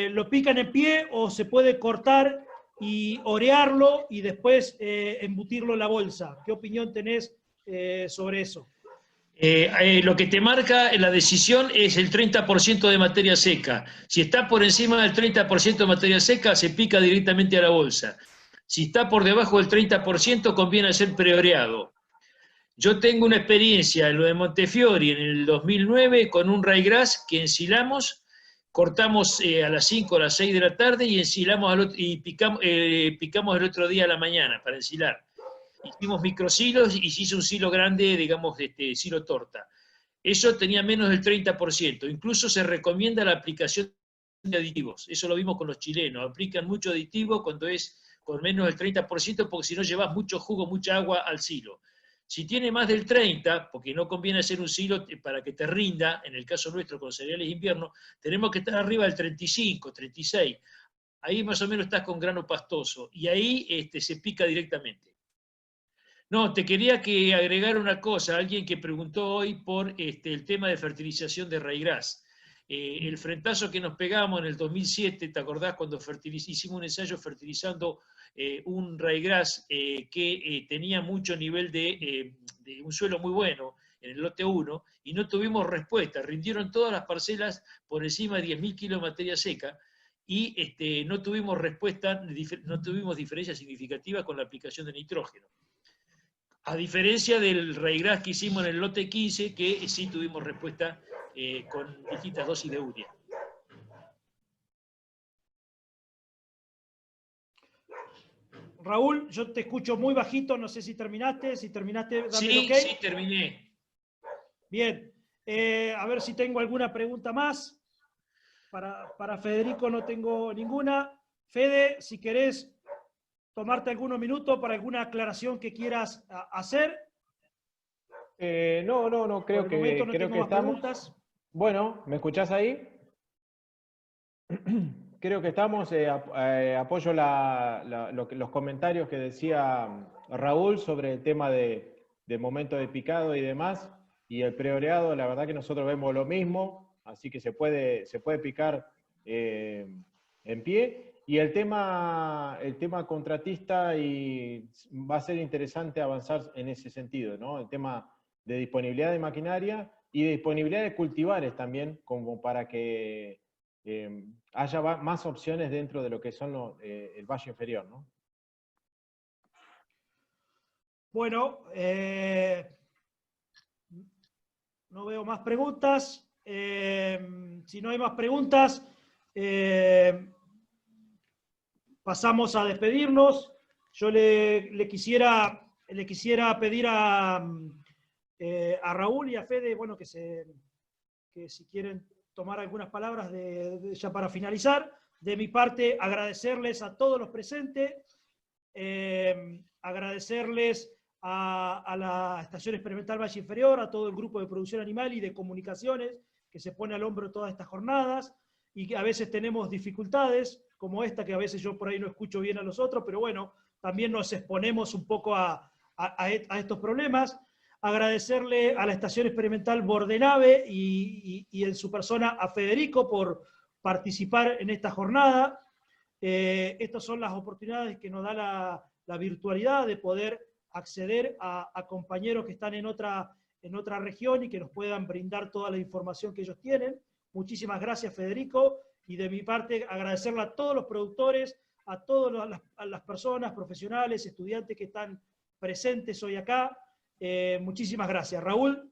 ¿lo pican en pie o se puede cortar y orearlo y después embutirlo en la bolsa? ¿Qué opinión tenés sobre eso? Lo que te marca la decisión es el 30% de materia seca. Si está por encima del 30% de materia seca, se pica directamente a la bolsa. Si está por debajo del 30%, conviene hacer preoreado. Yo tengo una experiencia en lo de Montefiori en el 2009 con un ryegrass que ensilamos, cortamos a las 5 o las 6 de la tarde y ensilamos picamos el otro día a la mañana para ensilar. hicimos microsilos y se hizo un silo grande, digamos, silo torta. Eso tenía menos del 30%. Incluso se recomienda la aplicación de aditivos. Eso lo vimos con los chilenos. Aplican mucho aditivo cuando es con menos del 30%, porque si no llevas mucho jugo, mucha agua al silo. Si tiene más del 30%, porque no conviene hacer un silo para que te rinda, en el caso nuestro con cereales de invierno, tenemos que estar arriba del 35, 36. Ahí más o menos estás con grano pastoso, y ahí se pica directamente. No, te quería que agregar una cosa, alguien que preguntó hoy por el tema de fertilización de raigras. El frentazo que nos pegamos en el 2007, ¿te acordás cuando hicimos un ensayo fertilizando un raigras que tenía mucho nivel de un suelo muy bueno en el lote 1, y no tuvimos respuesta? Rindieron todas las parcelas por encima de 10.000 kilos de materia seca, y no tuvimos respuesta, no tuvimos diferencia significativa con la aplicación de nitrógeno. A diferencia del raigras que hicimos en el lote 15, que sí tuvimos respuesta con distintas dosis de urea. Raúl, yo te escucho muy bajito, no sé si terminaste, dame Sí, el ok. sí, terminé. Bien, a ver si tengo alguna pregunta más. Para Federico no tengo ninguna. Fede, si querés tomarte algunos minutos para alguna aclaración que quieras hacer. No, creo que estamos. Preguntas. Bueno, ¿me escuchás ahí? Creo que estamos, apoyo los comentarios que decía Raúl sobre el tema de momento de picado y demás, y el preoreado. La verdad que nosotros vemos lo mismo, así que se puede picar en pie. Y el tema contratista, y va a ser interesante avanzar en ese sentido, ¿no? El tema de disponibilidad de maquinaria y de disponibilidad de cultivares también, como para que haya más opciones dentro de lo que son el valle inferior, ¿no? Bueno, no veo más preguntas. Si no hay más preguntas, pasamos a despedirnos. Yo le quisiera pedir a Raúl y a Fede, bueno, que si quieren tomar algunas palabras ya para finalizar. De mi parte, agradecerles a todos los presentes, agradecerles a la Estación Experimental Valle Inferior, a todo el grupo de producción animal y de comunicaciones que se pone al hombro todas estas jornadas, y que a veces tenemos dificultades, como esta, que a veces yo por ahí no escucho bien a los otros, pero bueno, también nos exponemos un poco a estos problemas. Agradecerle a la Estación Experimental Bordenave y en su persona a Federico por participar en esta jornada. Estas son las oportunidades que nos da la virtualidad de poder acceder a compañeros que están en otra región y que nos puedan brindar toda la información que ellos tienen. Muchísimas gracias, Federico, y de mi parte agradecerle a todos los productores, a todas las personas, profesionales, estudiantes que están presentes hoy acá. Muchísimas gracias. Raúl,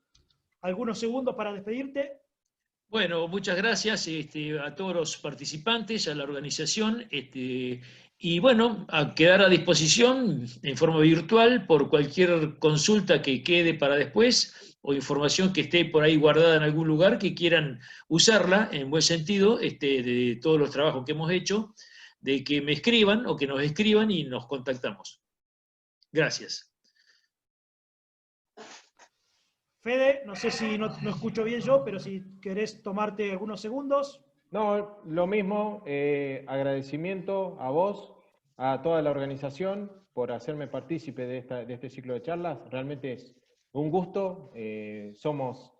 algunos segundos para despedirte. Bueno, muchas gracias a todos los participantes, a la organización, y bueno, a quedar a disposición en forma virtual por cualquier consulta que quede para después, o información que esté por ahí guardada en algún lugar, que quieran usarla en buen sentido, de todos los trabajos que hemos hecho, de que me escriban o que nos escriban y nos contactamos. Gracias. Fede, no sé si no escucho bien yo, pero si querés tomarte algunos segundos. No, lo mismo, agradecimiento a vos, a toda la organización por hacerme partícipe de este ciclo de charlas. Realmente es un gusto, somos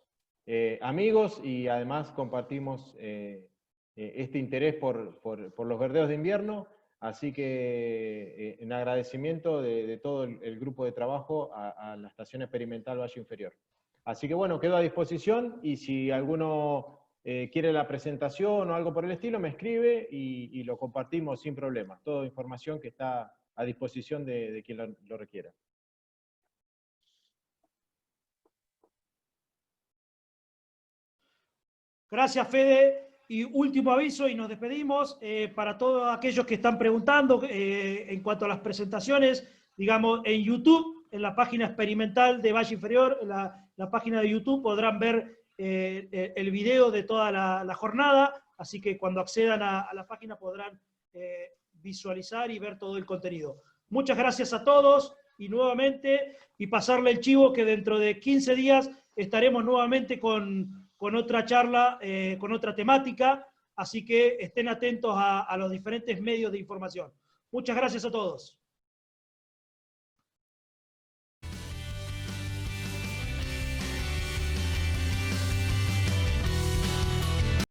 amigos y además compartimos este interés por los verdeos de invierno, así que en agradecimiento de todo el grupo de trabajo a la Estación Experimental Valle Inferior. Así que bueno, quedo a disposición, y si alguno quiere la presentación o algo por el estilo, me escribe y lo compartimos sin problema. Toda información que está a disposición de quien lo requiera. Gracias, Fede. Y último aviso, y nos despedimos, para todos aquellos que están preguntando en cuanto a las presentaciones, digamos, en YouTube en la página experimental de Valle Inferior, en la página de YouTube, podrán ver el video de toda la jornada, así que cuando accedan a la página podrán visualizar y ver todo el contenido. Muchas gracias a todos y nuevamente, y pasarle el chivo que dentro de 15 días estaremos nuevamente con otra charla, con otra temática, así que estén atentos a los diferentes medios de información. Muchas gracias a todos.